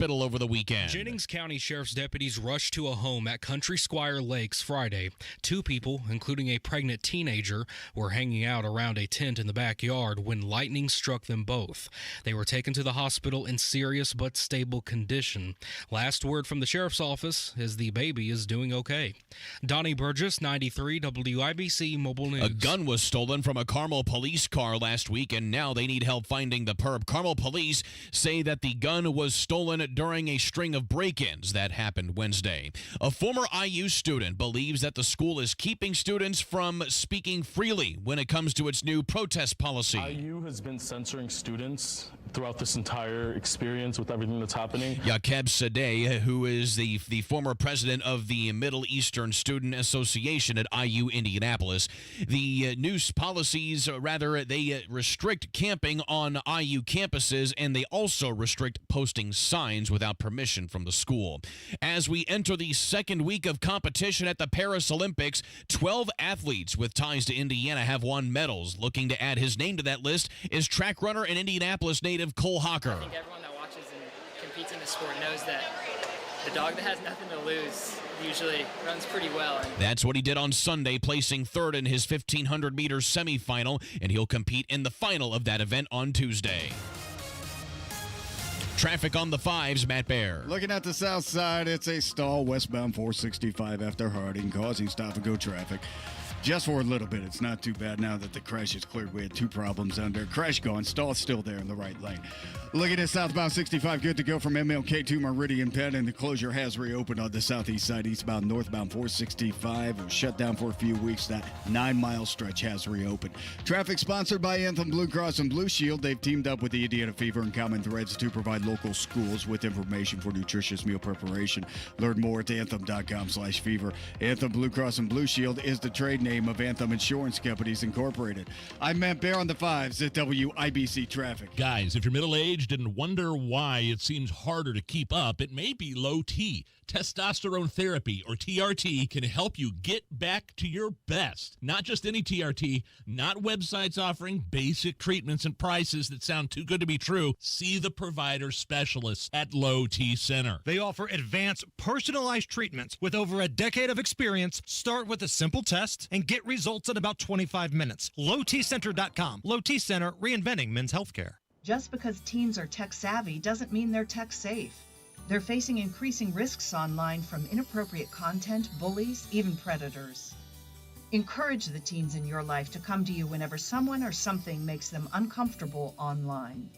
hospital over the weekend. Jennings County Sheriff's deputies rushed to a home at Country Squire Lakes Friday. 2 people, including a pregnant teenager, were hanging out around a tent in the backyard when lightning struck them both. They were taken to the hospital in serious but stable condition. Last word from the sheriff's office is the baby is doing okay. Donnie Burgess, 93 WIBC Mobile News. A gun was stolen from a Carmel police car last week, and now they need help finding the perp. Carmel police say that the gun was stolen during a string of break-ins that happened Wednesday. A former IU student believes that the school is keeping students from speaking freely when it comes to its new protest policy. IU has been censoring students throughout this entire experience with everything that's happening. Yaqub Sadeh, who is the former president of the Middle Eastern Student Association at IU Indianapolis. The new policies, they restrict camping on IU campuses, and they also restrict posting signs without permission from the school. As we enter the second week of competition at the Paris Olympics, 12 athletes with ties to Indiana have won medals. Looking to add his name to that list is track runner and Indianapolis native Cole Hawker. I think everyone that watches and competes in the sport knows that the dog that has nothing to lose usually runs pretty well. That's what he did on Sunday, placing third in his 1,500-meter semifinal, and he'll compete in the final of that event on Tuesday. Traffic on the 5s, Matt Baer. Looking at the south side, it's a stall westbound 465 after Harding, causing stop-and-go traffic. Just for a little bit. It's not too bad now that the crash is cleared. We had 2 problems under. Crash gone. Stall still there in the right lane. Looking at southbound 65, good to go from MLK to Meridian Penn, and the closure has reopened on the southeast side. Eastbound northbound 465 was shut down for a few weeks. That 9-mile stretch has reopened. Traffic sponsored by Anthem Blue Cross and Blue Shield. They've teamed up with the Indiana Fever and Common Threads to provide local schools with information for nutritious meal preparation. Learn more at anthem.com/fever. Anthem Blue Cross and Blue Shield is the trade name of Anthem Insurance Companies Incorporated. I'm Matt Baer on the 5s at WIBC Traffic. Guys, if you're middle-aged and wonder why it seems harder to keep up, it may be low T. Testosterone therapy, or TRT, can help you get back to your best. Not just any TRT, not websites offering basic treatments and prices that sound too good to be true. See the provider specialists at Low T Center. They offer advanced, personalized treatments with over a decade of experience. Start with a simple test and get results in about 25 minutes. LowTCenter.com. Low T Center, reinventing men's healthcare. Just because teens are tech savvy doesn't mean they're tech safe. They're facing increasing risks online from inappropriate content, bullies, even predators. Encourage the teens in your life to come to you whenever someone or something makes them uncomfortable online.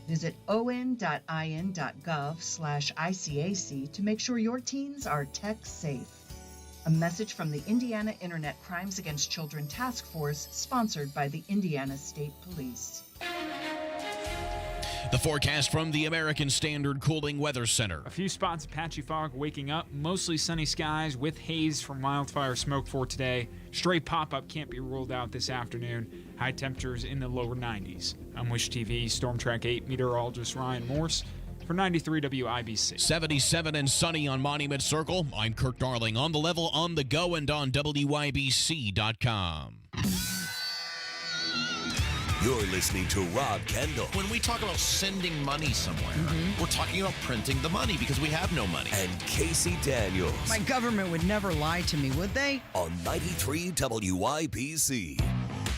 Visit on.in.gov/ICAC to make sure your teens are tech safe. A message from the Indiana Internet Crimes Against Children Task Force, sponsored by the Indiana State Police. The forecast from the American Standard Cooling Weather Center. A few spots of patchy fog waking up, mostly sunny skies with haze from wildfire smoke for today. Stray pop-up can't be ruled out this afternoon. High temperatures in the lower 90s. I'm Wish TV Storm Track 8 meteorologist Ryan Morse for 93 WIBC. 77 and sunny on Monument Circle. I'm Kirk Darling on the level, on the go, and on WIBC.com. You're listening to Rob Kendall. When we talk about sending money somewhere, we're talking about printing the money because we have no money. And Casey Daniels. My government would never lie to me, would they? On 93 WIBC.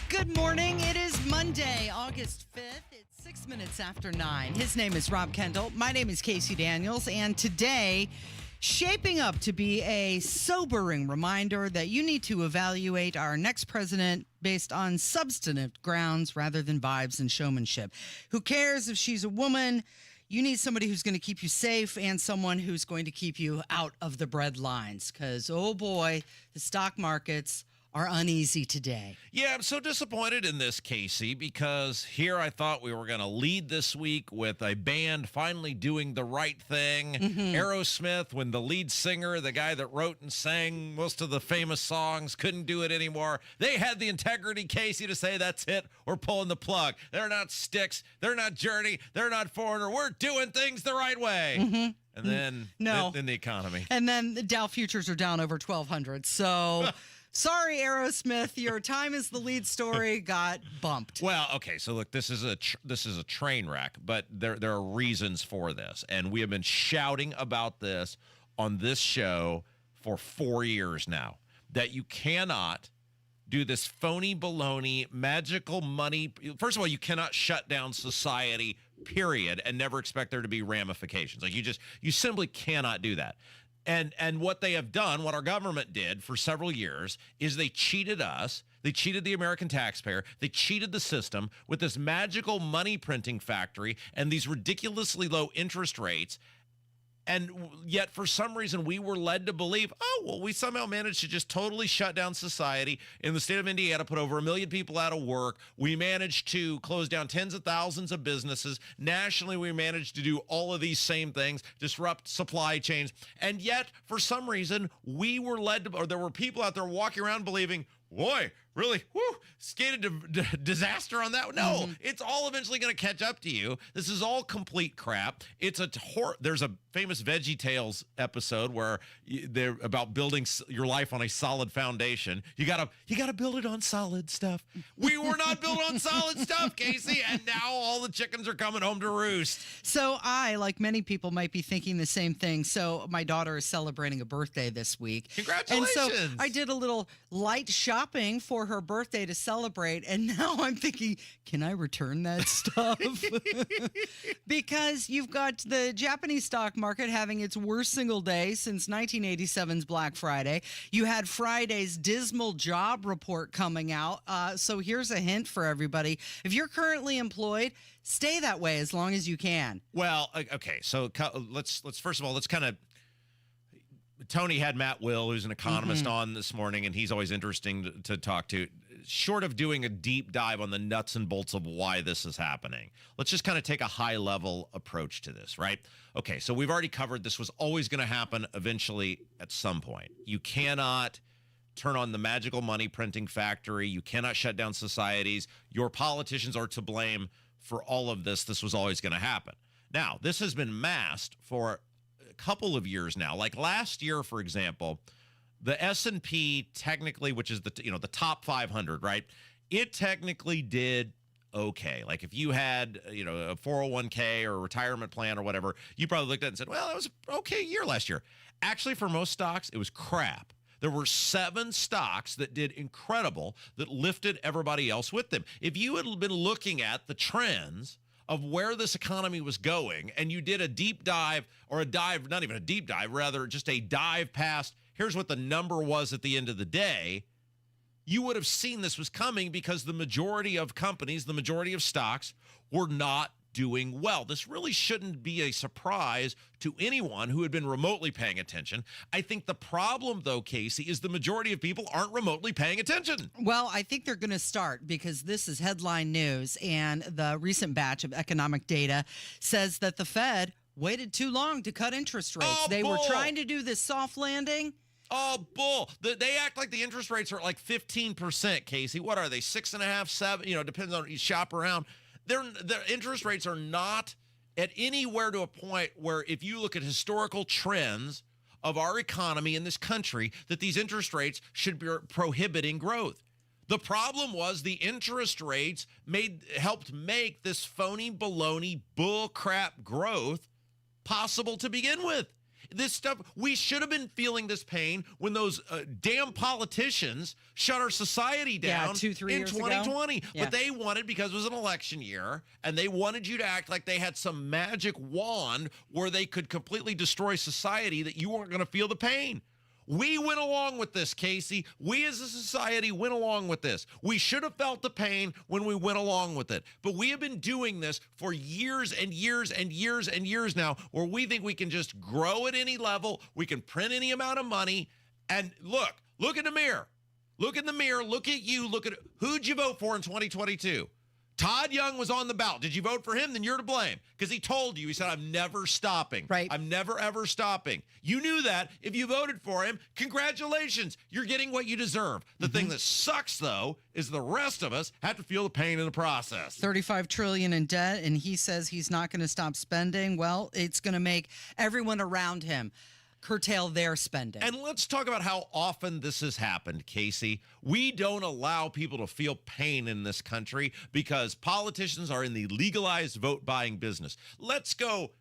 Good morning. It is Monday, August 5th. It's 6 minutes after 9. His name is Rob Kendall. My name is Casey Daniels. And today, shaping up to be a sobering reminder that you need to evaluate our next president based on substantive grounds rather than vibes and showmanship. Who cares if she's a woman? You need somebody who's going to keep you safe and someone who's going to keep you out of the bread lines. Because, oh boy, the stock markets are uneasy today. Yeah, I'm so disappointed in this, Casey, because here I thought we were going to lead this week with a band finally doing the right thing. Aerosmith, when the lead singer, the guy that wrote and sang most of the famous songs, couldn't do it anymore. They had the integrity, Casey, to say, that's it, we're pulling the plug. They're not Styx, they're not Journey, they're not Foreigner. We're doing things the right way. And then, no. in the economy. And then the Dow futures are down over 1,200. So Sorry, Aerosmith, your time as the lead story got bumped. Well, okay, so look, this is a train wreck, but there are reasons for this, and we have been shouting about this on this show for 4 years now, that you cannot do this phony baloney magical money. First of all, you cannot shut down society, period, and never expect there to be ramifications. Like you simply cannot do that. And what they have done, what our government did for several years, is they cheated us. They cheated the American taxpayer. They cheated the system with this magical money printing factory and these ridiculously low interest rates. And yet, for some reason, we were led to believe, oh, well, we somehow managed to just totally shut down society. In the state of Indiana, put over 1 million people out of work. We managed to close down tens of thousands of businesses. Nationally, we managed to do all of these same things, disrupt supply chains. And yet, for some reason, we were led to, or there were people out there walking around believing, boy, really, skated to disaster on that. No, it's all eventually going to catch up to you. This is all complete crap. It's there's a famous Veggie Tales episode where they're about building your life on a solid foundation. You gotta build it on solid stuff. We were not built on solid stuff, Casey, and now all the chickens are coming home to roost. So I, like many people, might be thinking the same thing. So my daughter is celebrating a birthday this week. Congratulations. And so I did a little light shopping for her birthday to celebrate, and now I'm thinking, can I return that stuff? Because you've got the Japanese stock market having its worst single day since 1987's Black Friday. You had Friday's dismal job report coming out. So here's a hint for everybody. If you're currently employed, stay that way as long as you can. Well, okay, so let's first of all, let's kind of, Tony had Matt Will, who's an economist, on this morning, and he's always interesting to talk to. Short of doing a deep dive on the nuts and bolts of why this is happening, let's just kind of take a high-level approach to this, right? Okay, so we've already covered this was always going to happen eventually at some point. You cannot turn on the magical money printing factory. You cannot shut down societies. Your politicians are to blame for all of this. This was always going to happen. Now, this has been masked for a couple of years now. Like last year, for example, the S&P technically, which is the top 500, right? It technically did okay. Like if you had, a 401k or a retirement plan or whatever, you probably looked at it and said, well, that was an okay year last year. Actually, for most stocks, it was crap. There were 7 stocks that did incredible, that lifted everybody else with them. If you had been looking at the trends of where this economy was going, and you did a deep dive, or a dive, not even a deep dive, rather just a dive past, here's what the number was at the end of the day, you would have seen this was coming, because the majority of companies, the majority of stocks were not doing well. This really shouldn't be a surprise to anyone who had been remotely paying attention. I think the problem, though, Casey, is the majority of people aren't remotely paying attention. Well, I think they're going to start, because this is headline news, and the recent batch of economic data says that the Fed waited too long to cut interest rates. They were trying to do this soft landing. Oh, bull. They act like the interest rates are like 15%, Casey. What are they, 6.5, 7? Depends on, you shop around. Their interest rates are not at anywhere to a point where, if you look at historical trends of our economy in this country, that these interest rates should be prohibiting growth. The problem was the interest rates helped make this phony baloney bull crap growth possible to begin with. This stuff, we should have been feeling this pain when those damn politicians shut our society down 2-3 in years 2020. ago. Yeah. But they wanted, because it was an election year, and they wanted you to act like they had some magic wand where they could completely destroy society, that you weren't going to feel the pain. We went along with this, Casey. We as a society went along with this. We should have felt the pain when we went along with it. But we have been doing this for years and years and years and years now, where we think we can just grow at any level, we can print any amount of money. And look in the mirror. Look in the mirror. Look at you. Look at who'd you vote for in 2022? Todd Young was on the ballot. Did you vote for him? Then you're to blame, because he told you, he said, I'm never stopping. Right. I'm never, ever stopping. You knew that. If you voted for him, congratulations. You're getting what you deserve. The thing that sucks, though, is the rest of us have to feel the pain in the process. $35 trillion in debt, and he says he's not going to stop spending. Well, it's going to make everyone around him curtail their spending. And let's talk about how often this has happened, Casey. We don't allow people to feel pain in this country because politicians are in the legalized vote buying business. Let's go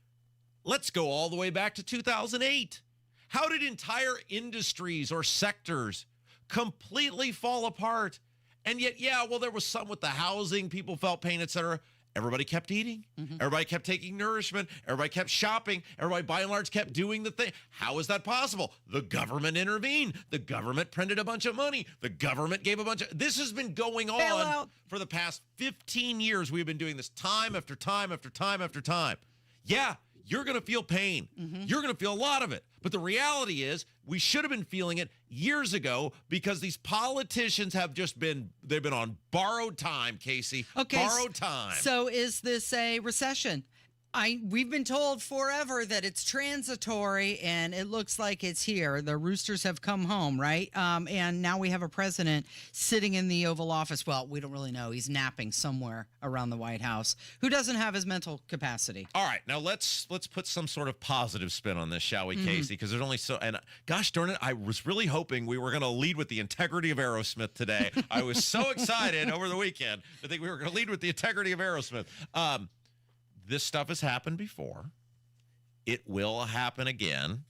all the way back to 2008. How did entire industries or sectors completely fall apart? And yet, there was some with the housing, people felt pain, etc. Everybody kept eating. Everybody kept taking nourishment. Everybody kept shopping. Everybody, by and large, kept doing the thing. How is that possible? The government intervened. The government printed a bunch of money. The government gave a bunch of... This has been going on for the past 15 years. We've been doing this time after time after time after time. Yeah, you're going to feel pain. You're going to feel a lot of it. But the reality is we should have been feeling it years ago because these politicians have they've been on borrowed time, Casey. Okay. Borrowed time. So is this a recession? We've been told forever that it's transitory, and it looks like it's here. The roosters have come home, right? And now we have a president sitting in the Oval Office. Well, we don't really know. He's napping somewhere around the White House. Who doesn't have his mental capacity? All right, now let's put some sort of positive spin on this, shall we, Casey? Because there's only and gosh darn it, I was really hoping we were going to lead with the integrity of Aerosmith today. I was so excited over the weekend to think we were going to lead with the integrity of Aerosmith. This stuff has happened before. It will happen again.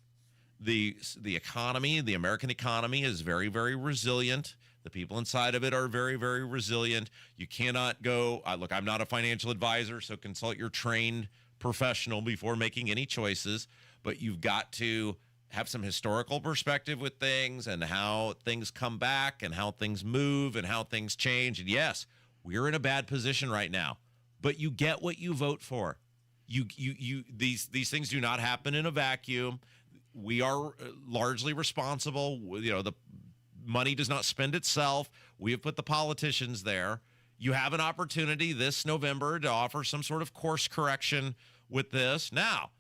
The economy, the American economy, is very, very resilient. The people inside of it are very, very resilient. You cannot go, look, I'm not a financial advisor, so consult your trained professional before making any choices. But you've got to have some historical perspective with things and how things come back and how things move and how things change. And yes, we're in a bad position right now. But you get what you vote for. These things do not happen in a vacuum. We are largely responsible. The money does not spend itself. We have put the politicians there. You have an opportunity this November to offer some sort of course correction with this. Now,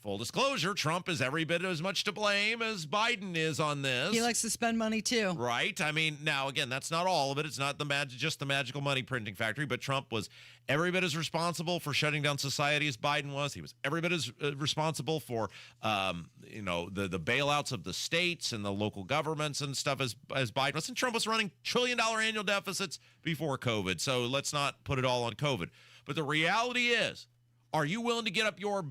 full disclosure, Trump is every bit as much to blame as Biden is on this. He likes to spend money, too. Right? I mean, now, again, that's not all of it. It's not just the magical money printing factory, but Trump was every bit as responsible for shutting down society as Biden was. He was every bit as responsible for, the bailouts of the states and the local governments and stuff as Biden was. And Trump was running $1 trillion annual deficits before COVID. So let's not put it all on COVID. But the reality is, are you willing to get up your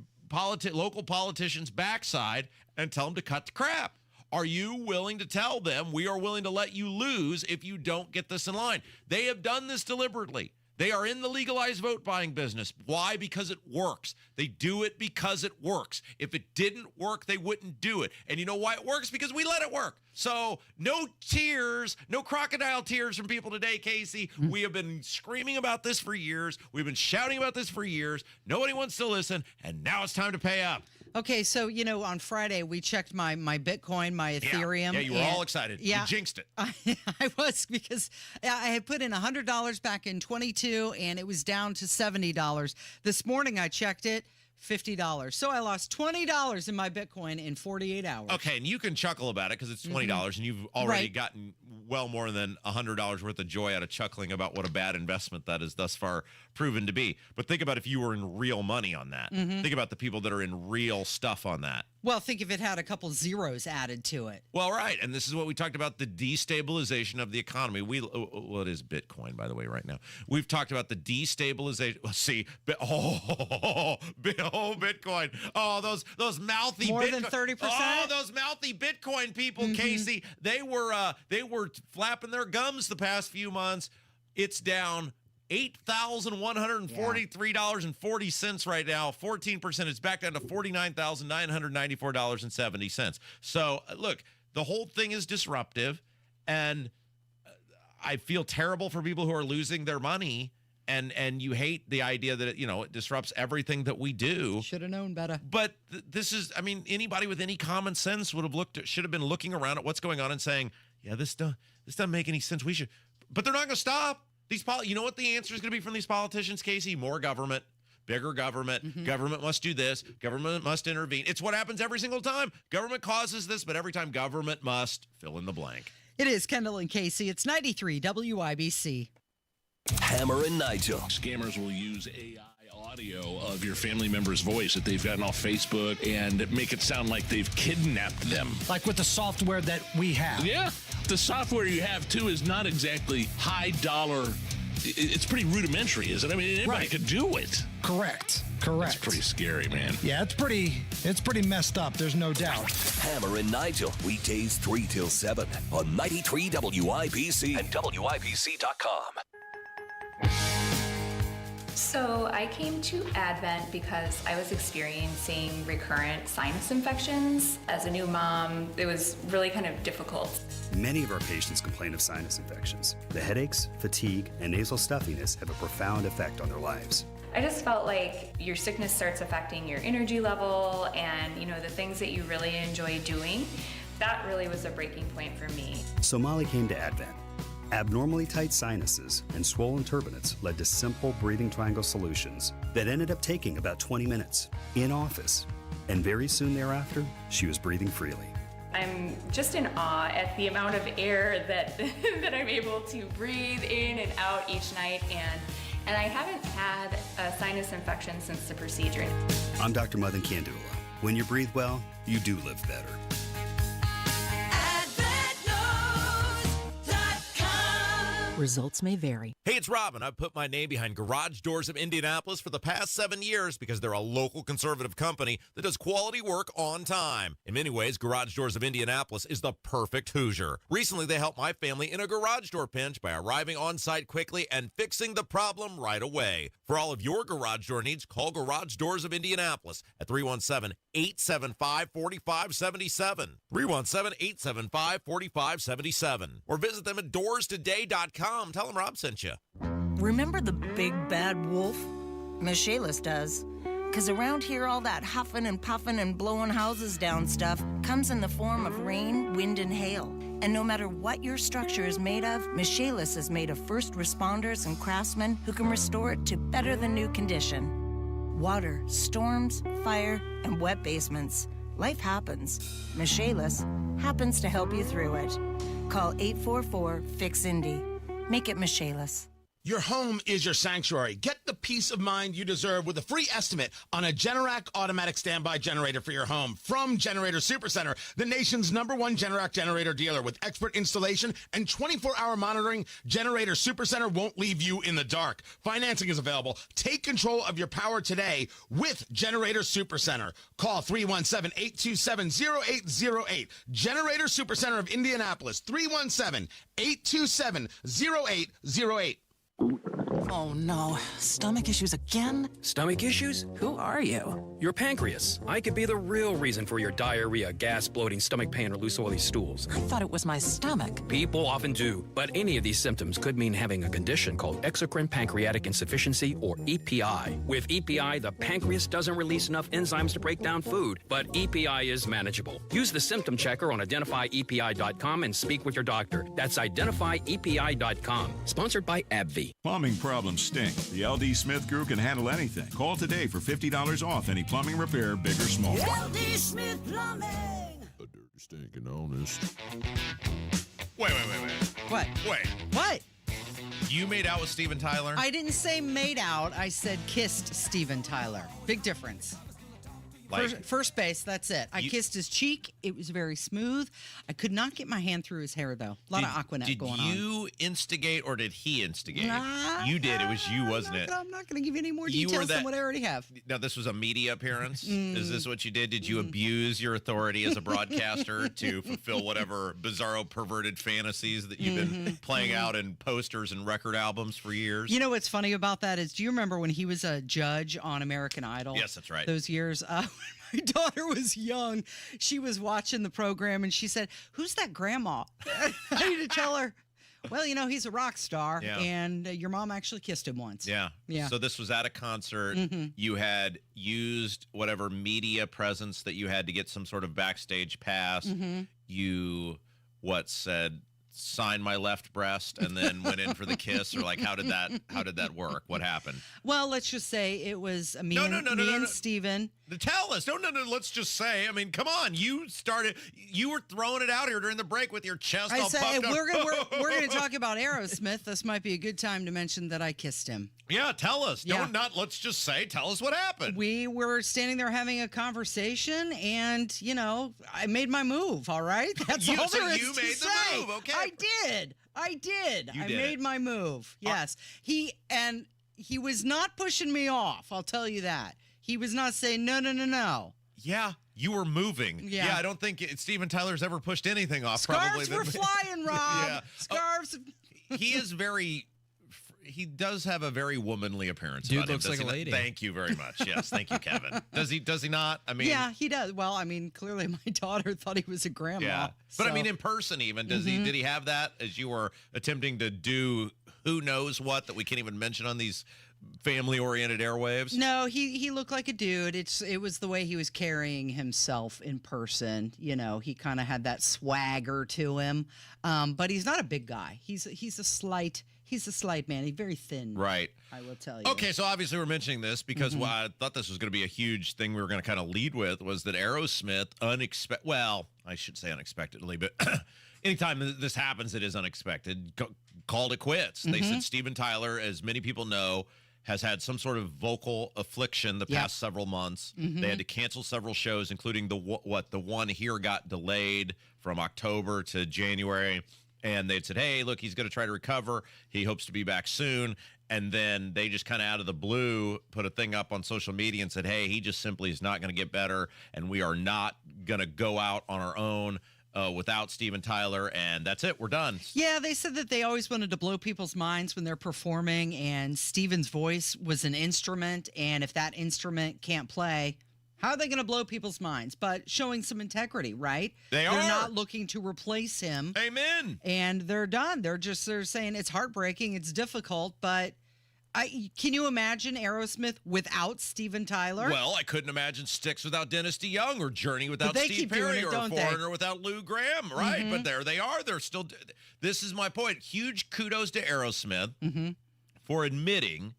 local politicians' backside and tell them to cut the crap? Are you willing to tell them we are willing to let you lose if you don't get this in line? They have done this deliberately. They are in the legalized vote buying business. Why? Because it works. They do it because it works. If it didn't work, they wouldn't do it. And you know why it works? Because we let it work. So no tears, no crocodile tears from people today, Casey. We have been screaming about this for years. We've been shouting about this for years. Nobody wants to listen, and now it's time to pay up. Okay, so, on Friday, we checked my Bitcoin, my Ethereum. Yeah, you were all excited. Yeah, you jinxed it. I was, because I had put in $100 back in 22, and it was down to $70. This morning, I checked it. $50. So I lost $20 in my Bitcoin in 48 hours. Okay, and you can chuckle about it because it's $20 and you've already gotten well more than $100 worth of joy out of chuckling about what a bad investment that is thus far proven to be. But think about if you were in real money on that. Think about the people that are in real stuff on that. Well, think if it had a couple zeros added to it. Well, right. And this is what we talked about, the destabilization of the economy. What is Bitcoin, by the way, right now? We've talked about the destabilization. See, Bitcoin. Oh, those mouthy more Bitcoin. Than 30%. Oh, those mouthy Bitcoin people, Casey. They were flapping their gums the past few months. It's down $8,143.40 right now, 14%. It's back down to $49,994.70. So, look, the whole thing is disruptive, and I feel terrible for people who are losing their money, and you hate the idea that it disrupts everything that we do. Should have known better. But this is, anybody with any common sense should have been looking around at what's going on and saying, yeah, this doesn't make any sense. We should, but they're not going to stop. You know what the answer is going to be from these politicians, Casey? More government, bigger government. Government must do this. Government must intervene. It's what happens every single time. Government causes this, but every time government must fill in the blank. It is Kendall and Casey. It's 93 WIBC. Hammer and Nigel. Scammers will use AI Audio of your family member's voice that they've gotten off Facebook and make it sound like they've kidnapped them. Like with the software that we have. Yeah. The software you have, too, is not exactly high dollar. It's pretty rudimentary, isn't it? I mean, anybody could do it. Correct. It's pretty scary, man. Yeah, it's pretty messed up. There's no doubt. Hammer and Nigel, weekdays 3 till 7 on 93 WIBC and WIBC.com. So I came to Advent because I was experiencing recurrent sinus infections. As a new mom, it was really kind of difficult. Many of our patients complain of sinus infections. The headaches, fatigue, and nasal stuffiness have a profound effect on their lives. I just felt like your sickness starts affecting your energy level and, the things that you really enjoy doing. That really was a breaking point for me. So Molly came to Advent. Abnormally tight sinuses and swollen turbinates led to simple breathing triangle solutions that ended up taking about 20 minutes in office. And very soon thereafter, she was breathing freely. I'm just in awe at the amount of air that that I'm able to breathe in and out each night, and I haven't had a sinus infection since the procedure. I'm Dr. Madan Kandula. When you breathe well, you do live better. Results may vary. Hey, it's Robin. I've put my name behind Garage Doors of Indianapolis for the past 7 years because they're a local conservative company that does quality work on time. In many ways, Garage Doors of Indianapolis is the perfect Hoosier. Recently, they helped my family in a garage door pinch by arriving on site quickly and fixing the problem right away. For all of your garage door needs, call Garage Doors of Indianapolis at 317-875-4577. 317-875-4577. Or visit them at doorstoday.com. Tell them Rob sent you. Remember the big bad wolf? Michaelis does. Because around here, all that huffing and puffing and blowing houses down stuff comes in the form of rain, wind, and hail. And no matter what your structure is made of, Michaelis is made of first responders and craftsmen who can restore it to better than new condition. Water, storms, fire, and wet basements. Life happens. Michaelis happens to help you through it. Call 844-FIX-INDY. Make it Michaelis. Your home is your sanctuary. Get the peace of mind you deserve with a free estimate on a Generac automatic standby generator for your home from Generator Supercenter, the nation's #1 Generac generator dealer. With expert installation and 24-hour monitoring, Generator Supercenter won't leave you in the dark. Financing is available. Take control of your power today with Generator Supercenter. Call 317-827-0808. Generator Supercenter of Indianapolis, 317-827-0808. Oh no, stomach issues again? Stomach issues? Who are you? Your pancreas. I could be the real reason for your diarrhea, gas, bloating, stomach pain, or loose oily stools. I thought it was my stomach. People often do, but any of these symptoms could mean having a condition called exocrine pancreatic insufficiency, or EPI. With EPI, the pancreas doesn't release enough enzymes to break down food, but EPI is manageable. Use the symptom checker on identifyepi.com and speak with your doctor. That's identifyepi.com. Sponsored by AbbVie. Plumbing problems stink. The LD Smith Group can handle anything. Call today for $50 off any plumbing repair, big or small. LD Smith Plumbing. A dirty, stinking honest. Wait. What? Wait. What? You made out with Steven Tyler? I didn't say made out. I said kissed Steven Tyler. Big difference. First base, that's it. I kissed his cheek. It was very smooth. I could not get my hand through his hair, though. A lot of Aquanet going on. Did you instigate or did he instigate? You did. It was you, wasn't it? I'm not going to give you any more details than what I already have. Now, this was a media appearance? Is this what you did? Did you abuse your authority as a broadcaster to fulfill whatever bizarro, perverted fantasies that you've been playing out in posters and record albums for years? You know what's funny about that is, do you remember when he was a judge on American Idol? Yes, that's right. Those years. My daughter was young. She was watching the program, and she said, "Who's that grandma?" I need to tell her, well, he's a rock star, and your mom actually kissed him once. Yeah. So this was at a concert. You had used whatever media presence that you had to get some sort of backstage pass. You, said sign my left breast and then went in for the kiss, or like how did that work? What happened? Well, let's just say it was me No, and Steven. Tell us. No. Let's just say. I mean, come on. You were throwing it out here during the break with your chest all said, puffed up. we're going to talk about Aerosmith. This might be a good time to mention that I kissed him. Yeah, tell us. Yeah. Let's just say, tell us what happened. We were standing there having a conversation, and, I made my move, all right? That's all there is you to made say. the move, okay. I did. I You did made it. my move, yes. He was not pushing me off, I'll tell you that. He was not saying, no. Yeah, you were moving. Yeah. I don't think Steven Tyler's ever pushed anything off. Scarves probably were flying, Rob. Yeah. Scarves. He is he does have a very womanly appearance. Dude about him, looks like does a he not? lady. Thank you very much. Yes, thank you, Kevin. Does he not? I mean, Yeah, he does. Well, I mean, clearly my daughter thought he was a grandma. yeah. But I so- mean, in person, even did he have that as you were attempting to do who knows what that we can't even mention on these family-oriented airwaves? No, he looked like a dude. It was the way he was carrying himself in person. He kind of had that swagger to him. But he's not a big guy. He's a slight man. He's very thin. Right. I will tell you. Okay, so obviously we're mentioning this because I thought this was going to be a huge thing we were going to kind of lead with was that Aerosmith I should say unexpectedly, but anytime this happens, it is unexpected. Called it quits. They said Steven Tyler, as many people know, has had some sort of vocal affliction the past several months. They had to cancel several shows, including the one here got delayed from October to January. And they said, hey, look, he's going to try to recover. He hopes to be back soon. And then they just kind of out of the blue put a thing up on social media and said, hey, he just simply is not going to get better. And we are not going to go out on our own without Steven Tyler. And that's it. We're done. Yeah, they said that they always wanted to blow people's minds when they're performing. And Steven's voice was an instrument. And if that instrument can't play, how are they going to blow people's minds? But showing some integrity, right? They're not looking to replace him. Amen. And they're done. They're saying it's heartbreaking, it's difficult, but can you imagine Aerosmith without Steven Tyler? Well, I couldn't imagine Styx without Dennis DeYoung or Journey without they Steve keep doing Perry it, or don't they? Foreigner without Lou Gramm, right? But there they are. They're still. This is my point. Huge kudos to Aerosmith for admitting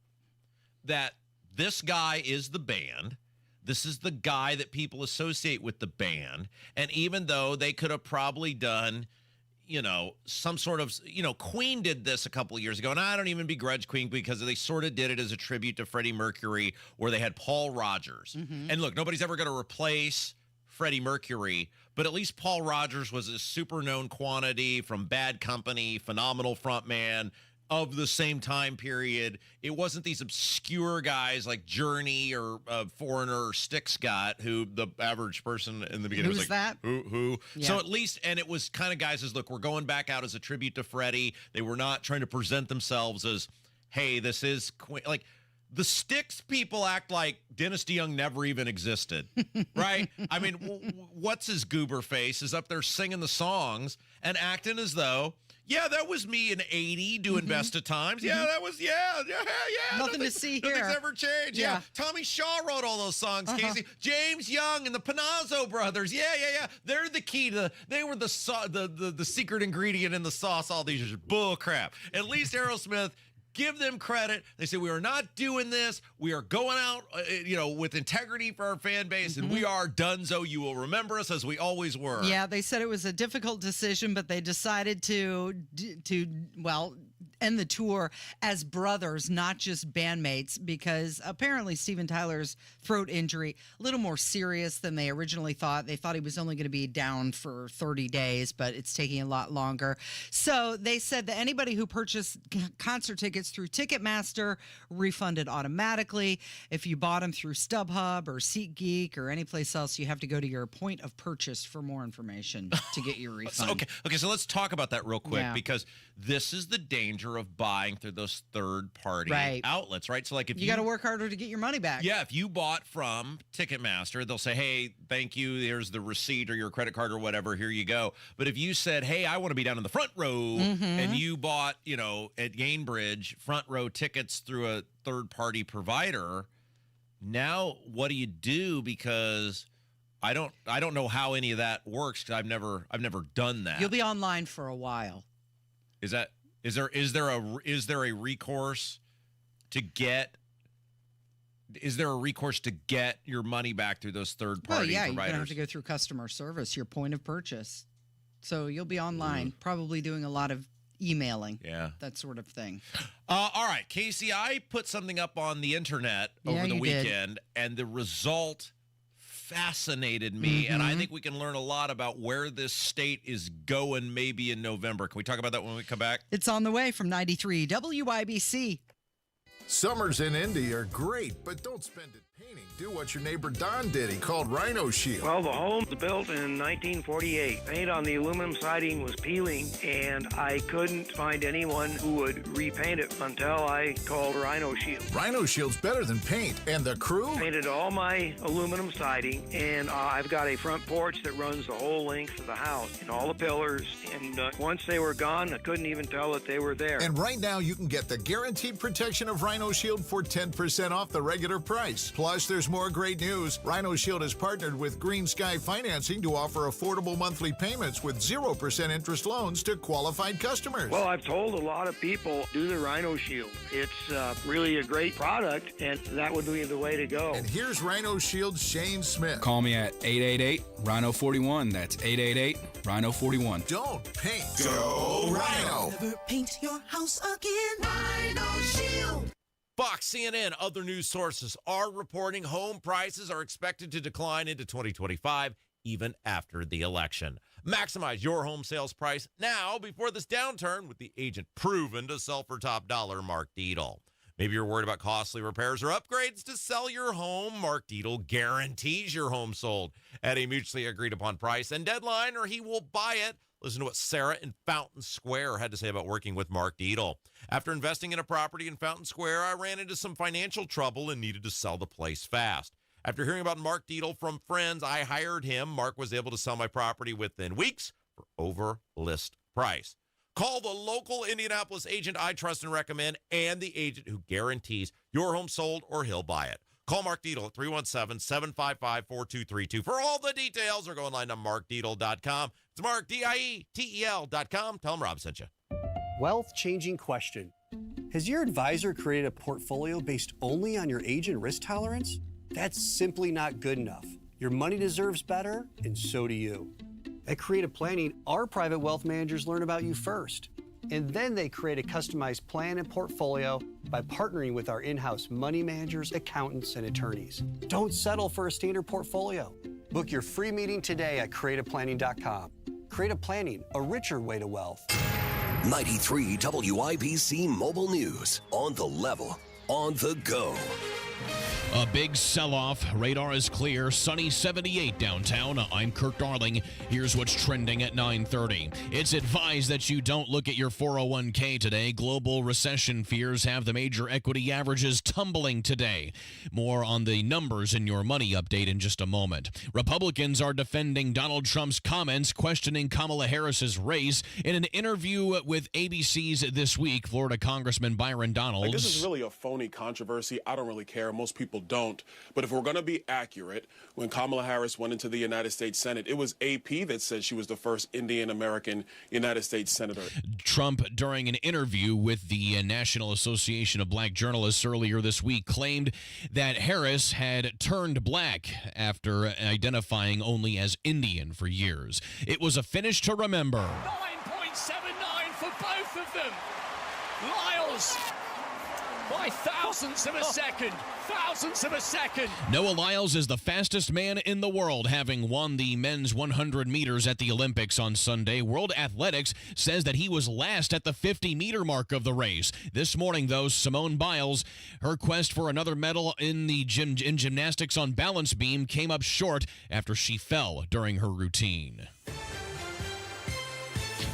that this guy is the band. This is the guy that people associate with the band. And even though they could have probably done, some sort of, Queen did this a couple of years ago. And I don't even begrudge Queen because they sort of did it as a tribute to Freddie Mercury where they had Paul Rodgers. And look, nobody's ever going to replace Freddie Mercury, but at least Paul Rodgers was a super known quantity from Bad Company, phenomenal frontman, of the same time period. It wasn't these obscure guys like Journey or Foreigner or Styx got, who the average person in the beginning was like, that? Who? Yeah. So at least, and it was kind of guys as, look, we're going back out as a tribute to Freddie. They were not trying to present themselves as, hey, this is Queen. Like, the Styx people act like Dennis DeYoung never even existed, right? I mean, what's his goober face is up there singing the songs and acting as though, yeah, that was me in 80 doing Best of Times. Yeah, that was, yeah. Nothing to see here. Nothing's ever changed. Yeah. Tommy Shaw wrote all those songs, Casey. James Young and the Panazzo brothers. Yeah. They're the key to, they were the secret ingredient in the sauce all these years. Bull crap. At least Aerosmith, give them credit. They say, we are not doing this. We are going out, with integrity for our fan base, and we are donezo. You will remember us as we always were. Yeah, they said it was a difficult decision, but they decided to end the tour as brothers, not just bandmates, because apparently Steven Tyler's throat injury a little more serious than they originally thought. They thought he was only going to be down for 30 days, but it's taking a lot longer. So they said that anybody who purchased concert tickets through Ticketmaster refunded automatically. If you bought them through StubHub or SeatGeek or any place else, you have to go to your point of purchase for more information to get your refund. Okay, so let's talk about that real quick because this is the danger of buying through those third-party outlets, right? So, like, if you got to work harder to get your money back. Yeah, if you bought from Ticketmaster, they'll say, hey, thank you, here's the receipt or your credit card or whatever, here you go. But if you said, hey, I want to be down in the front row, and you bought, at Gainbridge, front row tickets through a third-party provider, now what do you do? Because I don't know how any of that works because I've never done that. You'll be online for a while. Is there a recourse to get? Is there a recourse to get your money back through those third-party You're providers? going to have to go through customer service, your point of purchase. So you'll be online, probably doing a lot of emailing, that sort of thing. All right, Casey, I put something up on the internet over the weekend, and the result fascinated me, and I think we can learn a lot about where this state is going maybe in November. Can we talk about that when we come back? It's on the way from 93 WIBC. Summers in Indy are great, but don't spend it painting. Do what your neighbor Don did. He called Rhino Shield. Well, the home was built in 1948. Paint on the aluminum siding was peeling, and I couldn't find anyone who would repaint it until I called Rhino Shield. Rhino Shield's better than paint. And the crew? Painted all my aluminum siding, and I've got a front porch that runs the whole length of the house and all the pillars. And once they were gone, I couldn't even tell that they were there. And right now, you can get the guaranteed protection of Rhino Shield for 10% off the regular price. Plus, there's more great news. Rhino Shield has partnered with Green Sky Financing to offer affordable monthly payments with 0% interest loans to qualified customers. Well, I've told a lot of people, do the Rhino Shield. It's really a great product, and that would be the way to go. And here's Rhino Shield's Shane Smith. Call me at 888-RHINO-41. That's 888-RHINO-41. Don't paint. Go Rhino. Never paint your house again. Rhino Shield. Fox, CNN, other news sources are reporting home prices are expected to decline into 2025, even after the election. Maximize your home sales price now before this downturn with the agent proven to sell for top dollar, Mark Dietel. Maybe you're worried about costly repairs or upgrades to sell your home. Mark Dietel guarantees your home sold at a mutually agreed upon price and deadline, or he will buy it. Listen to what Sarah in Fountain Square had to say about working with Mark Dietel. After investing in a property in Fountain Square, I ran into some financial trouble and needed to sell the place fast. After hearing about Mark Dietel from friends, I hired him. Mark was able to sell my property within weeks for over list price. Call the local Indianapolis agent I trust and recommend, and the agent who guarantees your home sold or he'll buy it. Call Mark Dietel at 317-755-4232 for all the details, or go online to markdietel.com. It's Mark, DIETEL.com. Tell him Rob sent you. Wealth-changing question. Has your advisor created a portfolio based only on your age and risk tolerance? That's simply not good enough. Your money deserves better, and so do you. At Creative Planning, our private wealth managers learn about you first, and then they create a customized plan and portfolio by partnering with our in-house money managers, accountants, and attorneys. Don't settle for a standard portfolio. Book your free meeting today at creativeplanning.com. Creative Planning, a richer way to wealth. 93 WIBC Mobile News. On the level, on the go. A big sell-off. Radar is clear. Sunny 78 downtown. I'm Kirk Darling. Here's what's trending at 9:30. It's advised that you don't look at your 401k today. Global recession fears have the major equity averages tumbling today. More on the numbers in your money update in just a moment. Republicans are defending Donald Trump's comments questioning Kamala Harris's race. In an interview with ABC's This Week, Florida Congressman Byron Donalds. This is really a phony controversy. I don't really care. Most people don't. But if we're going to be accurate, when Kamala Harris went into the United States Senate, it was AP that said she was the first Indian American United States Senator. Trump, during an interview with the National Association of Black Journalists earlier this week, claimed that Harris had turned black after identifying only as Indian for years. It was a finish to remember. 9.79 for both of them. Lyles by thousandths of a second. Thousandths of a second. Noah Lyles is the fastest man in the world, having won the men's 100 meters at the Olympics on Sunday. World Athletics says that he was last at the 50-meter mark of the race. This morning, though, Simone Biles, her quest for another medal in gymnastics on balance beam came up short after she fell during her routine.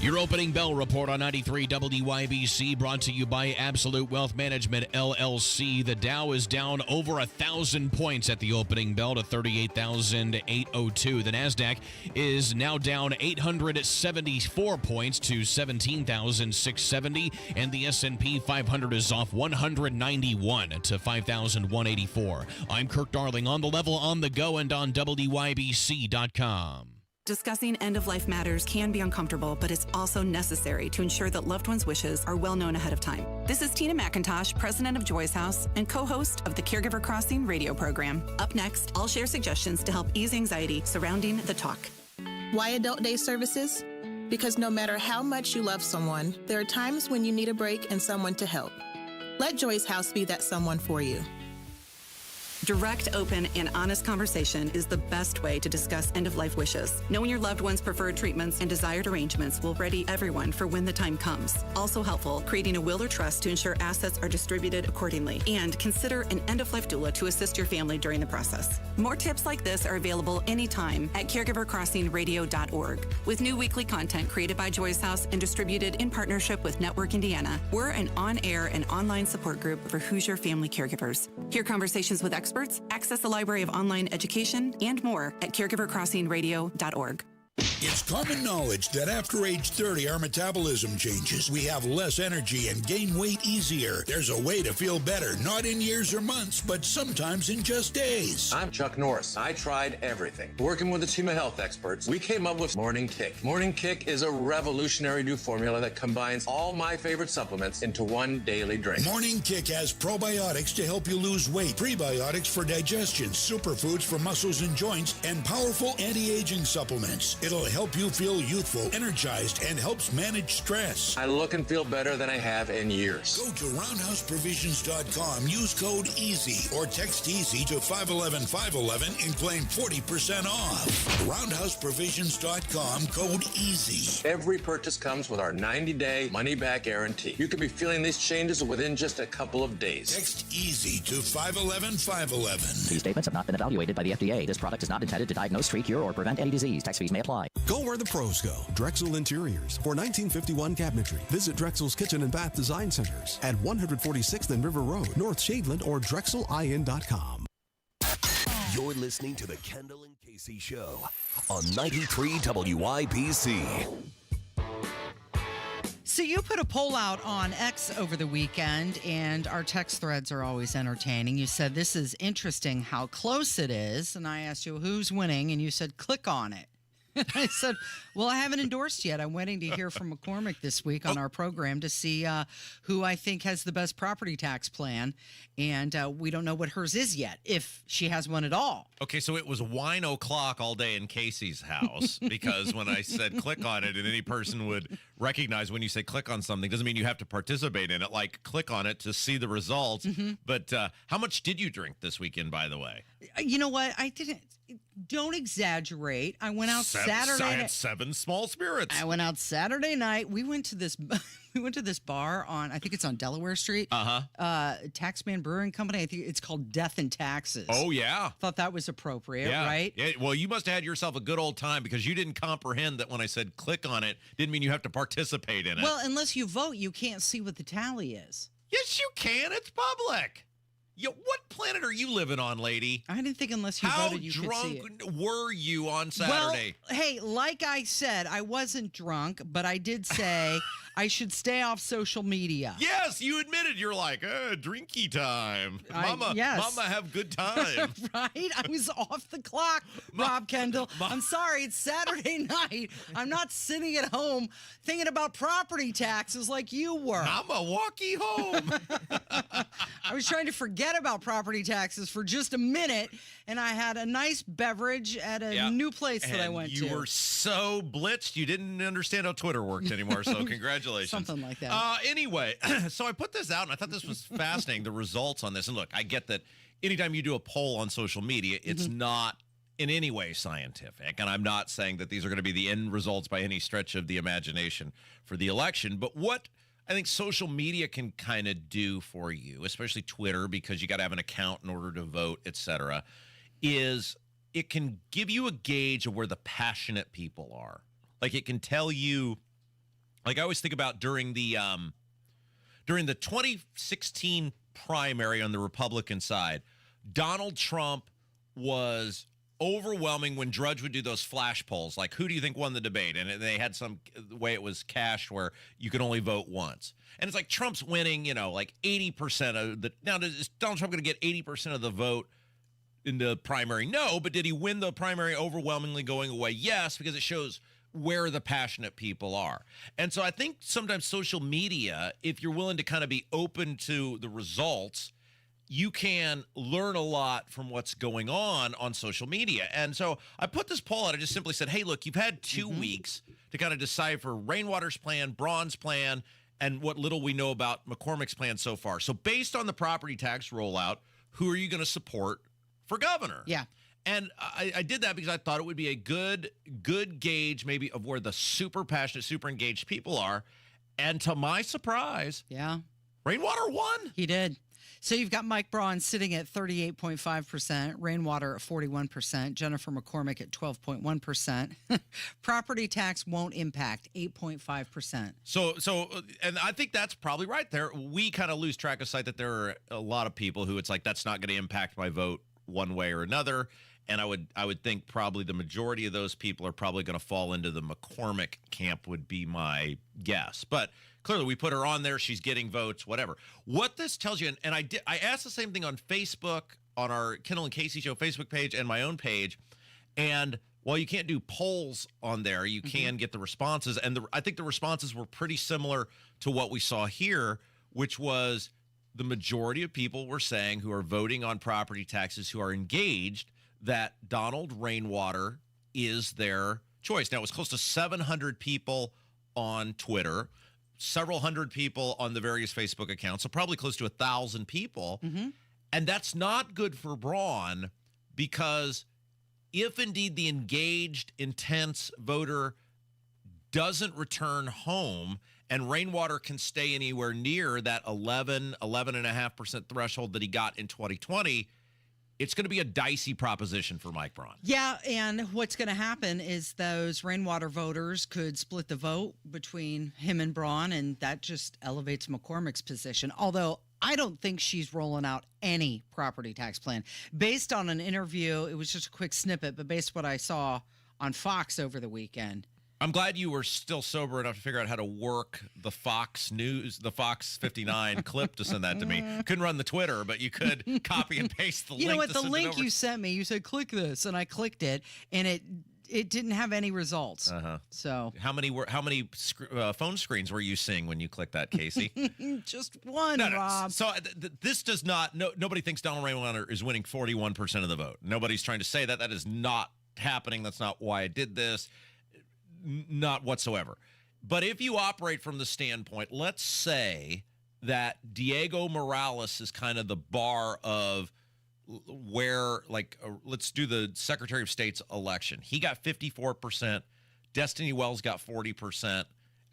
Your opening bell report on 93 WIBC, brought to you by Absolute Wealth Management, LLC. The Dow is down over 1,000 points at the opening bell to 38,802. The NASDAQ is now down 874 points to 17,670. And the S&P 500 is off 191 to 5,184. I'm Kirk Darling, on the level, on the go, and on WIBC.com. Discussing end-of-life matters can be uncomfortable, but it's also necessary to ensure that loved ones' wishes are well known ahead of time. This is Tina McIntosh, president of Joy's House and co-host of the Caregiver Crossing radio program. Up next, I'll share suggestions to help ease anxiety surrounding the talk. Why Adult Day services? Because no matter how much you love someone, there are times when you need a break and someone to help. Let Joy's House be that someone for you. Direct, open, and honest conversation is the best way to discuss end-of-life wishes. Knowing your loved one's preferred treatments and desired arrangements will ready everyone for when the time comes. Also helpful, creating a will or trust to ensure assets are distributed accordingly. And consider an end-of-life doula to assist your family during the process. More tips like this are available anytime at caregivercrossingradio.org. With new weekly content created by Joy's House and distributed in partnership with Network Indiana, we're an on-air and online support group for Hoosier family caregivers. Hear conversations with experts, access the library of online education, and more at caregivercrossingradio.org. It's common knowledge that after age 30, our metabolism changes. We have less energy and gain weight easier. There's a way to feel better, not in years or months, but sometimes in just days. I'm Chuck Norris. I tried everything. Working with a team of health experts, we came up with Morning Kick. Morning Kick is a revolutionary new formula that combines all my favorite supplements into one daily drink. Morning Kick has probiotics to help you lose weight, prebiotics for digestion, superfoods for muscles and joints, and powerful anti-aging supplements. It'll help you feel youthful, energized, and helps manage stress. I look and feel better than I have in years. Go to roundhouseprovisions.com, use code EASY, or text EASY to 511-511 and claim 40% off. Roundhouseprovisions.com, code EASY. Every purchase comes with our 90-day money-back guarantee. You could be feeling these changes within just a couple of days. Text EASY to 511-511. These statements have not been evaluated by the FDA. This product is not intended to diagnose, treat, cure, or prevent any disease. Tax fees may apply. Go where the pros go. Drexel Interiors for 1951 cabinetry. Visit Drexel's Kitchen and Bath Design Centers at 146th and River Road, North Shadeland, or DrexelIN.com. You're listening to the Kendall and Casey Show on 93 WIBC. So you put a poll out on X over the weekend, and our text threads are always entertaining. You said, this is interesting how close it is. And I asked you, who's winning? And you said, click on it. I said, well, I haven't endorsed yet. I'm waiting to hear from McCormick this week on our program to see who I think has the best property tax plan. And we don't know what hers is yet, if she has one at all. Okay, so it was wine o'clock all day in Casey's house because when I said click on it and any person would recognize when you say click on something, doesn't mean you have to participate in it. Like click on it to see the results. Mm-hmm. But how much did you drink this weekend, by the way? You know what? I didn't. Don't exaggerate. I went out Saturday. I had 7 small spirits. I went out Saturday night. We went to this. We went to this bar on. I think it's on Delaware Street. Taxman Brewing Company. I think it's called Death and Taxes. Oh yeah. Thought that was appropriate, yeah. right? Yeah. Well, you must have had yourself a good old time because you didn't comprehend that when I said click on it, didn't mean you have to participate in it. Well, unless you vote, you can't see what the tally is. Yes, you can. It's public. What planet are you living on, lady? I didn't think unless you voted you could see it. How drunk were you on Saturday? Well, hey, like I said, I wasn't drunk, but I did say I should stay off social media. Yes, you admitted. You're like, drinky time. Mama, yes. Mama, have good time. Right? I was off the clock, Rob Kendall. I'm sorry, it's Saturday night. I'm not sitting at home thinking about property taxes like you were. Mama, walkie home. I was trying to forget about property taxes for just a minute, and I had a nice beverage at a new place that I went to. You were so blitzed, you didn't understand how Twitter worked anymore, so congratulations. Something like that. Anyway, so I put this out, and I thought this was fascinating, the results on this. And look, I get that anytime you do a poll on social media, it's not in any way scientific, and I'm not saying that these are going to be the end results by any stretch of the imagination for the election, but what I think social media can kind of do for you, especially Twitter, because you got to have an account in order to vote, et cetera, is it can give you a gauge of where the passionate people are. Like it can tell you, like I always think about during the 2016 primary on the Republican side, Donald Trump was overwhelming when Drudge would do those flash polls, like who do you think won the debate? And they had some way it was cached where you could only vote once. And it's like Trump's winning, like 80% of the. Now, is Donald Trump going to get 80% of the vote in the primary? No, but did he win the primary overwhelmingly going away? Yes, because it shows where the passionate people are. And so I think sometimes social media, if you're willing to kind of be open to the results, you can learn a lot from what's going on social media. And so I put this poll out. I just simply said, hey, look, you've had 2 weeks to kind of decipher Rainwater's plan, Braun's plan, and what little we know about McCormick's plan so far. So based on the property tax rollout, who are you going to support for governor? Yeah. And I did that because I thought it would be a good gauge maybe of where the super passionate, super engaged people are. And to my surprise, Rainwater won. He did. So you've got Mike Braun sitting at 38.5%, Rainwater at 41%, Jennifer McCormick at 12.1%. Property tax won't impact 8.5%. So, and I think that's probably right there. We kind of lose track of sight that there are a lot of people who it's like, that's not going to impact my vote one way or another. And I would think probably the majority of those people are probably going to fall into the McCormick camp would be my guess. But clearly we put her on there. She's getting votes, whatever. What this tells you, and I asked the same thing on Facebook, on our Kendall and Casey Show Facebook page and my own page. And while you can't do polls on there, you can get the responses. And I think the responses were pretty similar to what we saw here, which was the majority of people were saying who are voting on property taxes, who are engaged, that Donald Rainwater is their choice. Now, it was close to 700 people on Twitter, several hundred people on the various Facebook accounts, so probably close to 1,000 people. And that's not good for Braun, because if indeed the engaged, intense voter doesn't return home and Rainwater can stay anywhere near that 11.5% threshold that he got in 2020, it's going to be a dicey proposition for Mike Braun. Yeah, and what's going to happen is those Rainwater voters could split the vote between him and Braun, and that just elevates McCormick's position. Although I don't think she's rolling out any property tax plan. Based on an interview, it was just a quick snippet, but based on what I saw on Fox over the weekend. I'm glad you were still sober enough to figure out how to work the Fox News, the Fox 59 clip to send that to me. Couldn't run the Twitter, but you could copy and paste the link. You know what? The link you sent me, you said, click this, and I clicked it, and it didn't have any results. So how many phone screens were you seeing when you clicked that, Casey? Just one, Rob. So this does not. Nobody thinks Donald Rainwater is winning 41% of the vote. Nobody's trying to say that. That is not happening. That's not why I did this. Not whatsoever. But if you operate from the standpoint, let's say that Diego Morales is kind of the bar of where, let's do the Secretary of State's election. He got 54%, Destiny Wells got 40%,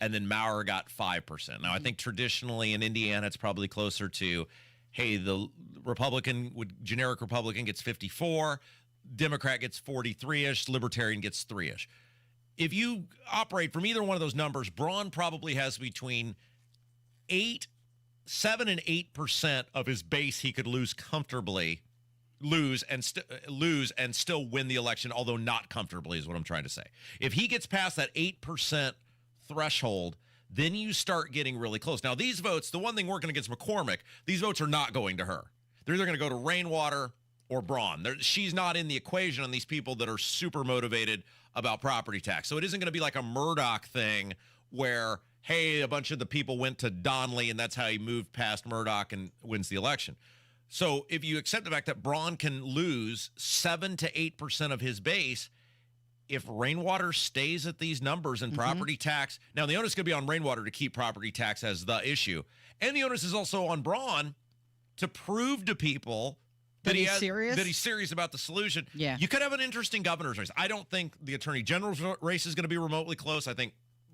and then Maurer got 5%. Now, I think traditionally in Indiana, it's probably closer to, hey, the generic Republican gets 54, Democrat gets 43-ish, Libertarian gets 3-ish. If you operate from either one of those numbers, Braun probably has between 7 and 8% of his base he could lose comfortably, lose and still win the election, although not comfortably is what I'm trying to say. If he gets past that 8% threshold, then you start getting really close. Now, these votes, the one thing working against McCormick, these votes are not going to her. They're either going to go to Rainwater or Braun. She's not in the equation on these people that are super motivated about property tax. So it isn't going to be like a Murdoch thing where, hey, a bunch of the people went to Donnelly and that's how he moved past Murdoch and wins the election. So if you accept the fact that Braun can lose 7 to 8% of his base, if Rainwater stays at these numbers and property tax, now the onus is going to be on Rainwater to keep property tax as the issue. And the onus is also on Braun to prove to people that he's serious about the solution. Yeah. You could have an interesting governor's race. I don't think the attorney general's race is going to be remotely close. I think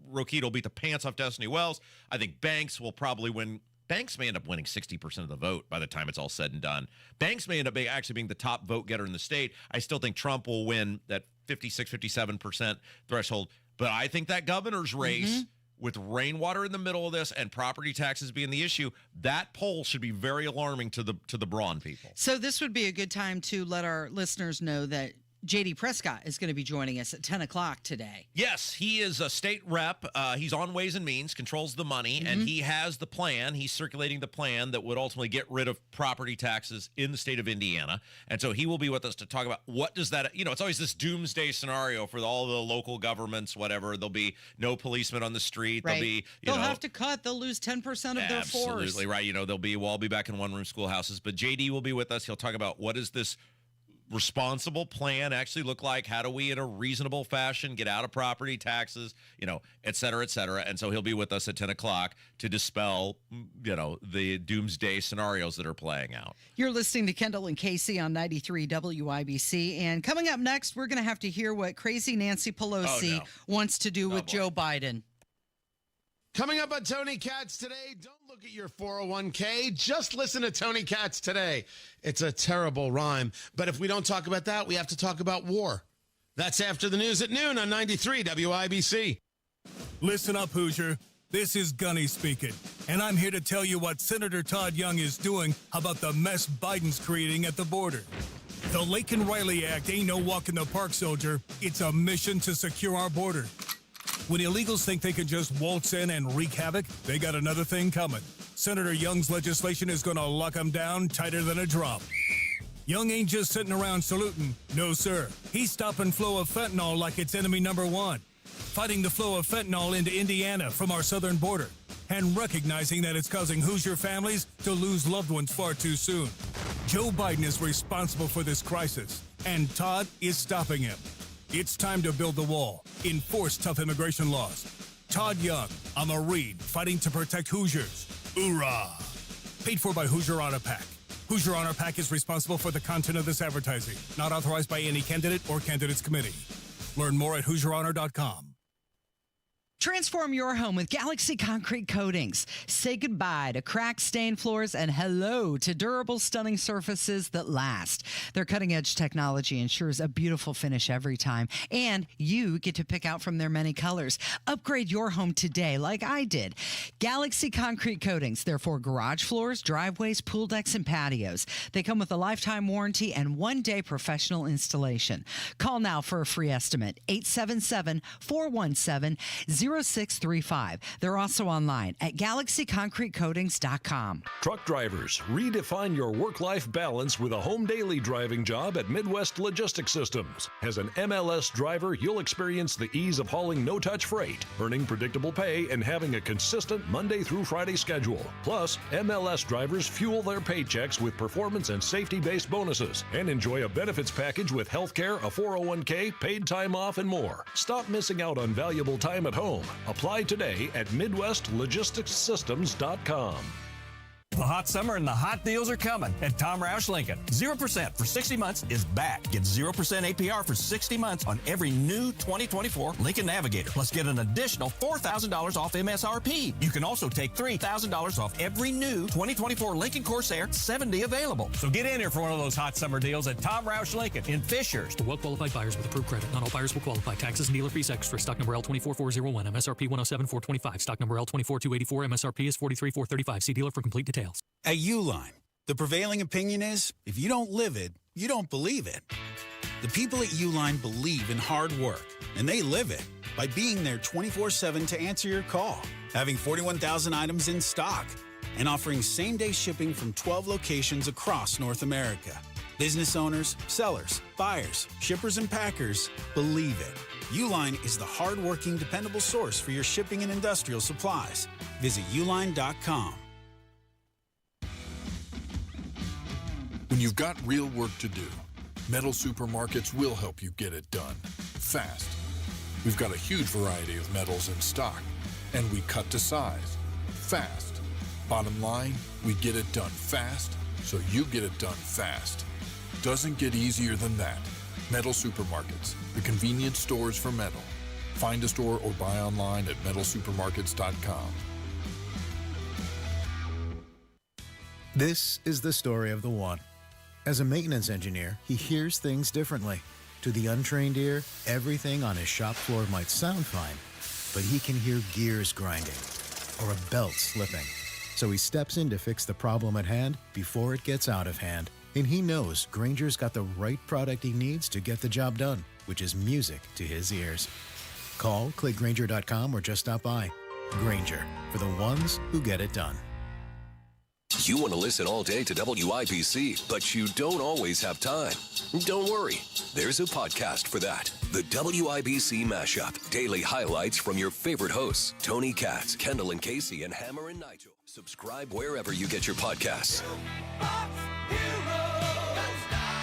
Rokita will beat the pants off Destiny Wells. I think Banks will probably win. Banks may end up winning 60% of the vote by the time it's all said and done. Banks may end up actually being the top vote getter in the state. I still think Trump will win that 56, 57% threshold. But I think that governor's race, with Rainwater in the middle of this and property taxes being the issue, that poll should be very alarming to the Braun people. So this would be a good time to let our listeners know that J.D. Prescott is going to be joining us at 10 o'clock today. Yes, he is a state rep. He's on Ways and Means, controls the money, and he has the plan. He's circulating the plan that would ultimately get rid of property taxes in the state of Indiana. And so he will be with us to talk about what does that, it's always this doomsday scenario for all the local governments, whatever. There'll be no policemen on the street. Right. There'll be, They'll have to cut. They'll lose 10% of their force. Absolutely right. We'll all be back in one-room schoolhouses. But JD will be with us. He'll talk about what is this responsible plan actually look like? How do we, in a reasonable fashion, get out of property taxes, et cetera, et cetera. And so he'll be with us at 10 o'clock to dispel, the doomsday scenarios that are playing out. You're listening to Kendall and Casey on 93 WIBC. And coming up next, we're going to have to hear what crazy Nancy Pelosi wants to do with Joe Biden. Coming up on Tony Katz today, don't look at your 401k. Just listen to Tony Katz today. It's a terrible rhyme. But if we don't talk about that, we have to talk about war. That's after the news at noon on 93 WIBC. Listen up, Hoosier. This is Gunny speaking. And I'm here to tell you what Senator Todd Young is doing about the mess Biden's creating at the border. The Laken Riley Act ain't no walk in the park, soldier. It's a mission to secure our border. When illegals think they can just waltz in and wreak havoc, they got another thing coming. Senator Young's legislation is going to lock them down tighter than a drum. Young ain't just sitting around saluting. No, sir. He's stopping flow of fentanyl like it's enemy number one, fighting the flow of fentanyl into Indiana from our southern border, and recognizing that it's causing Hoosier families to lose loved ones far too soon. Joe Biden is responsible for this crisis, and Todd is stopping him. It's time to build the wall, enforce tough immigration laws. Todd Young, I'm a Reed, fighting to protect Hoosiers. Hoorah! Paid for by Hoosier Honor PAC. Hoosier Honor PAC is responsible for the content of this advertising, not authorized by any candidate or candidates committee. Learn more at HoosierHonor.com. Transform your home with Galaxy Concrete Coatings. Say goodbye to cracked, stained floors and hello to durable, stunning surfaces that last. Their cutting-edge technology ensures a beautiful finish every time, and you get to pick out from their many colors. Upgrade your home today like I did. Galaxy Concrete Coatings. They're for garage floors, driveways, pool decks, and patios. They come with a lifetime warranty and one-day professional installation. Call now for a free estimate. 877-417-0635. They're also online at galaxyconcretecoatings.com. Truck drivers, redefine your work-life balance with a home daily driving job at Midwest Logistics Systems. As an MLS driver, you'll experience the ease of hauling no-touch freight, earning predictable pay, and having a consistent Monday through Friday schedule. Plus, MLS drivers fuel their paychecks with performance and safety-based bonuses and enjoy a benefits package with healthcare, a 401k, paid time off, and more. Stop missing out on valuable time at home. Apply today at MidwestLogisticsSystems.com. The hot summer and the hot deals are coming at Tom Roush Lincoln. 0% for 60 months is back. Get 0% APR for 60 months on every new 2024 Lincoln Navigator. Plus get an additional $4,000 off MSRP. You can also take $3,000 off every new 2024 Lincoln Corsair 70 available. So get in here for one of those hot summer deals at Tom Roush Lincoln in Fishers. For well-qualified buyers with approved credit. Not all buyers will qualify. Taxes and dealer fees extra. Stock number L24401. MSRP 107,425. Stock number L24284. MSRP is 43,435. See dealer for complete details. At Uline, the prevailing opinion is, if you don't live it, you don't believe it. The people at Uline believe in hard work, and they live it by being there 24/7 to answer your call, having 41,000 items in stock, and offering same-day shipping from 12 locations across North America. Business owners, sellers, buyers, shippers, and packers believe it. Uline is the hard-working, dependable source for your shipping and industrial supplies. Visit uline.com. When you've got real work to do, Metal Supermarkets will help you get it done fast. We've got a huge variety of metals in stock, and we cut to size fast. Bottom line, we get it done fast, so you get it done fast. Doesn't get easier than that. Metal Supermarkets, the convenience stores for metal. Find a store or buy online at metalsupermarkets.com. This is the story of the one. As a maintenance engineer, he hears things differently. To the untrained ear, everything on his shop floor might sound fine, but he can hear gears grinding or a belt slipping. So he steps in to fix the problem at hand before it gets out of hand. And he knows Granger's got the right product he needs to get the job done, which is music to his ears. Call, click Granger.com, or just stop by. Granger, for the ones who get it done. You want to listen all day to WIBC, but you don't always have time. Don't worry. There's a podcast for that. The WIBC Mashup. Daily highlights from your favorite hosts, Tony Katz, Kendall and Casey, and Hammer and Nigel. Subscribe wherever you get your podcasts.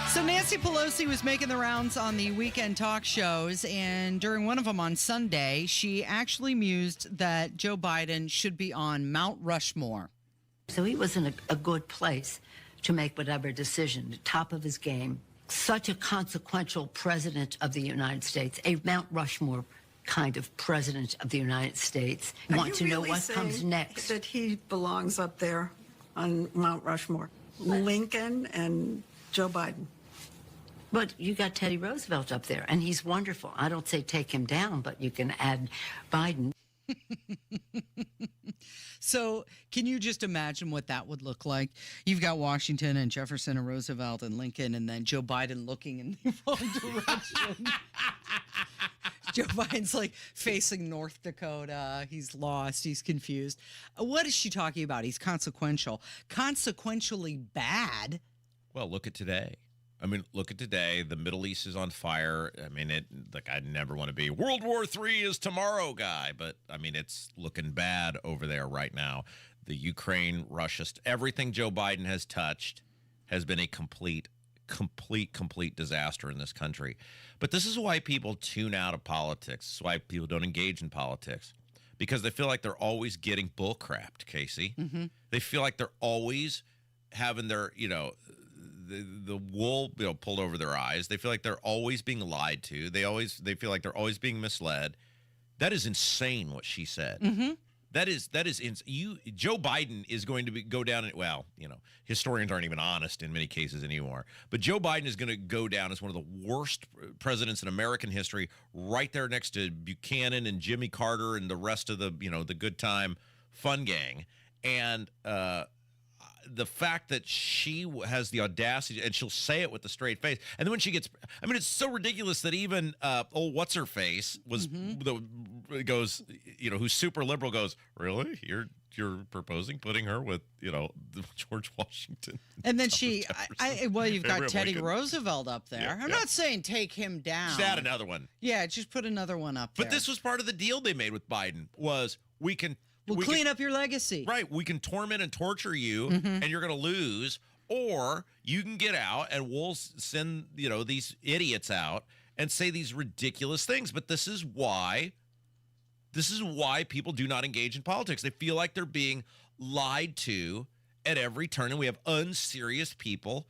So Nancy Pelosi was making the rounds on the weekend talk shows, and during one of them on Sunday, she actually mused that Joe Biden should be on Mount Rushmore. So he was in a good place to make whatever decision, the top of his game. Such a consequential president of the United States, a Mount Rushmore kind of president of the United States. Want to know what comes next. That he belongs up there on Mount Rushmore. Lincoln and Joe Biden. But you got Teddy Roosevelt up there, and he's wonderful. I don't say take him down, but you can add Biden. So can you just imagine what that would look like? You've got Washington and Jefferson and Roosevelt and Lincoln, and then Joe Biden looking in the wrong direction. Joe Biden's like facing North Dakota. He's lost. He's confused. What is she talking about? He's consequential. Consequentially bad. Well, look at today. I mean, look at today. The Middle East is on fire. I mean, I never want to be World War III is tomorrow guy, but I mean, it's looking bad over there right now. The Ukraine, Russia, everything Joe Biden has touched has been a complete disaster in this country. But this is why people tune out of politics. This is why people don't engage in politics, because they feel like they're always getting bullcrapped, Casey. Mm-hmm. They feel like they're always having their, the wool pulled over their eyes. They feel like they're always being lied to. They feel like they're always being misled. That is insane what she said. Mm-hmm. That is Joe Biden is going to go down. Historians aren't even honest in many cases anymore. But Joe Biden is going to go down as one of the worst presidents in American history, right there next to Buchanan and Jimmy Carter and the rest of the the good time fun gang. And the fact that she has the audacity, and she'll say it with a straight face, and then when she gets, I mean, it's so ridiculous that even what's her face was goes, who's super liberal, goes, really, you're proposing putting her with George Washington, and then you've got Abraham Teddy Lincoln. Roosevelt up there. Yeah, I'm not saying take him down. Just add another one. Yeah, just put another one up there. But this was part of the deal they made with Biden, was we can clean up your legacy. Right. We can torment and torture you, and you're going to lose, or you can get out and we'll send, these idiots out and say these ridiculous things. But this is why people do not engage in politics. They feel like they're being lied to at every turn, and we have unserious people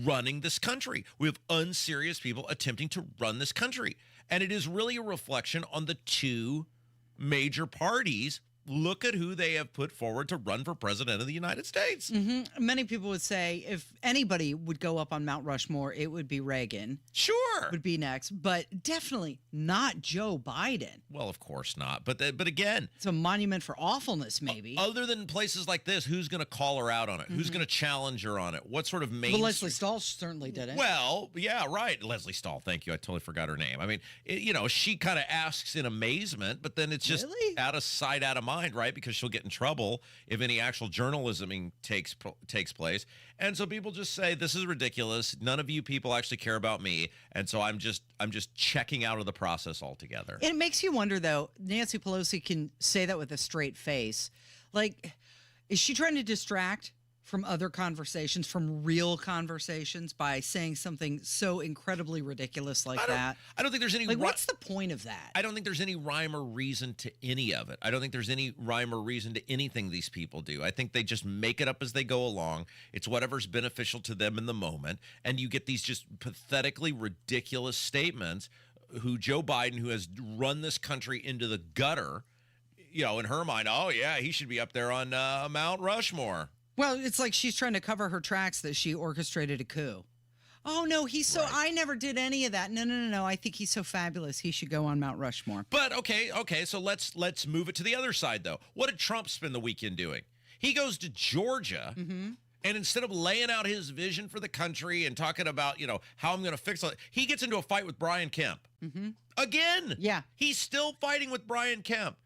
running this country. We have unserious people attempting to run this country. And it is really a reflection on the two major parties. Look at who they have put forward to run for president of the United States. Mm-hmm. Many people would say if anybody would go up on Mount Rushmore, it would be Reagan. Sure. Would be next, but definitely not Joe Biden. Well, of course not. But again, it's a monument for awfulness, maybe. Other than places like this, who's going to call her out on it? Who's going to challenge her on it? What sort of Well, Leslie Stahl certainly did it. Well, yeah, right. Leslie Stahl. Thank you. I totally forgot her name. I mean, she kind of asks in amazement, but then it's just out of sight, out of mind, right? Because she'll get in trouble if any actual journalism takes place. And so people just say, this is ridiculous. None of you people actually care about me. And so I'm just checking out of the process altogether. And it makes you wonder, though, Nancy Pelosi can say that with a straight face. Like, is she trying to distract from other conversations, from real conversations, by saying something so incredibly ridiculous like that? I don't think there's any... what's the point of that? I don't think there's any rhyme or reason to any of it. I don't think there's any rhyme or reason to anything these people do. I think they just make it up as they go along. It's whatever's beneficial to them in the moment. And you get these just pathetically ridiculous statements. Joe Biden, who has run this country into the gutter, in her mind, oh, yeah, he should be up there on Mount Rushmore. Well, it's like she's trying to cover her tracks that she orchestrated a coup. Oh, no, I never did any of that. No. I think he's so fabulous. He should go on Mount Rushmore. But, okay. So let's move it to the other side, though. What did Trump spend the weekend doing? He goes to Georgia And instead of laying out his vision for the country and talking about, how I'm going to fix it, he gets into a fight with Brian Kemp. Again. Yeah. He's still fighting with Brian Kemp.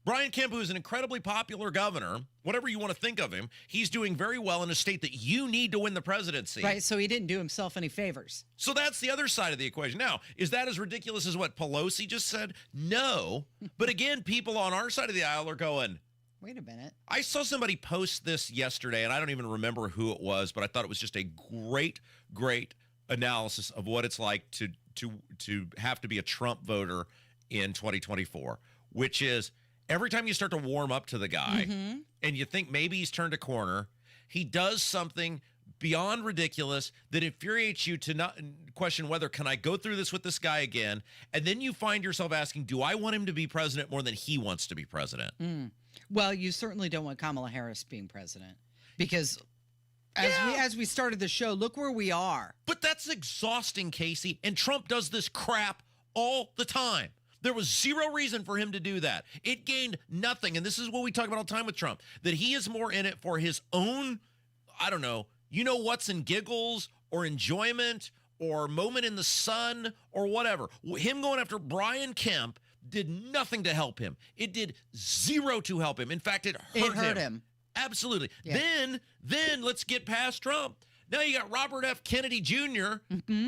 Brian Kemp, who is an incredibly popular governor, whatever you want to think of him, he's doing very well in a state that you need to win the presidency. Right, so he didn't do himself any favors. So that's the other side of the equation. Now, is that as ridiculous as what Pelosi just said? No. But again, people on our side of the aisle are going, wait a minute. I saw somebody post this yesterday, and I don't even remember who it was, but I thought it was just a great, great analysis of what it's like to have to be a Trump voter in 2024, which is every time you start to warm up to the guy and you think maybe he's turned a corner, he does something beyond ridiculous that infuriates you to not question whether, can I go through this with this guy again? And then you find yourself asking, do I want him to be president more than he wants to be president? Well, you certainly don't want Kamala Harris being president because as we started the show, look where we are. But that's exhausting, Casey. And Trump does this crap all the time. There was zero reason for him to do that. It gained nothing. And this is what we talk about all the time with Trump, that he is more in it for his own, I don't know, what's in giggles or enjoyment or moment in the sun or whatever. Him going after Brian Kemp did nothing to help him. It did zero to help him. In fact, it hurt him. Absolutely. Yeah. Then let's get past Trump. Now you got Robert F. Kennedy Jr.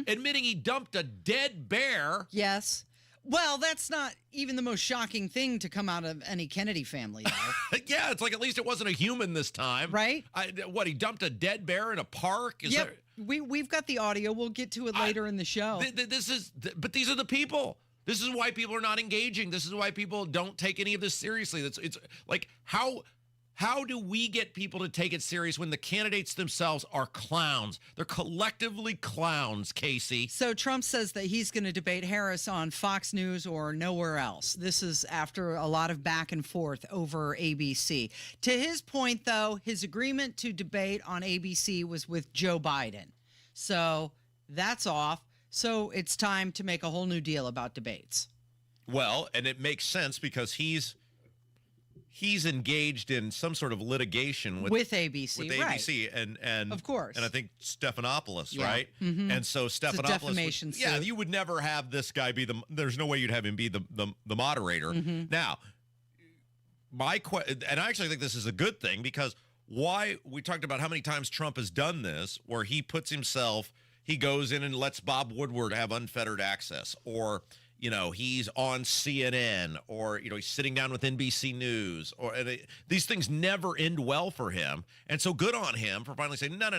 Admitting he dumped a dead bear. Yes. Well, that's not even the most shocking thing to come out of any Kennedy family, though. Yeah, it's like at least it wasn't a human this time. Right? He dumped a dead bear in a park? We've got the audio. We'll get to it later in the show. But these are the people. This is why people are not engaging. This is why people don't take any of this seriously. It's like, how do we get people to take it serious when the candidates themselves are clowns? They're collectively clowns, Casey. So Trump says that he's going to debate Harris on Fox News or nowhere else. This is after a lot of back and forth over ABC. To his point, though, his agreement to debate on ABC was with Joe Biden. So that's off. So it's time to make a whole new deal about debates. Well, and it makes sense because he's engaged in some sort of litigation with ABC, right. and of course, and I think Stephanopoulos, yeah. right? And so Stephanopoulos, it's a defamation suit. you would never have this guy be there's no way you'd have him be the moderator. Now, and I actually think this is a good thing because why we talked about how many times Trump has done this, where he puts himself, he goes in and lets Bob Woodward have unfettered access, or he's on CNN, or, he's sitting down with NBC News, or these things never end well for him. And so good on him for finally saying, no.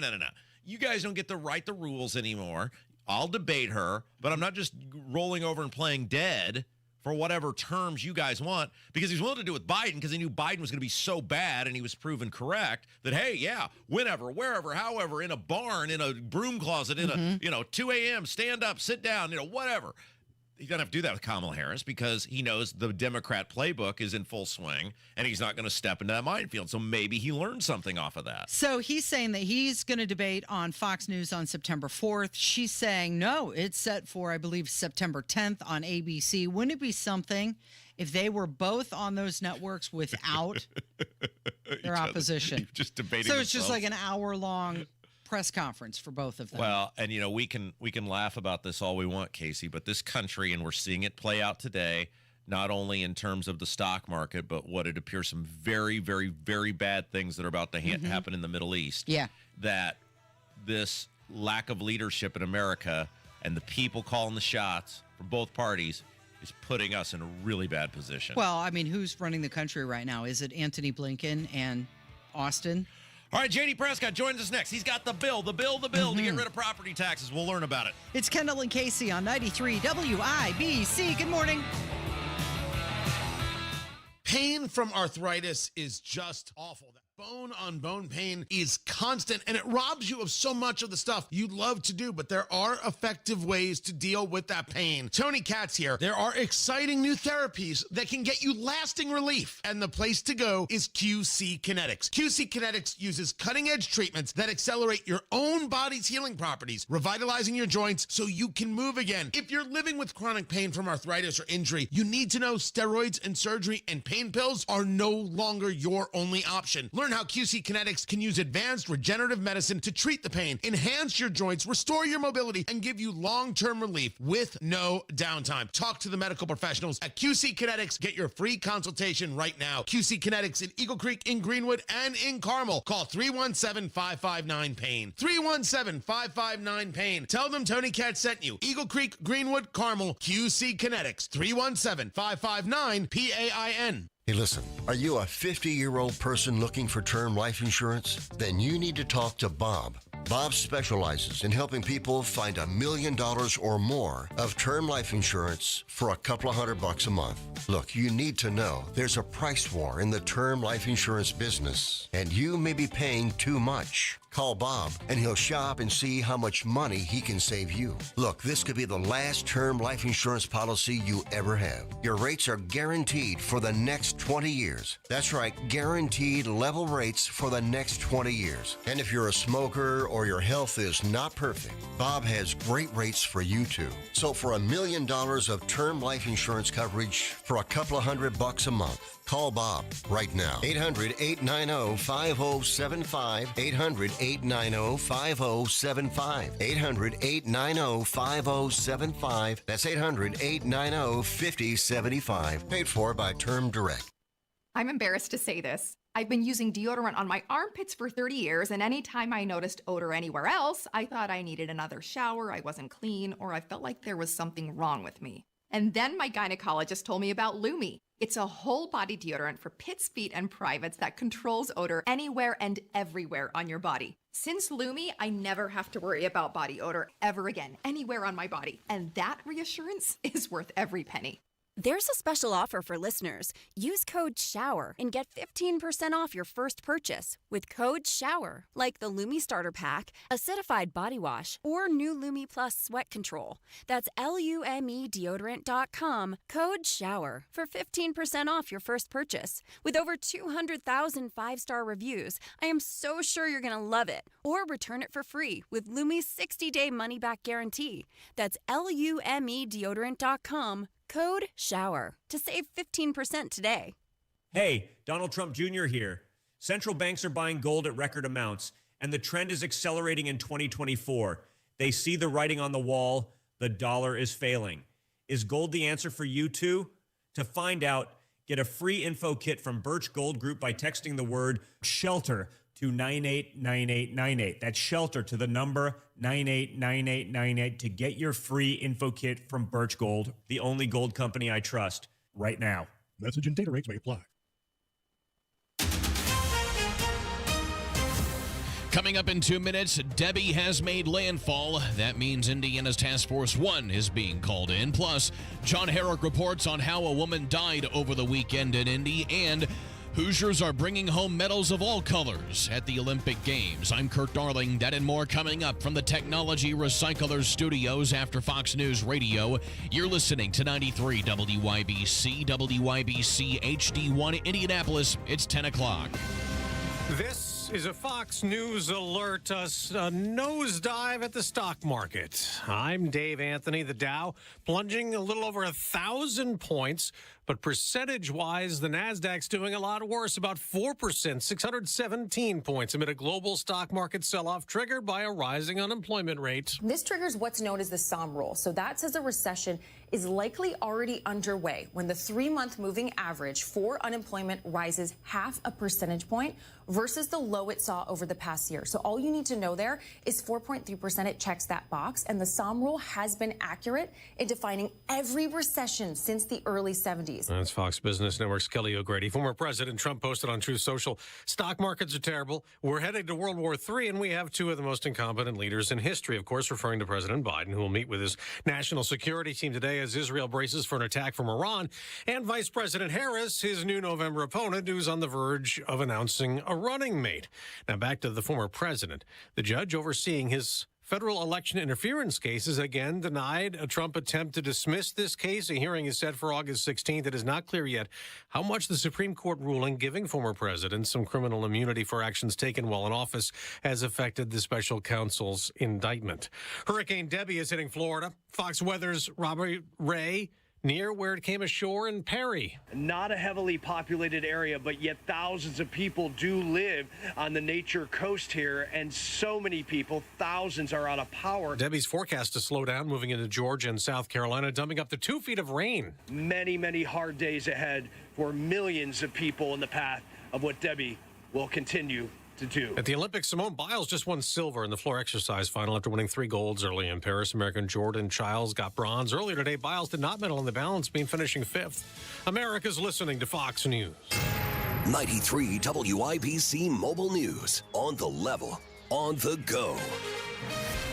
You guys don't get to write the rules anymore. I'll debate her, but I'm not just rolling over and playing dead for whatever terms you guys want, because he's willing to do it with Biden because he knew Biden was going to be so bad and he was proven correct that, hey, yeah, whenever, wherever, however, in a barn, in a broom closet, in a, 2 a.m., stand up, sit down, whatever. He doesn't have to do that with Kamala Harris because he knows the Democrat playbook is in full swing and he's not going to step into that minefield. So maybe he learned something off of that. So he's saying that he's going to debate on Fox News on September 4th. She's saying, no, it's set for, I believe, September 10th on ABC. Wouldn't it be something if they were both on those networks without their opposition? Just debating So it's themselves. just like an hour-long press conference for both of them. Well, and we can laugh about this all we want, Casey, but this country, and we're seeing it play out today, not only in terms of the stock market, but what it appears some very, very, very bad things that are about to happen in the Middle East. Yeah. That this lack of leadership in America and the people calling the shots from both parties is putting us in a really bad position. Well, I mean, who's running the country right now? Is it Anthony Blinken and Austin? All right, J.D. Prescott joins us next. He's got the bill to get rid of property taxes. We'll learn about it. It's Kendall and Casey on 93 WIBC. Good morning. Pain from arthritis is just awful. That bone-on-bone pain is constant, and it robs you of so much of the stuff you love to do, but there are effective ways to deal with that pain. Tony Katz here. There are exciting new therapies that can get you lasting relief, and the place to go is QC Kinetics. QC Kinetics uses cutting-edge treatments that accelerate your own body's healing properties, revitalizing your joints so you can move again. If you're living with chronic pain from arthritis or injury, you need to know steroids and surgery and pain pills are no longer your only option. Learn Learn how QC Kinetics can use advanced regenerative medicine to treat the pain, enhance your joints, restore your mobility, and give you long-term relief with no downtime. Talk to the medical professionals at QC Kinetics. Get your free consultation right now. QC Kinetics in Eagle Creek, in Greenwood, and in Carmel. Call 317-559-PAIN. 317-559-PAIN. Tell them Tony Katz sent you. Eagle Creek, Greenwood, Carmel, QC Kinetics. 317-559-PAIN. Hey, listen, are you a 50-year-old person looking for term life insurance? Then you need to talk to Bob. Bob specializes in helping people find $1 million or more of term life insurance for a couple of $100 a month. Look, you need to know there's a price war in the term life insurance business, and you may be paying too much. Call Bob, and he'll shop and see how much money he can save you. Look, this could be the last term life insurance policy you ever have. Your rates are guaranteed for the next 20 years. That's right, guaranteed level rates for the next 20 years. And if you're a smoker or your health is not perfect, Bob has great rates for you too. So for $1 million of term life insurance coverage for a couple of $100 a month, call Bob right now. 800-890-5075. 800-890-5075. 800-890-5075. That's 800-890-5075. Paid for by Term Direct. I'm embarrassed to say this. I've been using deodorant on my armpits for 30 years, and anytime I noticed odor anywhere else, I thought I needed another shower, I wasn't clean, or I felt like there was something wrong with me. And then my gynecologist told me about Lumi. It's a whole body deodorant for pits, feet, and privates that controls odor anywhere and everywhere on your body. Since Lumi, I never have to worry about body odor ever again, anywhere on my body. And that reassurance is worth every penny. There's a special offer for listeners. Use code SHOWER and get 15% off your first purchase with code SHOWER, like the Lumi Starter Pack, Acidified Body Wash, or new Lumi Plus Sweat Control. That's LUME deodorant.com, code SHOWER for 15% off your first purchase. With over 200,000 five-star reviews, I am so sure you're going to love it. Or return it for free with Lumi's 60-day money-back guarantee. That's LUME deodorant.com, code SHOWER to save 15% today. Hey, Donald Trump Jr. here. Central banks are buying gold at record amounts, and the trend is accelerating in 2024. They see the writing on the wall. The dollar is failing. Is gold the answer for you too? To find out, get a free info kit from Birch Gold Group by texting the word SHELTER to 989898. That's SHELTER to the number 989898 to get your free info kit from Birch Gold, the only gold company I trust, right now. Message and data rates may apply. Coming up in 2 minutes, Debbie has made landfall. That means Indiana's Task Force 1 is being called in. Plus, John Herrick reports on how a woman died over the weekend in Indy, and Hoosiers are bringing home medals of all colors at the Olympic Games. I'm Kurt Darling. That and more coming up from the Technology Recyclers Studios after Fox News Radio. You're listening to 93 WIBC, WIBC HD1 Indianapolis. It's 10 o'clock. This is a Fox News alert, a nosedive at the stock market. I'm Dave Anthony. The Dow plunging a little over 1,000 points, but percentage-wise, the Nasdaq's doing a lot worse, about 4%, 617 points amid a global stock market sell-off triggered by a rising unemployment rate. This triggers what's known as the SOM rule. So that says a recession is likely already underway when the 3-month moving average for unemployment rises 0.5 percentage point versus the low it saw over the past year. So all you need to know there is 4.3%. It checks that box. And the SOM rule has been accurate in defining every recession since the early 70s. That's Fox Business Network's Kelly O'Grady. Former President Trump posted on Truth Social, stock markets are terrible. We're heading to World War III, and we have two of the most incompetent leaders in history, of course, referring to President Biden, who will meet with his national security team today as Israel braces for an attack from Iran, and Vice President Harris, his new November opponent, who's on the verge of announcing a running mate. Now, back to the former president. The judge overseeing his federal election interference case has again denied a Trump attempt to dismiss this case. A hearing is set for August 16th. It is not clear yet how much the Supreme Court ruling giving former president some criminal immunity for actions taken while in office has affected the special counsel's indictment. Hurricane Debbie is hitting Florida. Fox Weather's Robert Ray near where it came ashore in Perry. Not a heavily populated area, but yet thousands of people do live on the nature coast here, and so many people, thousands, are out of power. Debbie's forecast to slow down, moving into Georgia and South Carolina, dumping up to 2 feet of rain. Many, many hard days ahead for millions of people in the path of what Debbie will continue to do. At the Olympics, Simone Biles just won silver in the floor exercise final after winning 3 golds early in Paris. American Jordan Childs got bronze. Earlier today, Biles did not medal in the balance beam, finishing 5th. America's listening to Fox News. 93 WIBC Mobile News. On the level, on the go.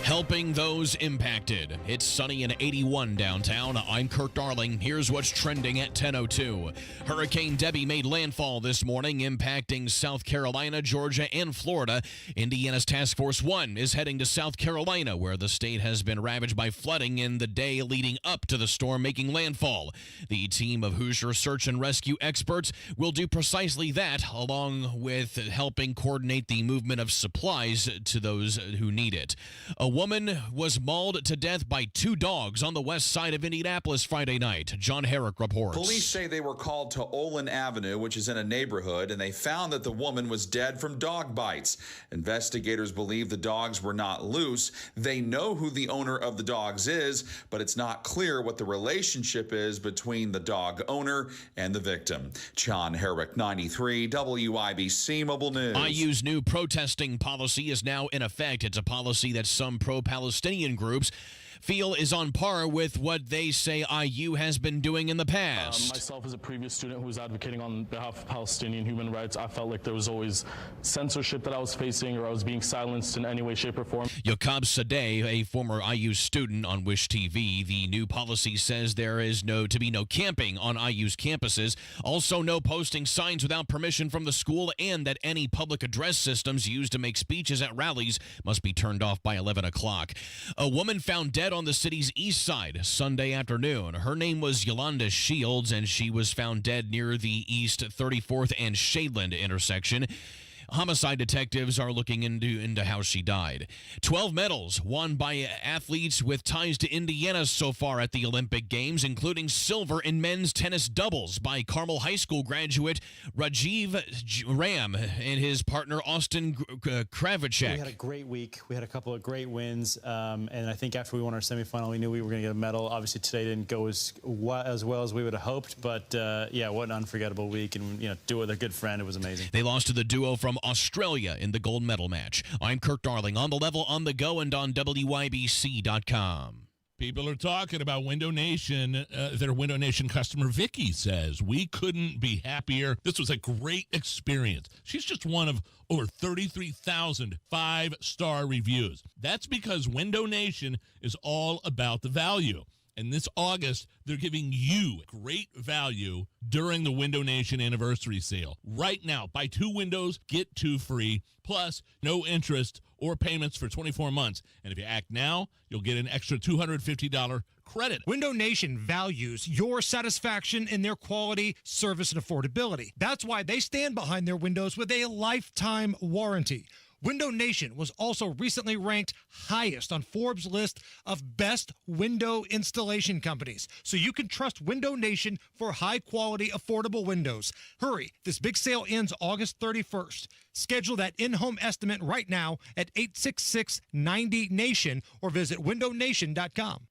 Helping those impacted. It's sunny and 81 downtown. I'm Kirk Darling. Here's what's trending at 10:02. Hurricane Debbie made landfall this morning, impacting South Carolina, Georgia, and Florida. Indiana's Task Force 1 is heading to South Carolina, where the state has been ravaged by flooding in the day leading up to the storm making landfall. The team of Hoosier search and rescue experts will do precisely that, along with helping coordinate the movement of supplies to those who need it. A woman was mauled to death by 2 dogs on the west side of Indianapolis Friday night. John Herrick reports. Police say they were called to Olin Avenue, which is in a neighborhood, and they found that the woman was dead from dog bites. Investigators believe the dogs were not loose. They know who the owner of the dogs is, but it's not clear what the relationship is between the dog owner and the victim. John Herrick, 93 WIBC Mobile News. IU's new protesting policy is now in effect. It's a policy that some pro-Palestinian groups feel is on par with what they say IU has been doing in the past. Myself, as a previous student who was advocating on behalf of Palestinian human rights, I felt like there was always censorship that I was facing, or I was being silenced in any way, shape, or form. Yaqub Sadeh, a former IU student on Wish TV, the new policy says there is to be no camping on IU's campuses, also no posting signs without permission from the school, and that any public address systems used to make speeches at rallies must be turned off by 11 o'clock. A woman found dead on the city's east side Sunday afternoon. Her name was Yolanda Shields, and she was found dead near the East 34th and Shadeland intersection. Homicide detectives are looking into how she died. 12 medals won by athletes with ties to Indiana so far at the Olympic Games, including silver in men's tennis doubles by Carmel High School graduate Rajiv Ram and his partner Austin Kravicek. We had a great week. We had a couple of great wins, and I think after we won our semifinal, we knew we were going to get a medal. Obviously, today didn't go as well as we would have hoped, but yeah, what an unforgettable week, and do it with a good friend. It was amazing. They lost to the duo from Australia in the gold medal match. I'm Kirk Darling, on the level, on the go, and on WIBC.com. People are talking about Window Nation. Their Window Nation customer, Vicky, says, we couldn't be happier. This was a great experience. She's just one of over 33,000 5-star reviews. That's because Window Nation is all about the value. And this August, they're giving you great value during the Window Nation anniversary sale. Right now, buy 2 windows, get 2 free, plus no interest or payments for 24 months. And if you act now, you'll get an extra $250 credit. Window Nation values your satisfaction in their quality, service, and affordability. That's why they stand behind their windows with a lifetime warranty. Window Nation was also recently ranked highest on Forbes' list of best window installation companies. So you can trust Window Nation for high-quality, affordable windows. Hurry, this big sale ends August 31st. Schedule that in-home estimate right now at 866-90-NATION or visit windownation.com.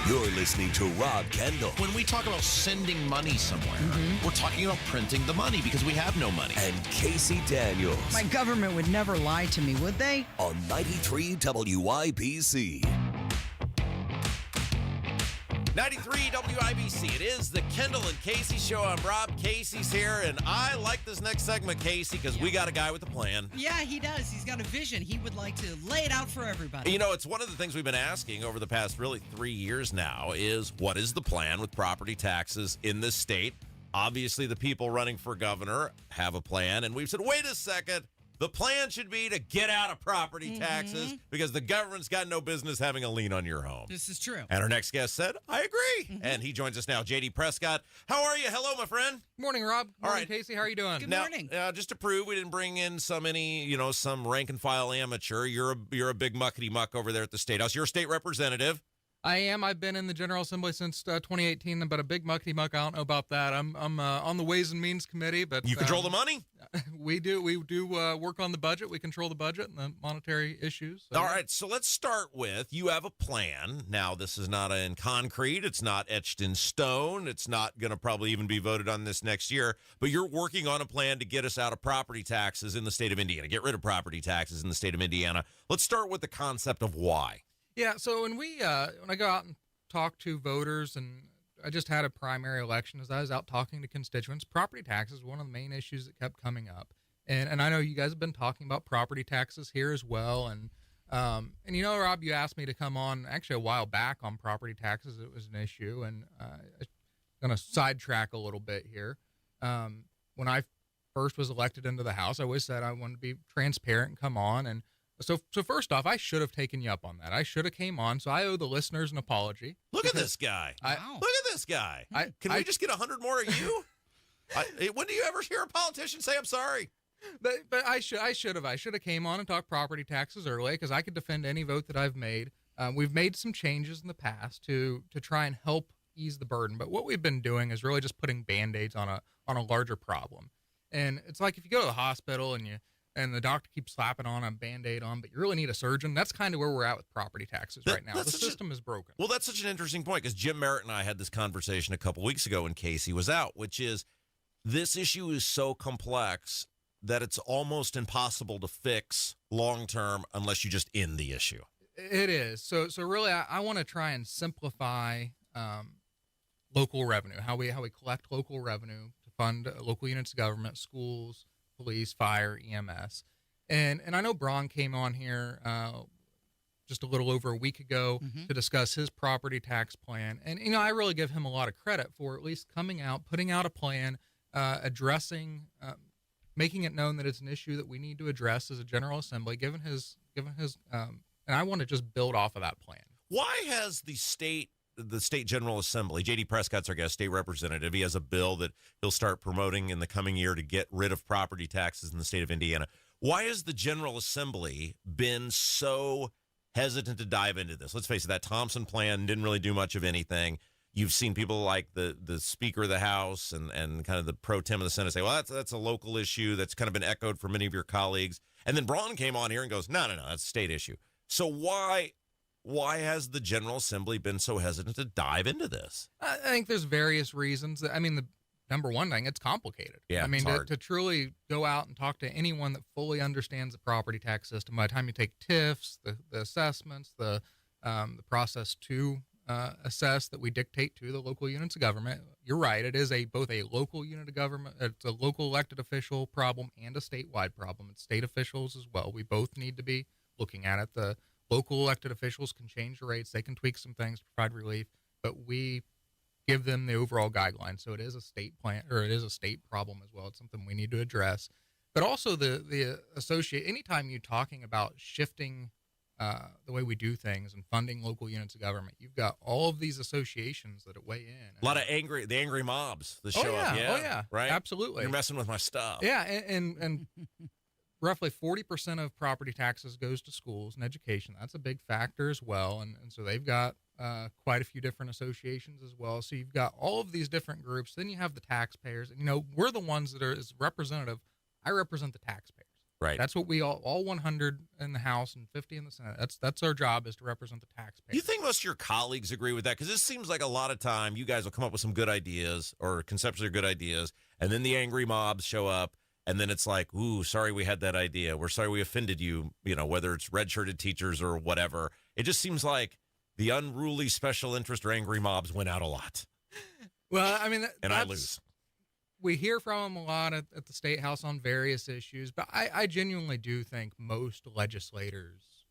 You're listening to Rob Kendall. When we talk about sending money somewhere, we're talking about printing the money because we have no money. And Casey Daniels. My government would never lie to me, would they? On 93 WIBC. 93 WIBC. It is the Kendall and Casey show. I'm Rob. Casey's here, and I like this next segment, Casey, because we got a guy with a plan. Yeah, he does. He's got a vision. He would like to lay it out for everybody. You know, it's one of the things we've been asking over the past really 3 years now is what is the plan with property taxes in this state? Obviously, the people running for governor have a plan, and we've said, wait a second. The plan should be to get out of property taxes because the government's got no business having a lien on your home. This is true. And our next guest said, I agree. And he joins us now, J.D. Prescott. How are you? Hello, my friend. Morning, Rob. All Morning, right. Casey. How are you doing? Good morning. Just to prove we didn't bring in some rank and file amateur. You're a big muckety muck over there at the State House. You're a state representative. I am. I've been in the General Assembly since 2018, but a big muckety muck. I don't know about that. I'm on the Ways and Means Committee, but You control the money? We do work on the budget. We control the budget and the monetary issues. So. All right, so let's start with you have a plan. Now, this is not in concrete. It's not etched in stone. It's not going to probably even be voted on this next year, but you're working on a plan to get us out of property taxes in the state of Indiana, get rid of property taxes in the state of Indiana. Let's start with the concept of why. Yeah, so when I go out and talk to voters, and I just had a primary election, as I was out talking to constituents, property taxes was one of the main issues that kept coming up. And I know you guys have been talking about property taxes here as well. And you know, Rob, you asked me to come on actually a while back on property taxes. It was an issue, and I'm going to sidetrack a little bit here. When I first was elected into the House, I always said I wanted to be transparent and come on. And so first off, I should have taken you up on that. I should have came on, so I owe the listeners an apology. Look at this guy. Look at this guy. Can we just get 100 more of you? When do you ever hear a politician say, I'm sorry? But I should have came on and talked property taxes early, because I could defend any vote that I've made. We've made some changes in the past to try and help ease the burden. But what we've been doing is really just putting Band-Aids on a larger problem. And it's like if you go to the hospital and the doctor keeps slapping on a Band-Aid on, but you really need a surgeon. That's kind of where we're at with property taxes right now. The system is broken. Well, that's such an interesting point, because Jim Merritt and I had this conversation a couple weeks ago when Casey was out, which is this issue is so complex that it's almost impossible to fix long-term unless you just end the issue. It is. So really, I want to try and simplify local revenue, how we collect local revenue to fund local units of government, schools, police, fire, EMS. And I know Braun came on here just a little over a week ago to discuss his property tax plan. And, you know, I really give him a lot of credit for at least coming out, putting out a plan, addressing, making it known that it's an issue that we need to address as a General Assembly, given his, and I want to just build off of that plan. Why has the state General Assembly, J.D. Prescott's our guest, state representative, he has a bill that he'll start promoting in the coming year to get rid of property taxes in the state of Indiana. Why has the General Assembly been so hesitant to dive into this? Let's face it, that Thompson plan didn't really do much of anything. You've seen people like the Speaker of the House and kind of the pro tem of the Senate say, well, that's a local issue that's kind of been echoed from many of your colleagues. And then Braun came on here and goes, no, that's a state issue. So why has the General Assembly been so hesitant to dive into this? I think there's various reasons. I mean, the number one thing, it's complicated. Yeah, I mean, it's hard. to truly go out and talk to anyone that fully understands the property tax system, by the time you take TIFs, the assessments, the process to assess that we dictate to the local units of government, you're right. It is both a local unit of government, it's a local elected official problem and a statewide problem. It's state officials as well. We both need to be looking at it. The local elected officials can change the rates. They can tweak some things to provide relief, but we give them the overall guidelines. So it is a state plan, or it is a state problem as well. It's something we need to address. But also anytime you're talking about shifting the way we do things and funding local units of government, you've got all of these associations that weigh in. A lot of angry mobs that show up. Oh yeah, right? Absolutely. You're messing with my stuff. Yeah, and roughly 40% of property taxes goes to schools and education. That's a big factor as well. And so they've got quite a few different associations as well. So you've got all of these different groups. Then you have the taxpayers. And, you know, we're the ones that are as representative. I represent the taxpayers. Right. That's what we all 100 in the House and 50 in the Senate. That's our job, is to represent the taxpayers. Do you think most of your colleagues agree with that? Because this seems like a lot of time you guys will come up with some good ideas or conceptually good ideas, and then the angry mobs show up, and then it's like, ooh, sorry we had that idea. We're sorry we offended you, you know, whether it's red-shirted teachers or whatever. It just seems like the unruly special interest or angry mobs went out a lot. Well, I mewant I lose. We hear from them a lot at the State House on various issues, but I genuinely do think most legislators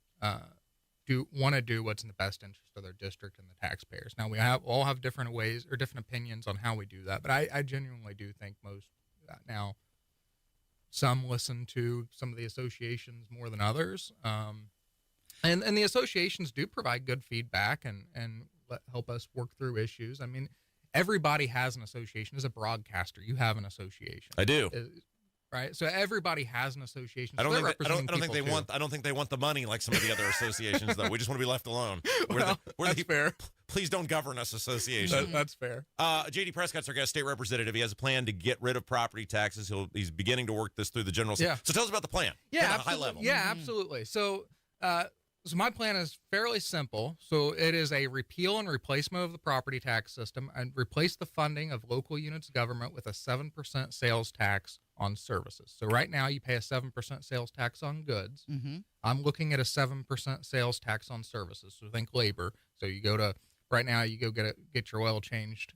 do want to do what's in the best interest of their district and the taxpayers. Now, we all have different ways or different opinions on how we do that, but I genuinely do think most now. Some listen to some of the associations more than others, and the associations do provide good feedback and help us work through issues. I mean, everybody has an association. As a broadcaster, you have an association. I do. right? So everybody has an association. I So don't they're think they, I don't representing think they people, want. I don't think they want the money like some of the other associations, though. We just want to be left alone. That's fair. Please don't govern us, association. That's fair. J.D. Prescott's our guest state representative. He has a plan to get rid of property taxes. He's beginning to work this through the general. Yeah. So tell us about the plan. Yeah, At a high level. Yeah, absolutely. So, so my plan is fairly simple. So it is a repeal and replacement of the property tax system and replace the funding of local units of government with a 7% sales tax on services. So right now you pay a 7% sales tax on goods. I'm looking at a 7% sales tax on services. So think labor. So you go to right now you go get your oil changed.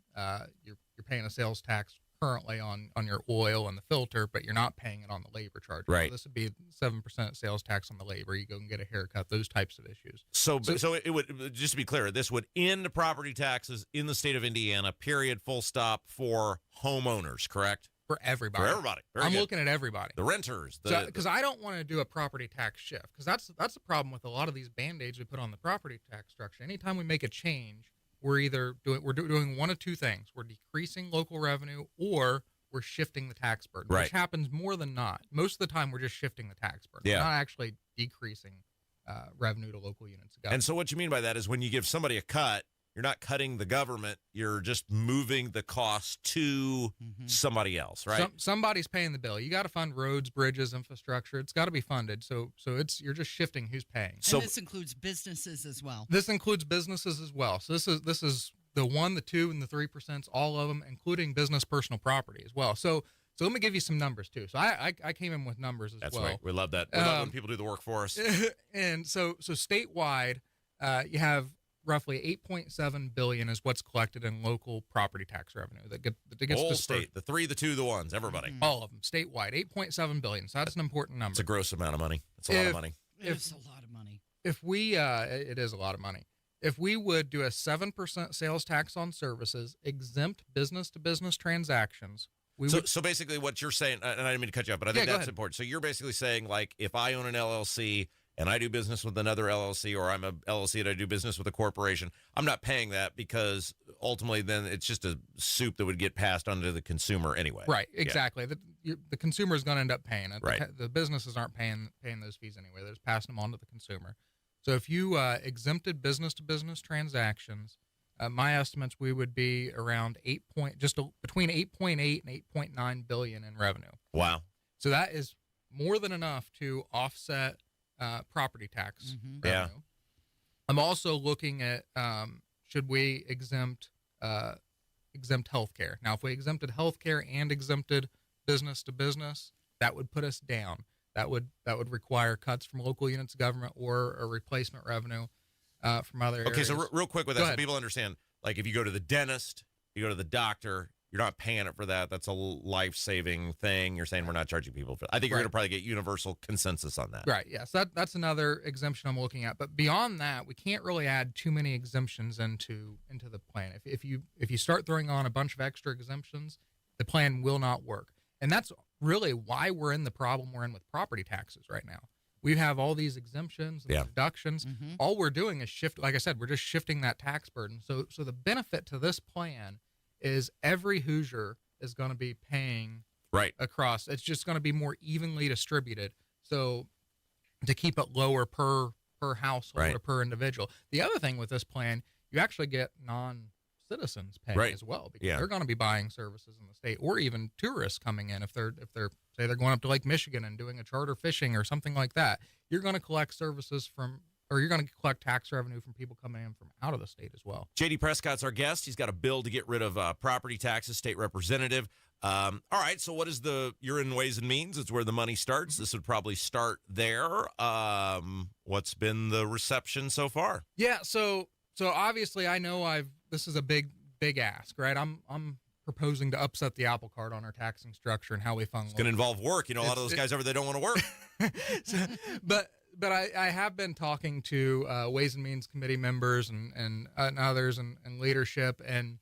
You're paying a sales tax currently on your oil and the filter, but you're not paying it on the labor charge. Right. So this would be 7% sales tax on the labor. You go and get a haircut, those types of issues. So it would, just to be clear, this would end property taxes in the state of Indiana, period, full stop, for homeowners, correct? For everybody. For everybody. Very I'm good. looking at everybody. The renters. Because I don't want to do a property tax shift, because that's the problem with a lot of these Band-Aids we put on the property tax structure. Anytime we make a change, we're either doing one of two things. We're decreasing local revenue, or we're shifting the tax burden, Right. which happens more than not. Most of the time, we're just shifting the tax burden. Yeah. We're not actually decreasing revenue to local units of government. And so what you mean by that is when you give somebody a cut, you're not cutting the government, you're just moving the cost to somebody else, right? Somebody's paying the bill. You got to fund roads, bridges, infrastructure. It's got to be funded. So you're just shifting who's paying. And this includes businesses as well. This includes businesses as well. So this is the 1, the 2, and the 3%, all of them, including business personal property as well. So let me give you some numbers too. So I came in with numbers as That's well. right. We love that. We love when people do the work for us. And so statewide, you have roughly $8.7 billion is what's collected in local property tax revenue that gets Whole dispersed. state, the 3, the 2, the 1s, everybody. All of them statewide, $8.7 billion. So that's an important number. It's a gross amount of money. It's a lot of money. It's a lot of money. If we, it is a lot of money. If we would do a 7% sales tax on services, exempt business-to-business transactions, So basically what you're saying, and I didn't mean to cut you off, but I think go that's ahead. important. So you're basically saying, like, if I own an LLC and I do business with another LLC, or I'm a LLC and I do business with a corporation, I'm not paying that because ultimately then it's just a soup that would get passed on to the consumer anyway. Right, Yeah. exactly. The consumer is going to end up paying it. Right. The businesses aren't paying those fees anyway. They're just passing them on to the consumer. So if you exempted business-to-business transactions, my estimates, we would be around between 8.8 and 8.9 billion in revenue. Wow. So that is more than enough to offset property tax revenue. Yeah. I'm also looking at should we exempt healthcare. Now, if we exempted healthcare and exempted business to business, that would put us down. That would require cuts from local units of government or a replacement revenue from other areas. Okay, so real quick with Go that, so ahead. people understand, like if you go to the dentist, you go to the doctor, you're not paying it for that. That's a life-saving thing. You're saying we're not charging people for that. I think you're Right. going to probably get universal consensus on that. Right. Yes. That's another exemption I'm looking at. But beyond that, we can't really add too many exemptions into the plan. If you start throwing on a bunch of extra exemptions, the plan will not work. And that's really why we're in the problem we're in with property taxes right now. We have all these exemptions and deductions. All we're doing is shift. Like I said, we're just shifting that tax burden. So the benefit to this plan is every Hoosier is going to be paying right across. It's just going to be more evenly distributed. So to keep it lower per household Right. or per individual. The other thing with this plan, you actually get non-citizens paying Right. as well, because Yeah. they're going to be buying services in the state, or even tourists coming in if they're say they're going up to Lake Michigan and doing a charter fishing or something like that. You're going to collect services you're going to collect tax revenue from people coming in from out of the state as well. J.D. Prescott's our guest. He's got a bill to get rid of property taxes, state representative. All right, so what is you're in Ways and Means. It's where the money starts. This would probably start there. What's been the reception so far? Yeah, so obviously I know this is a big ask, right? I'm proposing to upset the apple cart on our taxing structure and how we fund. It's going to involve work. You know, a lot of those guys over there don't want to work. But I have been talking to Ways and Means Committee members and others and leadership, and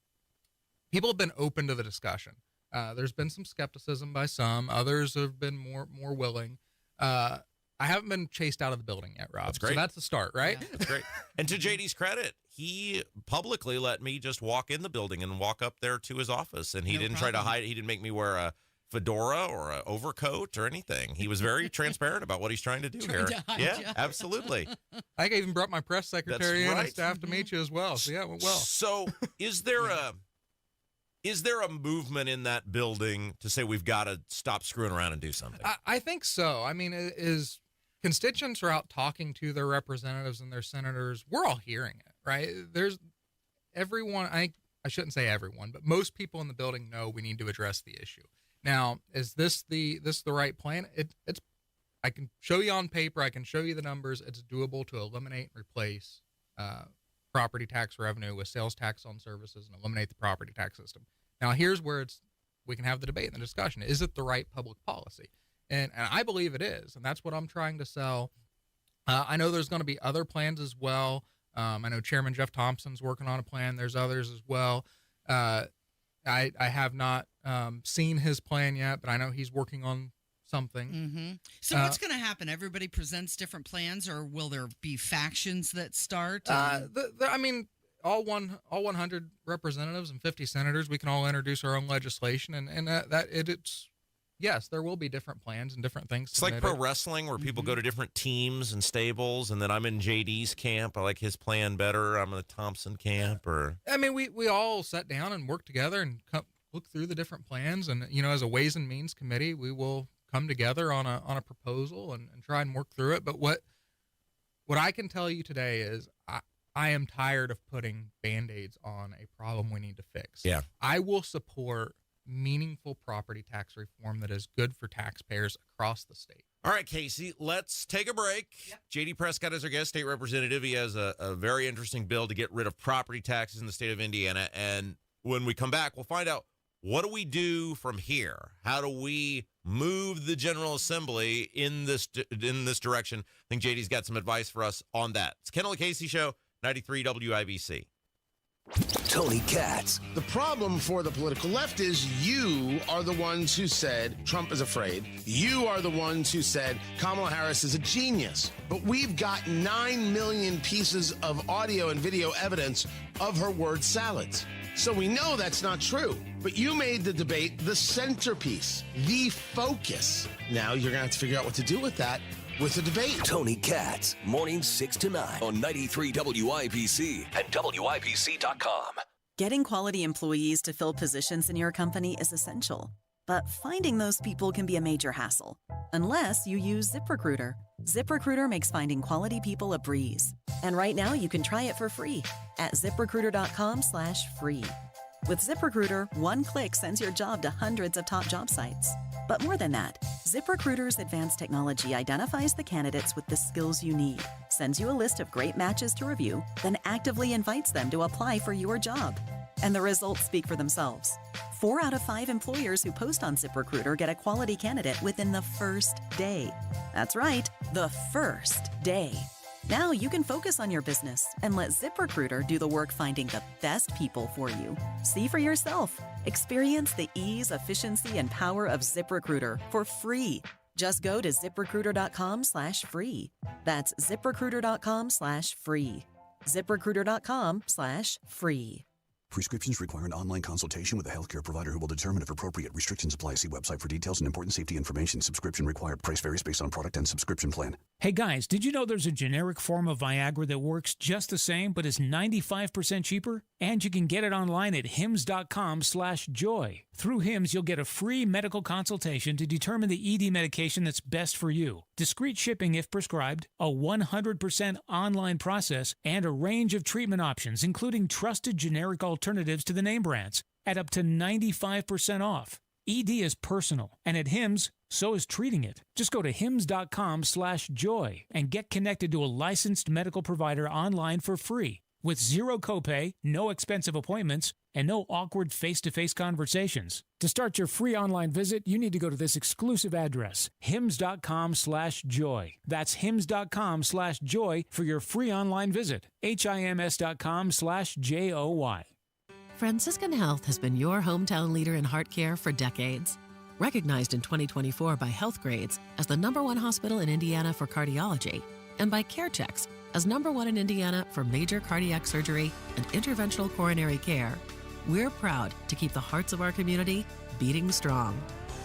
people have been open to the discussion. There's been some skepticism by some. Others have been more willing. I haven't been chased out of the building yet, Rob. That's great. So that's the start, right? Yeah. That's great. And to JD's credit, he publicly let me just walk in the building and walk up there to his office, and he No didn't try to problem. hide it. He didn't make me wear a fedora or an overcoat or anything. He was very transparent about what he's trying to do here. Yeah, absolutely. I even brought my press secretary That's in right. and staff to meet you as well. So yeah, it went well. So is there a movement in that building to say we've got to stop screwing around and do something? I think so. I mean, is constituents are out talking to their representatives and their senators. We're all hearing it, right? There's everyone. I shouldn't say everyone, but most people in the building know we need to address the issue. Now, is this the right plan? It's. I can show you on paper. I can show you the numbers. It's doable to eliminate and replace property tax revenue with sales tax on services and eliminate the property tax system. Now, here's where we can have the debate and the discussion. Is it the right public policy? And I believe it is, and that's what I'm trying to sell. I know there's going to be other plans as well. I know Chairman Jeff Thompson's working on a plan. There's others as well. I have not seen his plan yet, but I know he's working on something. Mm-hmm. So what's going to happen? Everybody presents different plans, or will there be factions that start? I mean, all 100 representatives and 50 senators, we can all introduce our own legislation, and it's yes, there will be different plans and different things. It's like pro wrestling where people go to different teams and stables, and then I'm in JD's camp. I like his plan better. I'm in the Thompson camp. Or I mean, we all sat down and worked together and look through the different plans, and as a Ways and Means Committee, we will come together on a proposal and try and work through it. But what I can tell you today is I am tired of putting Band-Aids on a problem we need to fix. Yeah. I will support meaningful property tax reform that is good for taxpayers across the state. All right, Casey, let's take a break. Yep. J.D. Prescott is our guest state representative. He has a very interesting bill to get rid of property taxes in the state of Indiana. And when we come back, we'll find out, what do we do from here? How do we move the General Assembly in this direction? I think JD's got some advice for us on that. It's Kendall Casey Show, 93 WIBC. Tony Katz. The problem for the political left is you are the ones who said Trump is afraid. You are the ones who said Kamala Harris is a genius. But we've got 9 million pieces of audio and video evidence of her word salads. So we know that's not true. But you made the debate the centerpiece, the focus. Now you're going to have to figure out what to do with that with the debate. Tony Katz, mornings 6 to 9 on 93 WIBC and WIBC.com. Getting quality employees to fill positions in your company is essential. But finding those people can be a major hassle, unless you use ZipRecruiter. ZipRecruiter makes finding quality people a breeze. And right now you can try it for free at ZipRecruiter.com/free. With ZipRecruiter, one click sends your job to hundreds of top job sites. But more than that, ZipRecruiter's advanced technology identifies the candidates with the skills you need, sends you a list of great matches to review, then actively invites them to apply for your job. And the results speak for themselves. 4 out of 5 employers who post on ZipRecruiter get a quality candidate within the first day. That's right, the first day. Now you can focus on your business and let ZipRecruiter do the work finding the best people for you. See for yourself. Experience the ease, efficiency, and power of ZipRecruiter for free. Just go to ZipRecruiter.com/free. That's ZipRecruiter.com/free. ZipRecruiter.com/free. Prescriptions require an online consultation with a healthcare provider who will determine if appropriate. Restrictions apply. See website for details and important safety information. Subscription required. Price varies based on product and subscription plan. Hey guys, did you know there's a generic form of Viagra that works just the same but is 95% cheaper? And you can get it online at hims.com/joy. Through Hims, you'll get a free medical consultation to determine the ED medication that's best for you. Discreet shipping if prescribed, a 100% online process, and a range of treatment options, including trusted generic alternatives to the name brands, at up to 95% off. ED is personal, and at Hims, so is treating it. Just go to hims.com/joy and get connected to a licensed medical provider online for free, with zero copay, no expensive appointments, and no awkward face-to-face conversations. To start your free online visit, you need to go to this exclusive address, hims.com/joy. That's hims.com/joy for your free online visit, hims.com/joy. Franciscan Health has been your hometown leader in heart care for decades. Recognized in 2024 by Health Grades as the #1 hospital in Indiana for cardiology, and by CareChecks as #1 in Indiana for major cardiac surgery and interventional coronary care, we're proud to keep the hearts of our community beating strong.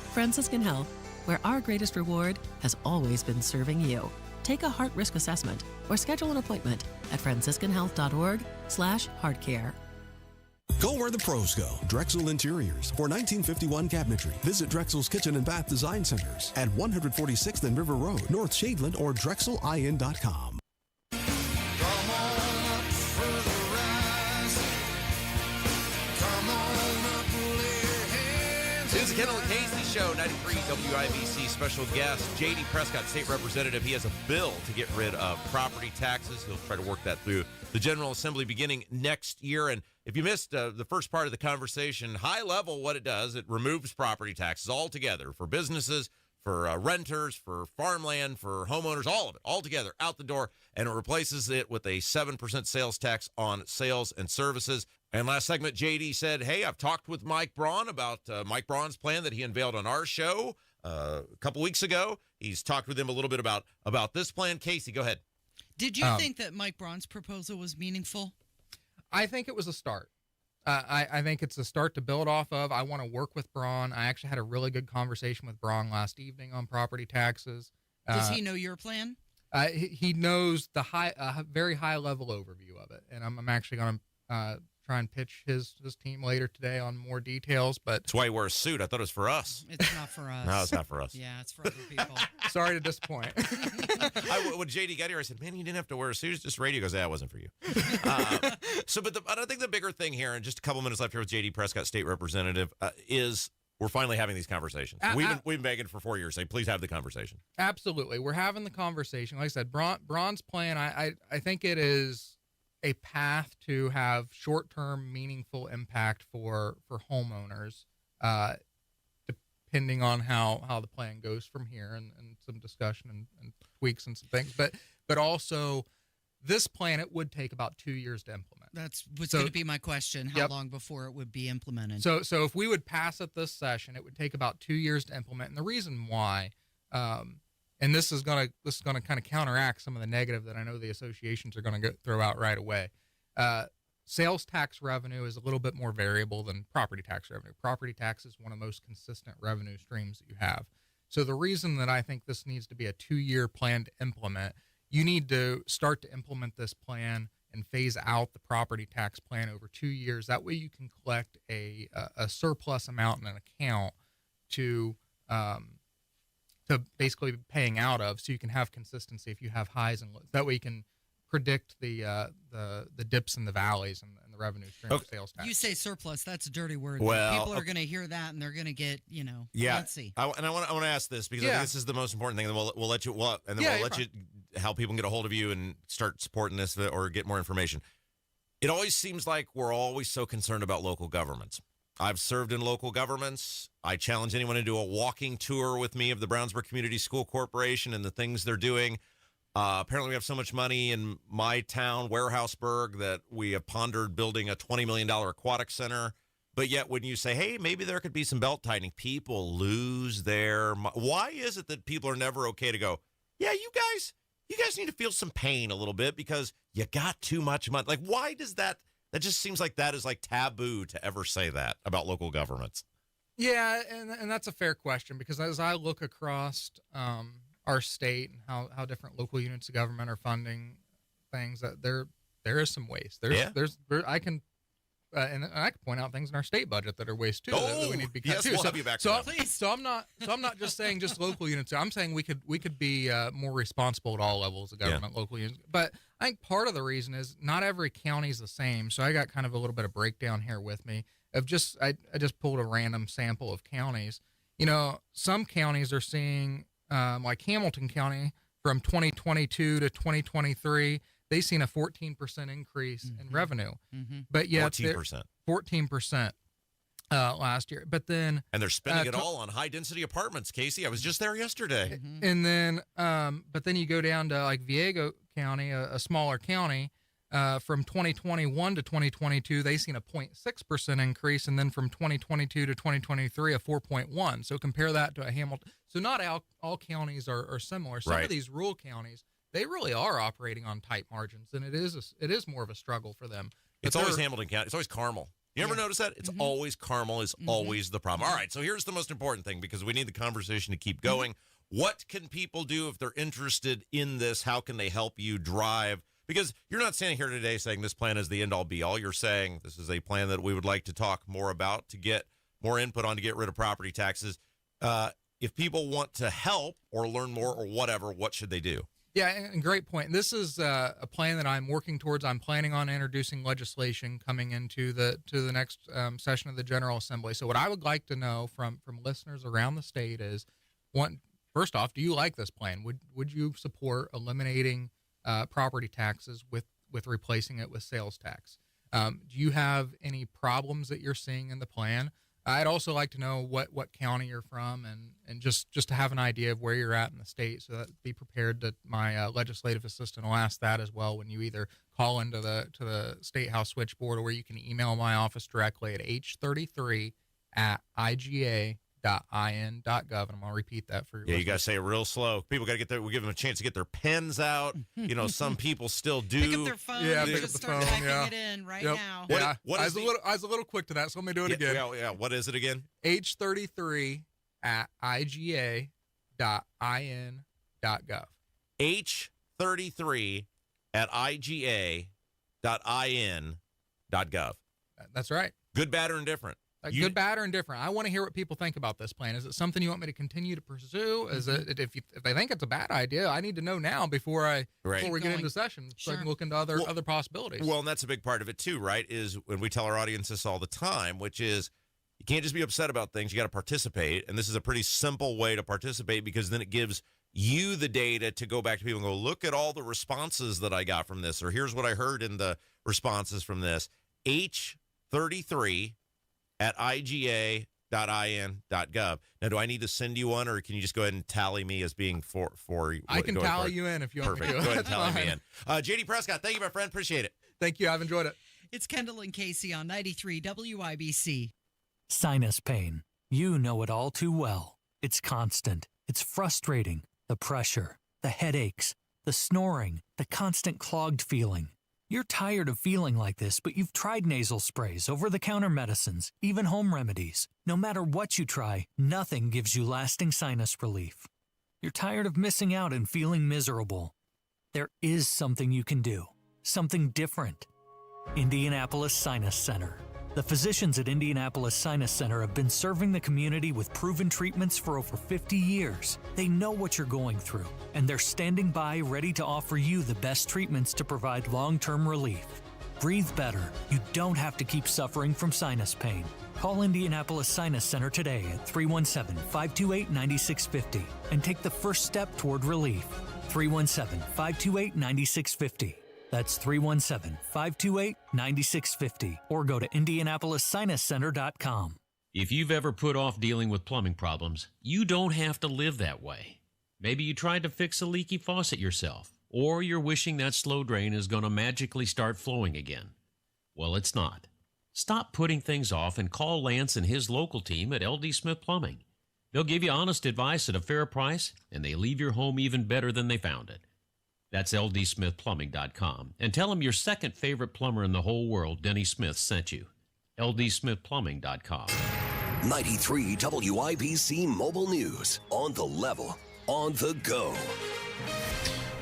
Franciscan Health, where our greatest reward has always been serving you. Take a heart risk assessment or schedule an appointment at franciscanhealth.org/heartcare. Go where the pros go. Drexel Interiors. For 1951 cabinetry, visit Drexel's Kitchen and Bath Design Centers at 146th and River Road, North Shadeland, or drexelin.com. It's the Kendall Casey Show, 93 WIBC special guest, J.D. Prescott, state representative. He has a bill to get rid of property taxes. He'll try to work that through the General Assembly beginning next year. And if you missed the first part of the conversation, high level, what it does, it removes property taxes altogether for businesses, for renters, for farmland, for homeowners, all of it, all together, out the door, and it replaces it with a 7% sales tax on sales and services. And last segment, JD said, hey, I've talked with Mike Braun about Mike Braun's plan that he unveiled on our show a couple weeks ago. He's talked with him a little bit about this plan. Casey, go ahead. Did you think that Mike Braun's proposal was meaningful? I think it was a start. I think it's a start to build off of. I want to work with Braun. I actually had a really good conversation with Braun last evening on property taxes. Does he know your plan? He knows the very high level overview of it, and I'm actually going to try and pitch his team later today on more details. But that's why he wore a suit. I thought it was for us. It's not for us. No, it's not for us. Yeah, it's for other people. Sorry to disappoint. When JD got here, I said, man, you didn't have to wear a suit. It's just radio. He goes, yeah, it wasn't for you. But I think the bigger thing here, and just a couple minutes left here with JD Prescott, state representative, is we're finally having these conversations. We've been begging for 4 years. Say, please have the conversation. Absolutely. We're having the conversation. Like I said, Braun's plan, I think it is a path to have short-term meaningful impact for homeowners, depending on how the plan goes from here, and some discussion and tweaks and some things. But also, this plan, it would take about 2 years to implement. That's what's going to be my question. How long before it would be implemented? So if we would pass it this session, it would take about 2 years to implement. And the reason why, and this is going to kind of counteract some of the negative that I know the associations are going to throw out right away. Sales tax revenue is a little bit more variable than property tax revenue. Property tax is one of the most consistent revenue streams that you have. So the reason that I think this needs to be a 2-year plan to implement, you need to start to implement this plan and phase out the property tax plan over 2 years. That way you can collect a surplus amount in an account to basically paying out of, so you can have consistency if you have highs and lows. That way you can predict the dips and the valleys and the revenue stream of sales tax. You say surplus, that's a dirty word. Well, people are going to hear that and they're going to get, fancy. I want to ask this because I think this is the most important thing. And we'll let you we'll let you how people can get a hold of you and start supporting this or get more information. It always seems like we're always so concerned about local governments. I've served in local governments. I challenge anyone to do a walking tour with me of the Brownsburg Community School Corporation and the things they're doing. Apparently we have so much money in my town, Warehouseburg, that we have pondered building a $20 million aquatic center. But yet when you say, hey, maybe there could be some belt tightening, people lose their mind. Why is it that people are never okay to go, yeah, you guys need to feel some pain a little bit because you got too much money? Like, why does that just seems like that is like taboo to ever say that about local governments? Yeah, and that's a fair question, because as I look across our state and how different local units of government are funding things, that there is some waste. I can point out things in our state budget that are waste too, that we need to be cut too. We'll have you back. So I'm not just saying just local units. I'm saying we could be more responsible at all levels of government, local units. But I think part of the reason is not every county is the same. So I got kind of a little bit of breakdown here with me of I just pulled a random sample of counties. Some counties are seeing, like Hamilton County, from 2022 to 2023, they've seen a 14% increase in revenue. But yet 14% last year. But then and they're spending it all on high density apartments. Casey, I was just there yesterday. And then but then you go down to like Viego County, a smaller county. From 2021 to 2022, they've seen a 0.6% increase, and then from 2022 to 2023, a 4.1. So compare that to a Hamilton. So not all counties are similar. Some of these rural counties, they really are operating on tight margins, and it is more of a struggle for them. It's always Hamilton County. It's always Carmel. You ever notice that? It's always caramel is always the problem. All right, so here's the most important thing because we need the conversation to keep going. What can people do if they're interested in this? How can they help you drive? Because you're not standing here today saying this plan is the end-all, be-all. You're saying this is a plan that we would like to talk more about to get more input on to get rid of property taxes. If people want to help or learn more or whatever, what should they do? Yeah, and great point. This is a plan that I'm working towards. I'm planning on introducing legislation coming into the next session of the General Assembly. So what I would like to know from listeners around the state is, first off, do you like this plan? Would you support eliminating property taxes with replacing it with sales tax? Do you have any problems that you're seeing in the plan? I'd also like to know what county you're from and just to have an idea of where you're at in the state, so that be prepared that my legislative assistant will ask that as well when you either call into the State House switchboard, or you can email my office directly at h33@iga.in.gov. And I'm going to repeat that for you. Yeah, you got to say it real slow. People got to get there. We give them a chance to get their pens out. You know, some people still do. Pick up their phone. Yeah, and pick just up the start phone, typing it in right now. I was a little quick to that, so let me do it again. Yeah. What is it again? h33@iga.in.gov. h33@iga.in.gov. That's right. Good, bad, or indifferent? Good, bad, or indifferent. I want to hear what people think about this plan. Is it something you want me to continue to pursue? Is it if they think it's a bad idea, I need to know now before we get into session, so I can look into other possibilities. Well, and that's a big part of it too, right? Is when we tell our audience this all the time, which is you can't just be upset about things. You got to participate, and this is a pretty simple way to participate because then it gives you the data to go back to people and go, look at all the responses that I got from this, or here's what I heard in the responses from this. h33@iga.in.gov. Now, do I need to send you one, or can you just go ahead and tally me as being for I can tally you in if you want me to. Perfect. Go ahead and tally me in. J.D. Prescott, thank you, my friend. Appreciate it. Thank you. I've enjoyed it. It's Kendall and Casey on 93 WIBC. Sinus pain. You know it all too well. It's constant. It's frustrating. The pressure, the headaches, the snoring, the constant clogged feeling. You're tired of feeling like this, but you've tried nasal sprays, over-the-counter medicines, even home remedies. No matter what you try, nothing gives you lasting sinus relief. You're tired of missing out and feeling miserable. There is something you can do. Something different. Indianapolis Sinus Center. The physicians at Indianapolis Sinus Center have been serving the community with proven treatments for over 50 years. They know what you're going through, and they're standing by ready to offer you the best treatments to provide long-term relief. Breathe better. You don't have to keep suffering from sinus pain. Call Indianapolis Sinus Center today at 317-528-9650 and take the first step toward relief. 317-528-9650. That's 317-528-9650, or go to IndianapolisSinusCenter.com. If you've ever put off dealing with plumbing problems, you don't have to live that way. Maybe you tried to fix a leaky faucet yourself, or you're wishing that slow drain is going to magically start flowing again. Well, it's not. Stop putting things off and call Lance and his local team at LD Smith Plumbing. They'll give you honest advice at a fair price, and they leave your home even better than they found it. That's ldsmithplumbing.com. And tell them your second favorite plumber in the whole world, Denny Smith, sent you. ldsmithplumbing.com. 93 WIBC Mobile News. On the level, on the go.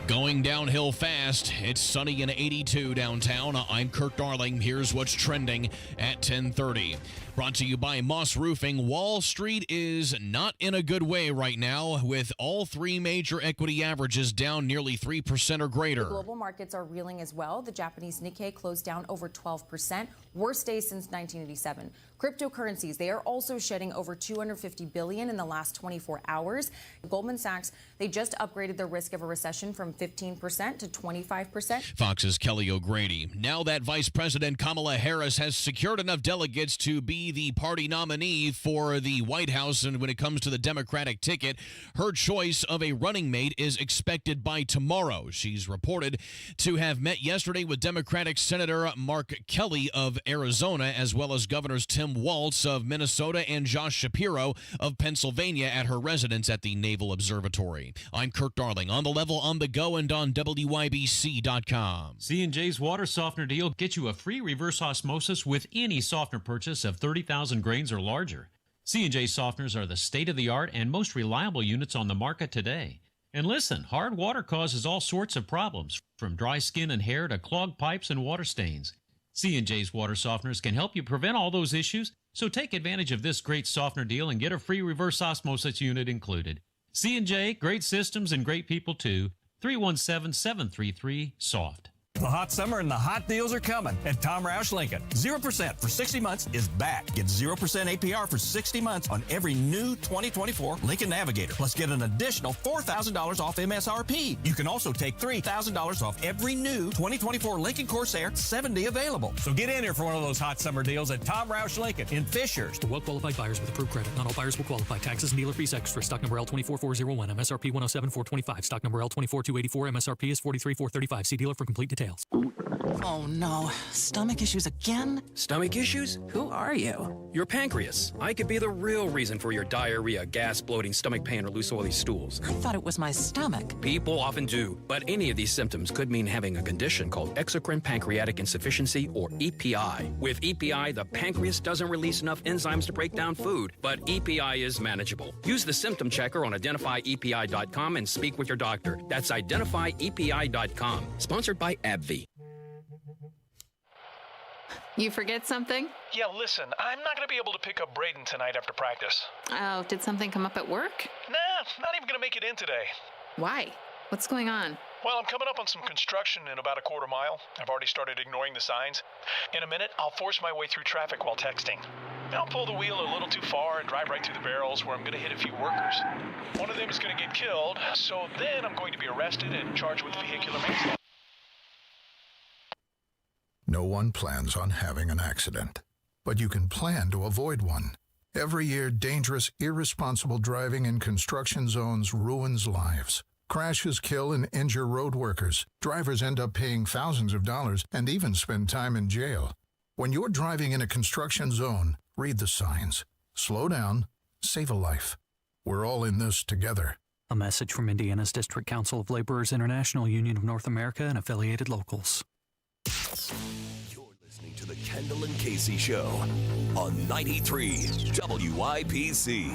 Going downhill fast. It's sunny and 82 downtown. I'm Kirk Darling. Here's what's trending at 10:30. Brought to you by Moss Roofing. Wall Street is not in a good way right now, with all three major equity averages down nearly 3% or greater. The global markets are reeling as well. The Japanese Nikkei closed down over 12%, worst day since 1987. Cryptocurrencies, they are also shedding over $250 billion in the last 24 hours. Goldman Sachs, they just upgraded their risk of a recession from 15% to 25%. Fox's Kelly O'Grady. Now that Vice President Kamala Harris has secured enough delegates to be the party nominee for the White House, and when it comes to the Democratic ticket, her choice of a running mate is expected by tomorrow. She's reported to have met yesterday with Democratic Senator Mark Kelly of Arizona, as well as Governors Tim Kim Waltz of Minnesota and Josh Shapiro of Pennsylvania at her residence at the Naval Observatory. I'm Kurt Darling on The Level, on the go, and on WIBC.com. C&J's water softener deal gets you a free reverse osmosis with any softener purchase of 30,000 grains or larger. C&J softeners are the state-of-the-art and most reliable units on the market today. And listen, hard water causes all sorts of problems, from dry skin and hair to clogged pipes and water stains. C&J's water softeners can help you prevent all those issues, so take advantage of this great softener deal and get a free reverse osmosis unit included. C&J, great systems and great people too. 317-733-SOFT. The hot summer and the hot deals are coming at Tom Roush Lincoln. 0% for 60 months is back. Get 0% APR for 60 months on every new 2024 Lincoln Navigator. Plus get an additional $4,000 off MSRP. You can also take $3,000 off every new 2024 Lincoln Corsair 70 available. So get in here for one of those hot summer deals at Tom Roush Lincoln in Fishers. For well-qualified buyers with approved credit. Not all buyers will qualify. Taxes and dealer fees extra. Stock number L24401. MSRP 107,425. Stock number L24284. MSRP is 43,435. See dealer for complete details. Oh no, stomach issues again? Stomach issues? Who are you? Your pancreas. I could be the real reason for your diarrhea, gas, bloating, stomach pain, or loose oily stools. I thought it was my stomach. People often do, but any of these symptoms could mean having a condition called exocrine pancreatic insufficiency, or EPI. With EPI, the pancreas doesn't release enough enzymes to break down food, but EPI is manageable. Use the symptom checker on identifyepi.com and speak with your doctor. That's identifyepi.com. Sponsored by AbbVie. You forget something? Yeah, listen, I'm not going to be able to pick up Braden tonight after practice. Oh, did something come up at work? Nah, not even going to make it in today. Why? What's going on? Well, I'm coming up on some construction in about a quarter mile. I've already started ignoring the signs. In a minute, I'll force my way through traffic while texting. I'll pull the wheel a little too far and drive right through the barrels where I'm going to hit a few workers. One of them is going to get killed, so then I'm going to be arrested and charged with vehicular manslaughter. No one plans on having an accident, but you can plan to avoid one. Every year, dangerous, irresponsible driving in construction zones ruins lives. Crashes kill and injure road workers. Drivers end up paying thousands of dollars and even spend time in jail. When you're driving in a construction zone, read the signs. Slow down. Save a life. We're all in this together. A message from Indiana's District Council of Laborers International Union of North America and affiliated locals. You're listening to the Kendall and Casey Show on 93 WIBC.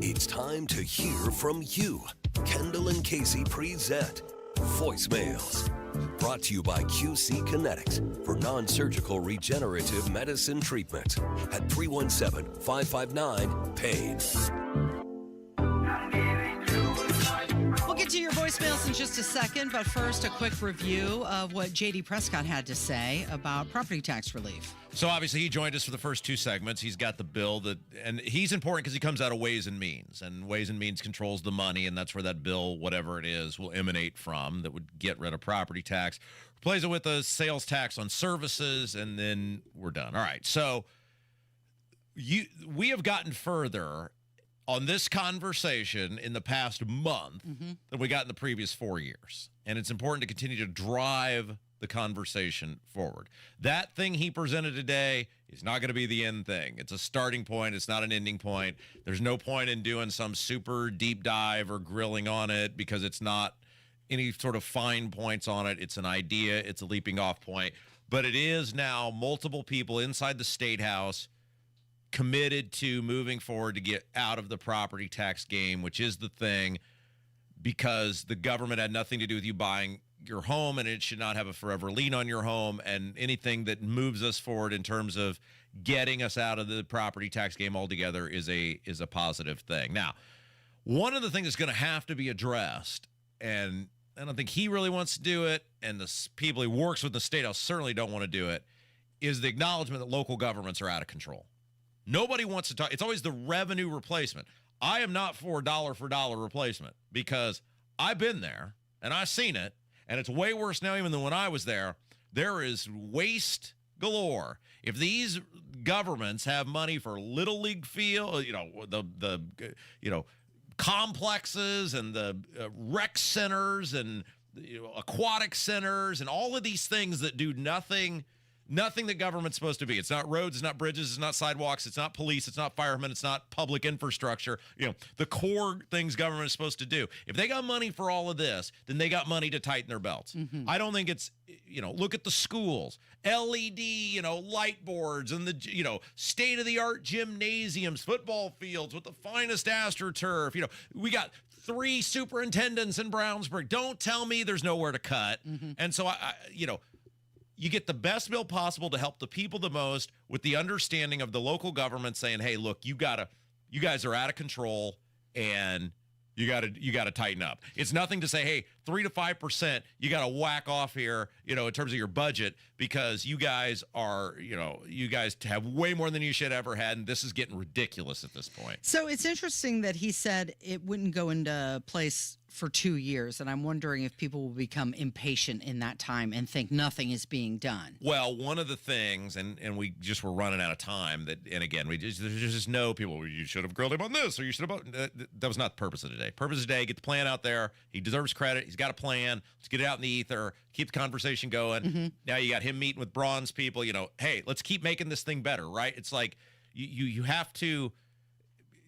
It's time to hear from you. Kendall and Casey present Voicemails. Brought to you by QC Kinetics for non-surgical regenerative medicine treatment at 317-559-PAIN. We'll get to your voicemails in just a second, but first, a quick review of what J.D. Prescott had to say about property tax relief. So obviously he joined us for the first two segments. He's got the bill and he's important because he comes out of Ways and Means, and Ways and Means controls the money, and that's where that bill, whatever it is, will emanate from that would get rid of property tax, replace it with a sales tax on services, and then we're done. All right, so we have gotten further on this conversation in the past month than we got in the previous 4 years, and it's important to continue to drive the conversation forward. That thing he presented today is not going to be the end thing. It's a starting point. It's not an ending point. There's no point in doing some super deep dive or grilling on it because it's not any sort of fine points on it. It's an idea. It's a leaping off point. But it is now multiple people inside the State House committed to moving forward to get out of the property tax game, which is the thing, because the government had nothing to do with you buying your home, and it should not have a forever lien on your home, and anything that moves us forward in terms of getting us out of the property tax game altogether is a positive thing. Now, one of the things that's going to have to be addressed, and I don't think he really wants to do it, and the people he works with in the State House certainly don't want to do it, is the acknowledgement that local governments are out of control. Nobody wants to talk. It's always the revenue replacement. I am not for dollar replacement because I've been there and I've seen it. And it's way worse now even than when I was there. There is waste galore. If these governments have money for Little League field, the complexes and the rec centers and aquatic centers and all of these things that do nothing nothing that government's supposed to be. It's not roads, it's not bridges, it's not sidewalks, it's not police, it's not firemen, it's not public infrastructure. The core things government is supposed to do. If they got money for all of this, then they got money to tighten their belts. I don't think it's, look at the schools, LED, light boards, and the, state-of-the-art gymnasiums, football fields with the finest AstroTurf. We got 3 superintendents in Brownsburg. Don't tell me there's nowhere to cut. And so, you get the best bill possible to help the people the most, with the understanding of the local government saying, hey, look, you guys are out of control, and you got to tighten up. It's nothing to say, hey, 3 to 5%, you got to whack off here, in terms of your budget, because you guys are, you guys have way more than you should ever had, and this is getting ridiculous at this point. So it's interesting that he said it wouldn't go into place for 2 years, and I'm wondering if people will become impatient in that time and think nothing is being done. Well, one of the things, and we just were running out of time, and again, there's just no people, you should have grilled him on this, or you should have, that was not the purpose of today. Purpose of today, get the plan out there. He deserves credit. He's got a plan. Let's get it out in the ether, keep the conversation going. Now you got him meeting with bronze people, hey, let's keep making this thing better, right? It's like you have to.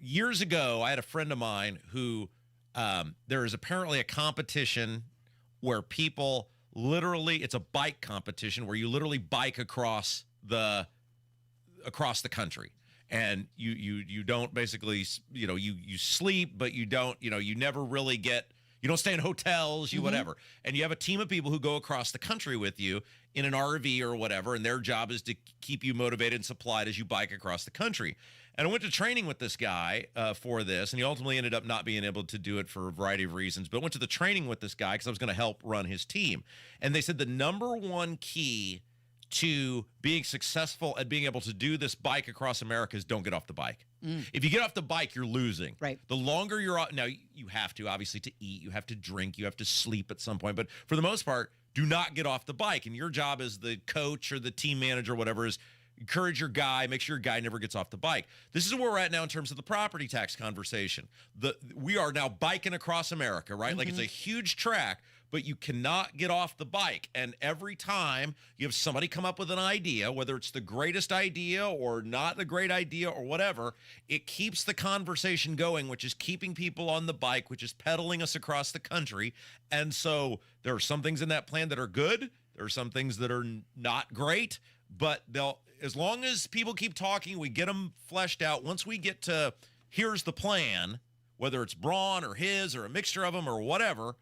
Years ago, I had a friend of mine who, there is apparently a competition where people literally, it's a bike competition where you literally bike across the country, and you don't basically, you sleep, but you don't, you never really you don't stay in hotels, whatever. And you have a team of people who go across the country with you in an RV or whatever, and their job is to keep you motivated and supplied as you bike across the country. And I went to training with this guy for this, and he ultimately ended up not being able to do it for a variety of reasons, but went to the training with this guy because I was going to help run his team. And they said the number one key to being successful at being able to do this bike across America is don't get off the bike. If you get off the bike, you're losing. Right. The longer you're out, now you have to, obviously, to eat, you have to drink, you have to sleep at some point, but for the most part, do not get off the bike. And your job as the coach or the team manager or whatever is encourage your guy, make sure your guy never gets off the bike. This is where we're at now in terms of the property tax conversation. We are now biking across America, right? Like, it's a huge track, but you cannot get off the bike. And every time you have somebody come up with an idea, whether it's the greatest idea or not the great idea or whatever, it keeps the conversation going, which is keeping people on the bike, which is pedaling us across the country. And so there are some things in that plan that are good. There are some things that are not great, but as long as people keep talking, we get them fleshed out. Once we get to here's the plan, whether it's Braun or his or a mixture of them or whatever,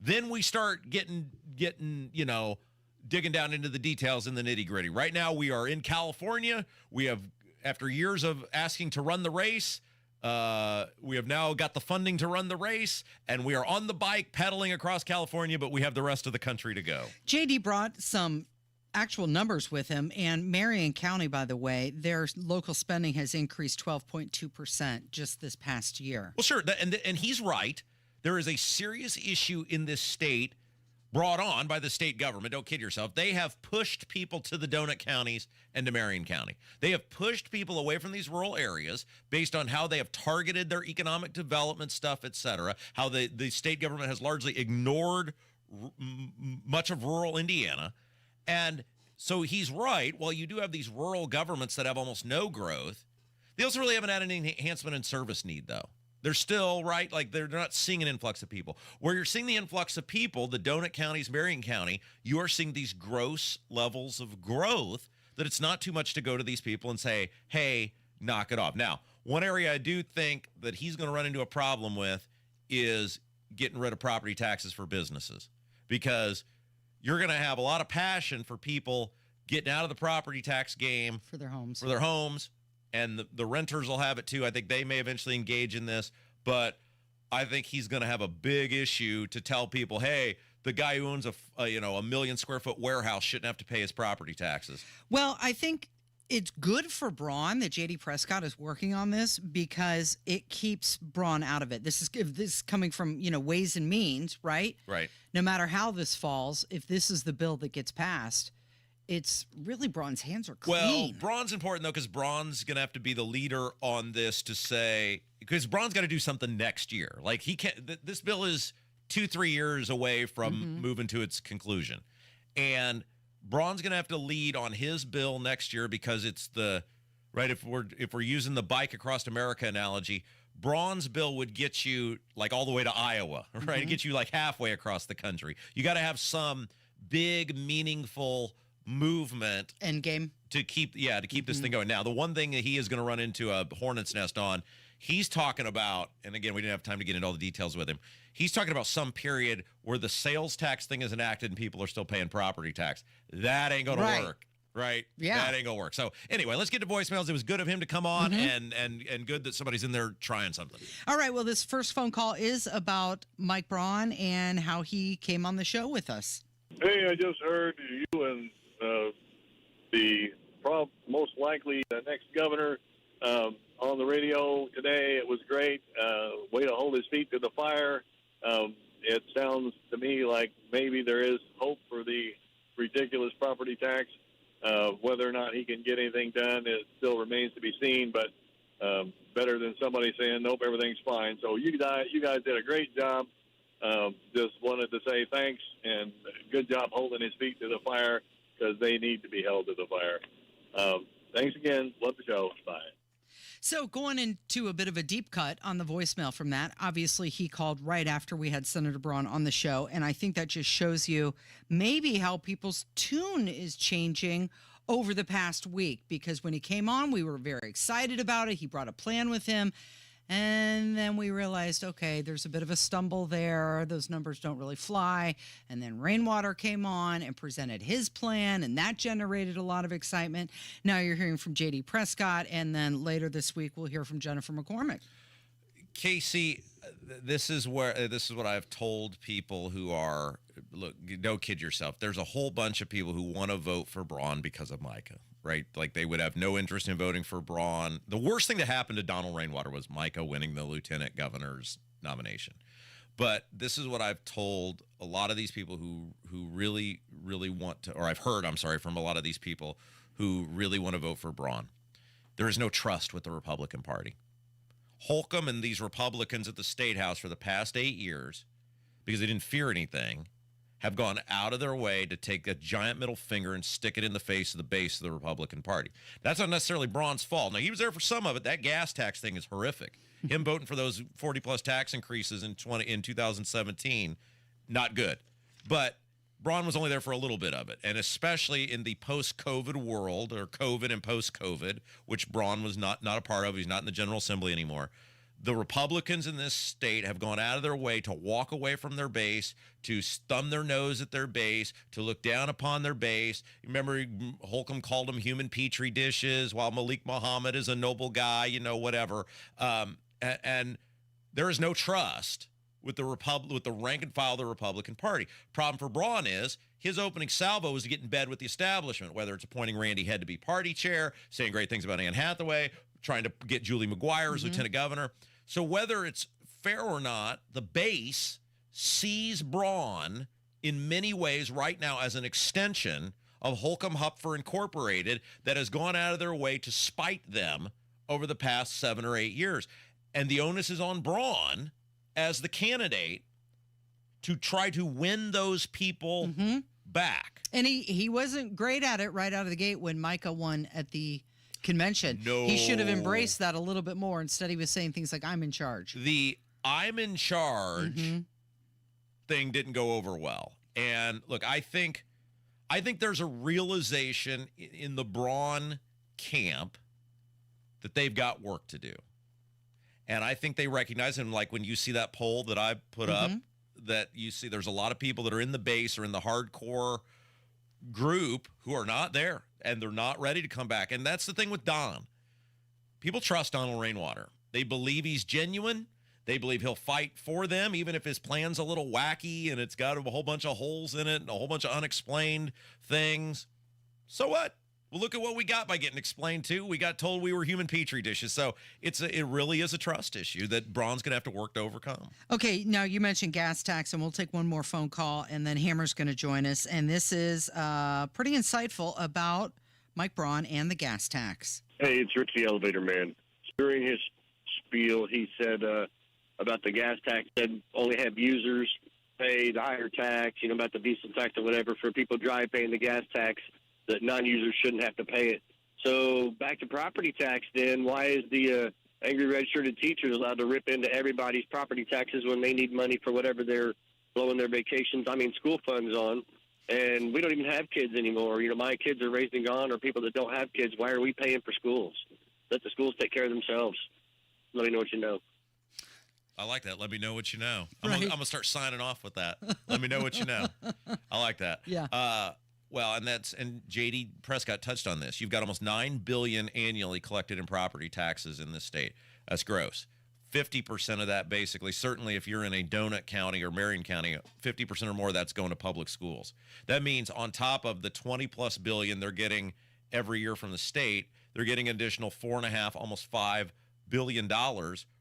then we start getting digging down into the details and the nitty gritty. Right now, we are in California. We have, after years of asking to run the race, we have now got the funding to run the race, and we are on the bike pedaling across California, but we have the rest of the country to go. JD brought some actual numbers with him, and Marion County, by the way, their local spending has increased 12.2% just this past year. Well, sure, and he's right. There is a serious issue in this state brought on by the state government. Don't kid yourself. They have pushed people to the donut counties and to Marion County. They have pushed people away from these rural areas based on how they have targeted their economic development stuff, et cetera, how the state government has largely ignored much of rural Indiana. And so he's right. While you do have these rural governments that have almost no growth, they also really haven't had an enhancement in service need, though. They're still, right, like they're not seeing an influx of people. Where you're seeing the influx of people, the donut counties, Marion County, you are seeing these gross levels of growth that it's not too much to go to these people and say, hey, knock it off. Now, one area I do think that he's going to run into a problem with is getting rid of property taxes for businesses, because you're going to have a lot of passion for people getting out of the property tax game for their homes. And the renters will have it too. I think they may eventually engage in this, but I think he's going to have a big issue to tell people, hey, the guy who owns a 1 million square foot warehouse shouldn't have to pay his property taxes. Well, I think it's good for Braun that J.D. Prescott is working on this, because it keeps Braun out of it. This is coming from, Ways and Means, right? Right. No matter how this falls, if this is the bill that gets passed, it's really Braun's hands are clean. Well, Braun's important, though, because Braun's going to have to be the leader on this to say, because Braun's got to do something next year. Like, he can't, this bill is 2-3 years away from moving to its conclusion. And Braun's going to have to lead on his bill next year because it's the right. If we're using the bike across America analogy, Braun's bill would get you like all the way to Iowa, right? It gets you like halfway across the country. You got to have some big, meaningful movement end game to keep this thing going. Now, the one thing that he is going to run into a hornet's nest on, he's talking about, and again, we didn't have time to get into all the details with him. He's talking about some period where the sales tax thing is enacted and people are still paying property tax. That ain't going to work, right? Yeah. That ain't going to work. So anyway, let's get to voicemails. It was good of him to come on and good that somebody's in there trying something. All right. Well, this first phone call is about Mike Braun and how he came on the show with us. Hey, I just heard you and the most likely next governor on the radio today. It was great. Way to hold his feet to the fire. It sounds to me like maybe there is hope for the ridiculous property tax. Whether or not he can get anything done, it still remains to be seen, but better than somebody saying, nope, everything's fine. So you guys did a great job. Just wanted to say thanks and good job holding his feet to the fire because they need to be held to the fire. Thanks again. Love the show. Bye. So going into a bit of a deep cut on the voicemail from that, obviously he called right after we had Senator Braun on the show, and I think that just shows you maybe how people's tune is changing over the past week, because when he came on, we were very excited about it. He brought a plan with him, and then we realized, okay, there's a bit of a stumble there. Those numbers don't really fly. And then Rainwater came on and presented his plan, and that generated a lot of excitement. Now you're hearing from J.D. Prescott, and then later this week we'll hear from Jennifer McCormick. Casey, this is what I've told people who are, look, don't kid yourself. There's a whole bunch of people who want to vote for Braun because of Micah. Right? Like they would have no interest in voting for Braun. The worst thing that happened to Donald Rainwater was Micah winning the lieutenant governor's nomination. But this is what I've told a lot of these people who really, really want to, or I've heard, from a lot of these people who really want to vote for Braun. There is no trust with the Republican Party. Holcomb and these Republicans at the State House for the past 8 years, because they didn't fear anything, have gone out of their way to take a giant middle finger and stick it in the face of the base of the Republican Party. That's not necessarily Braun's fault. Now, he was there for some of it. That gas tax thing is horrific. Him voting for those 40-plus tax increases in 2017, not good. But Braun was only there for a little bit of it, and especially in the post-COVID world, or COVID and post-COVID, which Braun was not a part of. He's not in the General Assembly anymore. The Republicans in this state have gone out of their way to walk away from their base, to thumb their nose at their base, to look down upon their base. Remember, Holcomb called them human petri dishes, while Malik Muhammad is a noble guy, whatever. And there is no trust with the rank and file of the Republican Party. Problem for Braun is his opening salvo is to get in bed with the establishment, whether it's appointing Randy Head to be party chair, saying great things about Ann Hathaway, trying to get Julie McGuire as lieutenant governor. So whether it's fair or not, the base sees Braun in many ways right now as an extension of Holcomb Hupfer Incorporated that has gone out of their way to spite them over the past 7 or 8 years. And the onus is on Braun as the candidate to try to win those people back. And he wasn't great at it right out of the gate when Micah won at the convention. No. He should have embraced that a little bit more. Instead, he was saying things like, I'm in charge. The I'm in charge thing didn't go over well. And look, I think there's a realization in the Braun camp that they've got work to do. And I think they recognize him, like when you see that poll that I put up, that you see there's a lot of people that are in the base or in the hardcore group who are not there, and they're not ready to come back. And that's the thing with Don. People trust Donald Rainwater. They believe he's genuine. They believe he'll fight for them, even if his plan's a little wacky and it's got a whole bunch of holes in it and a whole bunch of unexplained things. So what? Well, look at what we got by getting explained to. We got told we were human petri dishes. So it really is a trust issue that Braun's going to have to work to overcome. Okay, now you mentioned gas tax, and we'll take one more phone call, and then Hammer's going to join us. And this is pretty insightful about Mike Braun and the gas tax. Hey, it's Rich the Elevator Man. During his spiel, he said about the gas tax, said only have users pay the higher tax, about the diesel tax or whatever, for people drive paying the gas tax, that non-users shouldn't have to pay it. So back to property tax then, why is the angry red-shirted teachers allowed to rip into everybody's property taxes when they need money for whatever they're blowing their vacations, school funds on? And we don't even have kids anymore. My kids are raised and gone, or people that don't have kids. Why are we paying for schools? Let the schools take care of themselves. Let me know what you know. I like that. Let me know what you know. Right. I'm going to start signing off with that. Let me know what you know. I like that. Yeah. Well, and J.D. Prescott touched on this. You've got almost $9 billion annually collected in property taxes in this state. That's gross. 50% of that, basically, certainly if you're in a donut county or Marion County, 50% or more, that's going to public schools. That means on top of the 20+ billion they're getting every year from the state, they're getting an additional $4.5, almost $5 billion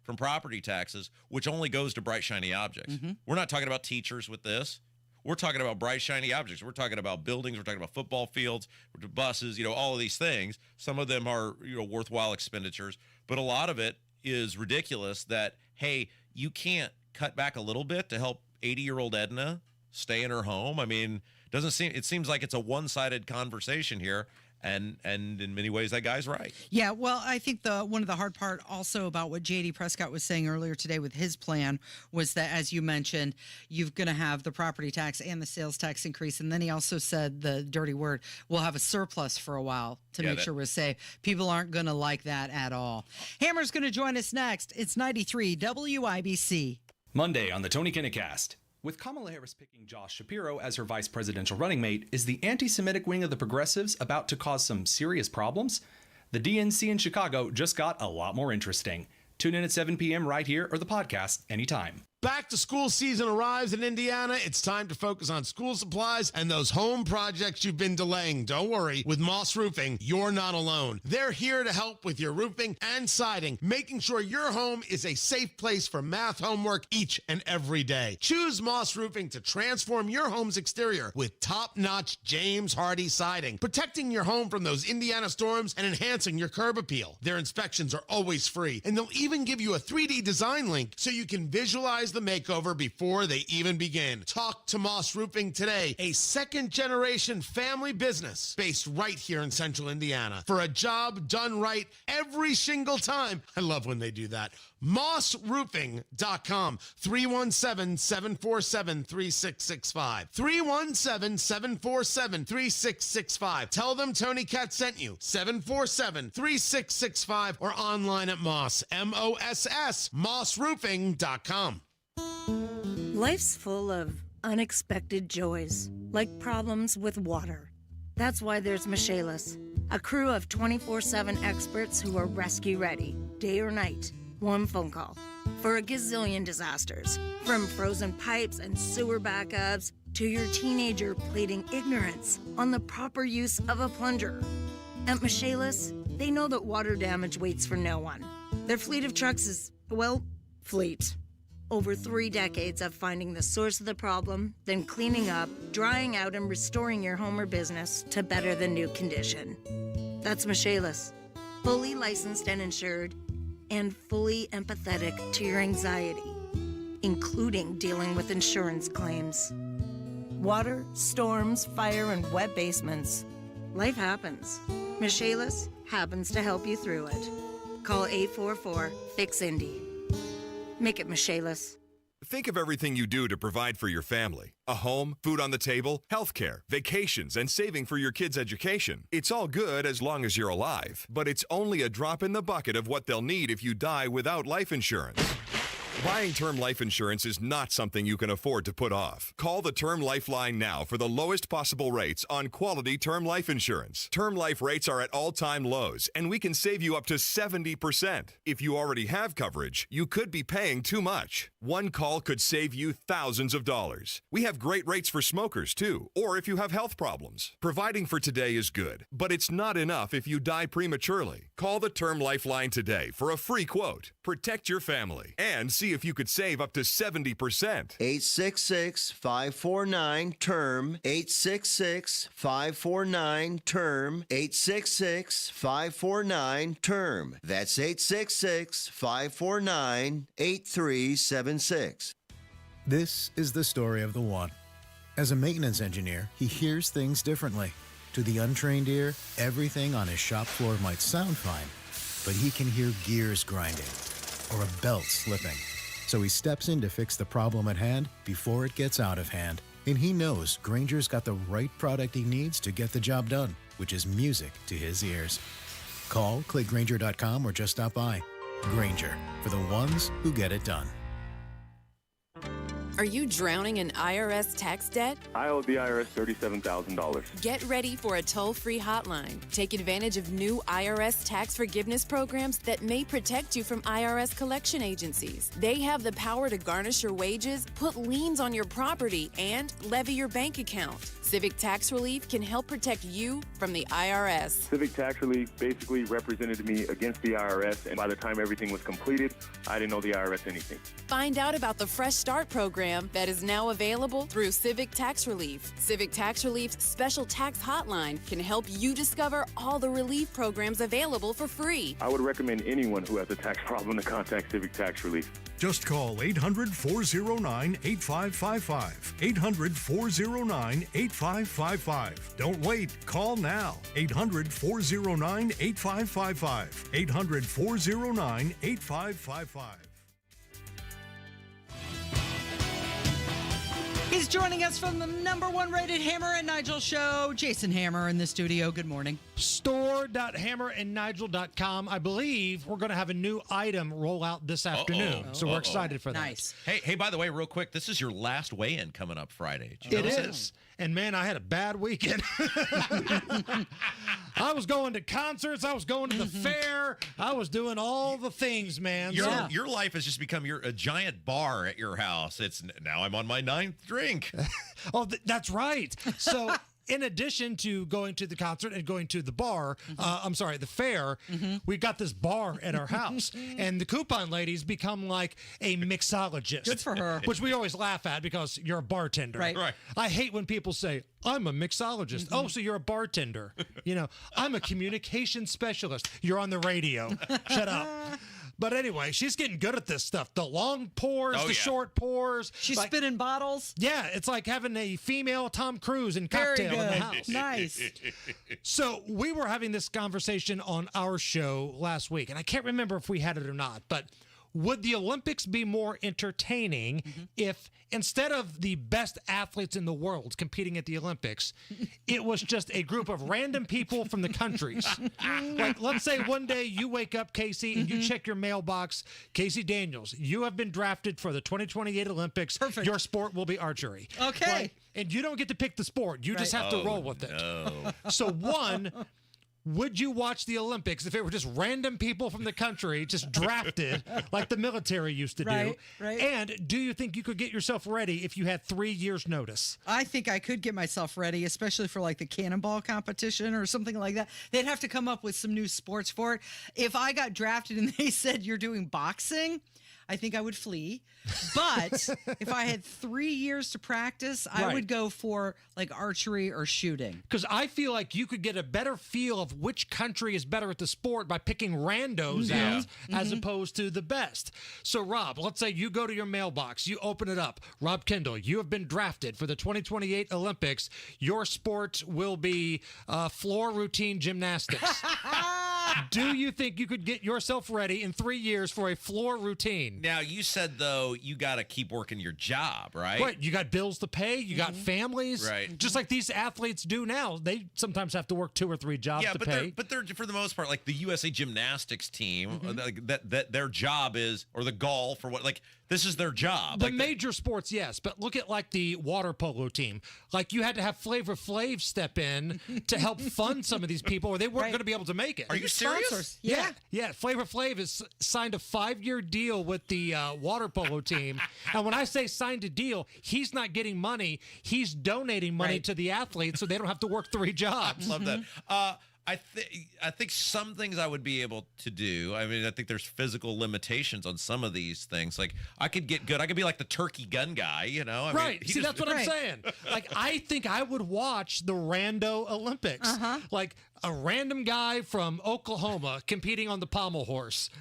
from property taxes, which only goes to bright, shiny objects. Mm-hmm. We're not talking about teachers with this. We're talking about bright, shiny objects. We're talking about buildings. We're talking about football fields, buses, all of these things. Some of them are, worthwhile expenditures, but a lot of it is ridiculous that, hey, you can't cut back a little bit to help 80-year-old Edna stay in her home. It seems like it's a one-sided conversation here. And in many ways, that guy's right. Yeah, well, I think one of the hard part also about what J.D. Prescott was saying earlier today with his plan was that, as you mentioned, you're going to have the property tax and the sales tax increase. And then he also said the dirty word, we'll have a surplus for a while to make sure we're safe. People aren't going to like that at all. Hammer's going to join us next. It's 93 WIBC. Monday on the Tony Kinnacast. With Kamala Harris picking Josh Shapiro as her vice presidential running mate, is the anti-Semitic wing of the progressives about to cause some serious problems? The DNC in Chicago just got a lot more interesting. Tune in at 7 p.m. right here or the podcast anytime. Back to school season arrives in Indiana. It's time to focus on school supplies and those home projects you've been delaying. Don't worry. With Moss Roofing, you're not alone. They're here to help with your roofing and siding, making sure your home is a safe place for math homework each and every day. Choose Moss Roofing to transform your home's exterior with top-notch James Hardy siding, protecting your home from those Indiana storms and enhancing your curb appeal. Their inspections are always free, and they'll even give you a 3D design link so you can visualize the makeover before they even begin. Talk to Moss Roofing today, a second-generation family business based right here in central Indiana. For a job done right every single time. I love when they do that. MossRoofing.com, 317-747-3665. 317-747-3665. Tell them Tony Cat sent you. 747-3665 or online at Moss, M-O-S-S, MossRoofing.com. Life's full of unexpected joys, like problems with water. That's why there's Michaelis, a crew of 24/7 experts who are rescue ready, day or night, one phone call, for a gazillion disasters, from frozen pipes and sewer backups to your teenager pleading ignorance on the proper use of a plunger. At Michaelis, they know that water damage waits for no one. Their fleet of trucks is, well, fleet. Over 3 decades of finding the source of the problem, then cleaning up, drying out, and restoring your home or business to better than new condition. That's Michaelis, fully licensed and insured, and fully empathetic to your anxiety, including dealing with insurance claims. Water, storms, fire, and wet basements. Life happens. Michaelis happens to help you through it. Call 844-FIX-INDY. Make it Michaelis. Think of everything you do to provide for your family. A home, food on the table, healthcare, vacations, and saving for your kids' education. It's all good as long as you're alive, but it's only a drop in the bucket of what they'll need if you die without life insurance. Buying term life insurance is not something you can afford to put off. Call the Term Lifeline now for the lowest possible rates on quality term life insurance. Term life rates are at all-time lows, and we can save you up to 70%. If you already have coverage, you could be paying too much. One call could save you thousands of dollars. We have great rates for smokers, too, or if you have health problems. Providing for today is good, but it's not enough if you die prematurely. Call the Term Lifeline today for a free quote. Protect your family and see if you could save up to 70%. 866-549-TERM. 866-549-TERM. 866-549-TERM. That's 866-549-8376. This is the story of the one. As a maintenance engineer, he hears things differently. To the untrained ear, everything on his shop floor might sound fine, but he can hear gears grinding or a belt slipping. So he steps in to fix the problem at hand before it gets out of hand. And he knows Grainger's got the right product he needs to get the job done, which is music to his ears. Call, click Grainger.com, or just stop by. Grainger, for the ones who get it done. Are you drowning in IRS tax debt? I owe the IRS $37,000. Get ready for a toll-free hotline. Take advantage of new IRS tax forgiveness programs that may protect you from IRS collection agencies. They have the power to garnish your wages, put liens on your property, and levy your bank account. Civic Tax Relief can help protect you from the IRS. Civic Tax Relief basically represented me against the IRS, and by the time everything was completed, I didn't owe the IRS anything. Find out about the Fresh Start program that is now available through Civic Tax Relief. Civic Tax Relief's special tax hotline can help you discover all the relief programs available for free. I would recommend anyone who has a tax problem to contact Civic Tax Relief. Just call 800-409-8555. 800-409-8555. Don't wait. Call now. 800-409-8555. 800-409-8555. He's joining us from the #1 rated Hammer and Nigel show. Jason Hammer in the studio. Good morning. Store.hammerandnigel.com. I believe we're going to have a new item roll out this afternoon. So we're excited for that. Nice. Hey, by the way, real quick, this is your last weigh-in coming up Friday. Did you It notice is. And man, I had a bad weekend. I was going to concerts. I was going to the fair. I was doing all the things, man. Your life has just become a giant bar at your house. It's now I'm on my 9th drink. That's right. So in addition to going to the concert and going to the bar, the fair, we got this bar at our house. And the coupon lady's become like a mixologist. Good for her. Which we always laugh at because you're a bartender. Right. I hate when people say, I'm a mixologist. Oh, so you're a bartender. I'm a communication specialist. You're on the radio. Shut up. But anyway, she's getting good at this stuff. The long pours, short pours. She's spinning bottles. Yeah, it's like having a female Tom Cruise in Cocktail in the house. Nice. So we were having this conversation on our show last week, and I can't remember if we had it or not, but would the Olympics be more entertaining if instead of the best athletes in the world competing at the Olympics, it was just a group of random people from the countries? Like, let's say one day you wake up, Casey, and you check your mailbox. Casey Daniels, you have been drafted for the 2028 Olympics. Perfect. Your sport will be archery. Okay. Right? And you don't get to pick the sport. You just have to roll with it. No. So one, would you watch the Olympics if it were just random people from the country just drafted like the military used to do? Right. And do you think you could get yourself ready if you had 3 years notice? I think I could get myself ready, especially for like the cannonball competition or something like that. They'd have to come up with some new sports for it. If I got drafted and they said you're doing boxing, I think I would flee. But if I had 3 years to practice, I would go for like archery or shooting. Because I feel like you could get a better feel of which country is better at the sport by picking randos out as opposed to the best. So, Rob, let's say you go to your mailbox, you open it up. Rob Kendall, you have been drafted for the 2028 Olympics. Your sport will be floor routine gymnastics. Do you think you could get yourself ready in 3 years for a floor routine? Now, you said, though, you got to keep working your job, right? Right. You got bills to pay. You got families. Right. Just like these athletes do now. They sometimes have to work 2 or 3 jobs to pay. But they're, for the most part, like the USA gymnastics team, like that their job is, or the golf, or what, like, this is their job. The major sports, yes. But look at like the water polo team. Like you had to have Flavor Flav step in to help fund some of these people or they weren't going to be able to make it. Are you serious? Yeah. Flavor Flav has signed a 5-year deal with the water polo team. And when I say signed a deal, he's not getting money. He's donating money to the athletes so they don't have to work 3 jobs. I love that. I think some things I would be able to do. I mean, I think there's physical limitations on some of these things. Like I could get good. I could be like the turkey gun guy, you know? I mean, that's what I'm saying. Like I think I would watch the rando Olympics. Like a random guy from Oklahoma competing on the pommel horse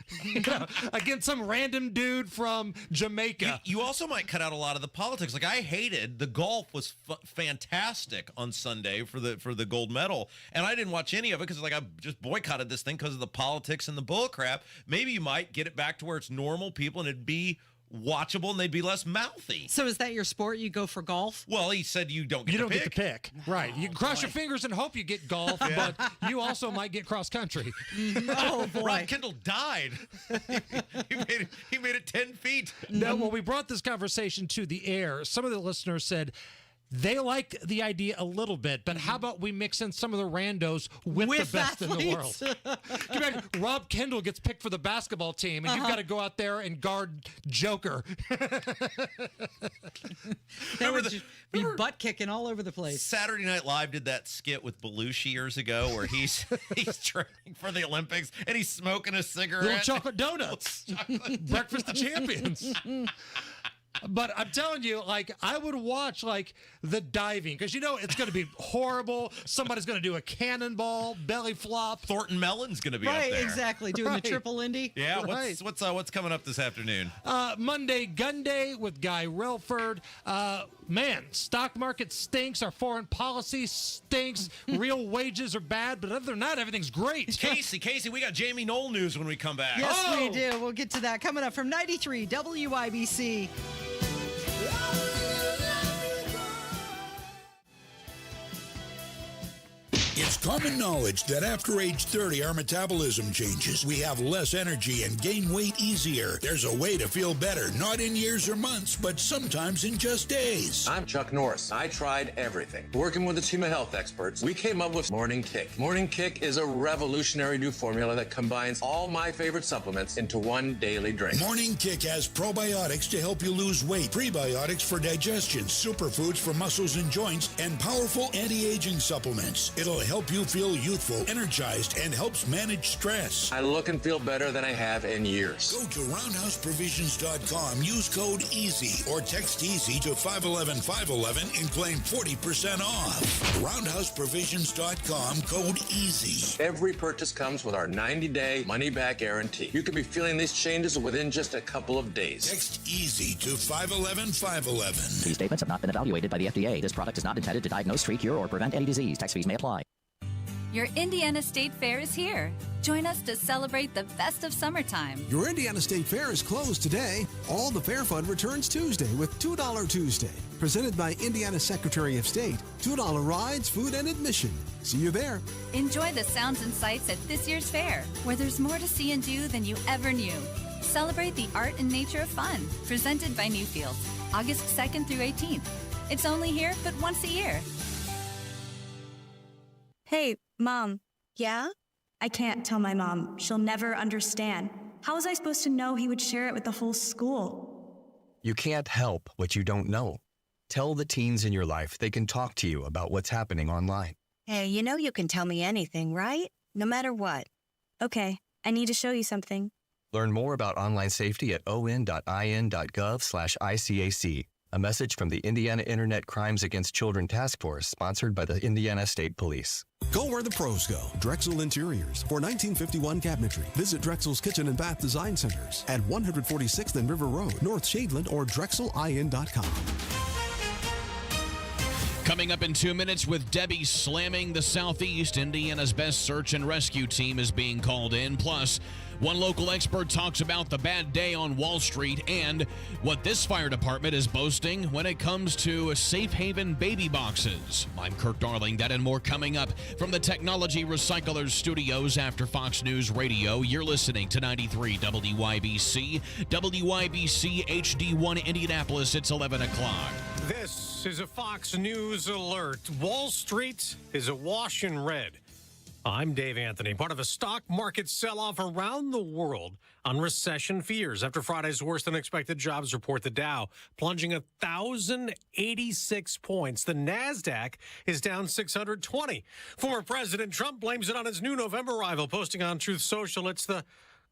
against some random dude from Jamaica. You also might cut out a lot of the politics. Like, I hated the golf was fantastic on Sunday for the gold medal, and I didn't watch any of it because I just boycotted this thing because of the politics and the bull crap. Maybe you might get it back to where it's normal people and it'd be watchable and they'd be less mouthy. So is that your sport? You go for golf? Well, he said you don't get to pick. Right. You can cross your fingers and hope you get golf, but you also might get cross country. Oh, boy. Rob Kendall died. he made it 10 feet. Now, when we brought this conversation to the air, some of the listeners said they like the idea a little bit, but how about we mix in some of the randos with the best in the world? Can you imagine Rob Kendall gets picked for the basketball team, and you've got to go out there and guard Joker. That would be butt kicking all over the place. Saturday Night Live did that skit with Belushi years ago where he's training for the Olympics and he's smoking a cigarette. Little chocolate donuts. Breakfast of champions. But I'm telling you, I would watch, the diving, because, it's going to be horrible. Somebody's going to do a cannonball, belly flop. Thornton Mellon's going to be up there. Right, exactly, doing the triple Indy. Yeah, what's coming up this afternoon? Monday, Gun Day with Guy Relford. Man, stock market stinks. Our foreign policy stinks. Real wages are bad, but other than that, everything's great. Casey, we got Jamie Knoll news when we come back. Yes, we do. We'll get to that coming up from 93 WIBC. It's common knowledge that after age 30, our metabolism changes. We have less energy and gain weight easier. There's a way to feel better, not in years or months, but sometimes in just days. I'm Chuck Norris. I tried everything. Working with a team of health experts, we came up with Morning Kick. Morning Kick is a revolutionary new formula that combines all my favorite supplements into one daily drink. Morning Kick has probiotics to help you lose weight, prebiotics for digestion, superfoods for muscles and joints, and powerful anti-aging supplements. It'll help you feel youthful, energized, and helps manage stress. I look and feel better than I have in years. Go to roundhouseprovisions.com, use code EASY, or text EASY to 511-511 and claim 40% off. Roundhouseprovisions.com, code EASY. Every purchase comes with our 90-day money-back guarantee. You could be feeling these changes within just a couple of days. Text EASY to 511-511. These statements have not been evaluated by the FDA. This product is not intended to diagnose, treat, cure, or prevent any disease. Tax fees may apply. Your Indiana State Fair is here. Join us to celebrate the best of summertime. Your Indiana State Fair is closed today. All the fair fun returns Tuesday with $2 Tuesday. Presented by Indiana Secretary of State. $2 rides, food, and admission. See you there. Enjoy the sounds and sights at this year's fair, where there's more to see and do than you ever knew. Celebrate the art and nature of fun. Presented by Newfields, August 2nd through 18th. It's only here, but once a year. Hey, Mom. Yeah? I can't tell my mom. She'll never understand. How was I supposed to know he would share it with the whole school? You can't help what you don't know. Tell the teens in your life they can talk to you about what's happening online. Hey, you can tell me anything, right? No matter what. Okay, I need to show you something. Learn more about online safety at on.in.gov/ICAC. A message from the Indiana Internet Crimes Against Children Task Force, sponsored by the Indiana State Police. Go where the pros go. Drexel Interiors for 1951 cabinetry. Visit Drexel's Kitchen and Bath Design Centers at 146th and River Road, North Shadeland, or drexelin.com. Coming up in 2 minutes with Debbie slamming the Southeast, Indiana's best search and rescue team is being called in. Plus, one local expert talks about the bad day on Wall Street and what this fire department is boasting when it comes to safe haven baby boxes. I'm Kirk Darling. That and more coming up from the Technology Recyclers Studios after Fox News Radio. You're listening to 93 WIBC, WIBC HD1 Indianapolis. It's 11 o'clock. This is a Fox News alert. Wall Street is awash in red. I'm Dave Anthony, part of a stock market sell-off around the world on recession fears after Friday's worse-than-expected jobs report. The Dow plunging 1,086 points. The NASDAQ is down 620. Former President Trump blames it on his new November rival, posting on Truth Social, it's the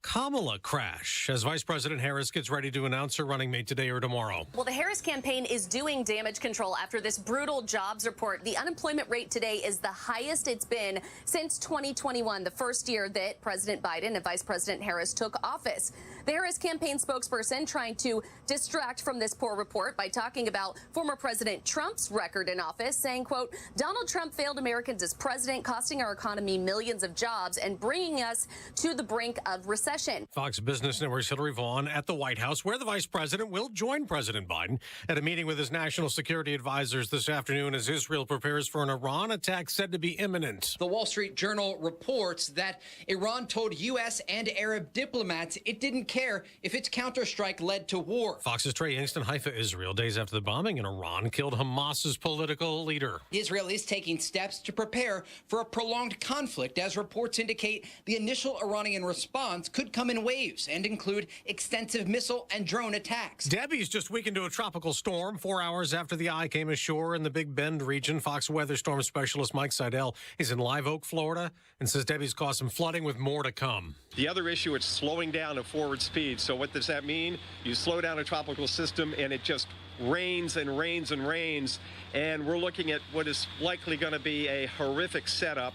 Kamala crash as Vice President Harris gets ready to announce her running mate today or tomorrow. Well, the Harris campaign is doing damage control after this brutal jobs report. The unemployment rate today is the highest it's been since 2021, the first year that President Biden and Vice President Harris took office. The Harris campaign spokesperson trying to distract from this poor report by talking about former President Trump's record in office, saying, quote, Donald Trump failed Americans as president, costing our economy millions of jobs and bringing us to the brink of recession. Fox Business Network's Hillary Vaughn at the White House, where the vice president will join President Biden at a meeting with his national security advisors this afternoon as Israel prepares for an Iran attack said to be imminent. The Wall Street Journal reports that Iran told U.S. and Arab diplomats it didn't care if its counterstrike led to war. Fox's Trey Hingston, Haifa, Israel, days after the bombing in Iran killed Hamas's political leader. Israel is taking steps to prepare for a prolonged conflict, as reports indicate the initial Iranian response could come in waves and include extensive missile and drone attacks. Debbie's just weakened to a tropical storm 4 hours after the eye came ashore in the Big Bend region. Fox weather storm specialist Mike Seidel is in Live Oak, Florida, and says Debbie's caused some flooding with more to come. The other issue, it's slowing down at forward speed. So what does that mean? You slow down a tropical system and it just rains and rains and rains. And we're looking at what is likely going to be a horrific setup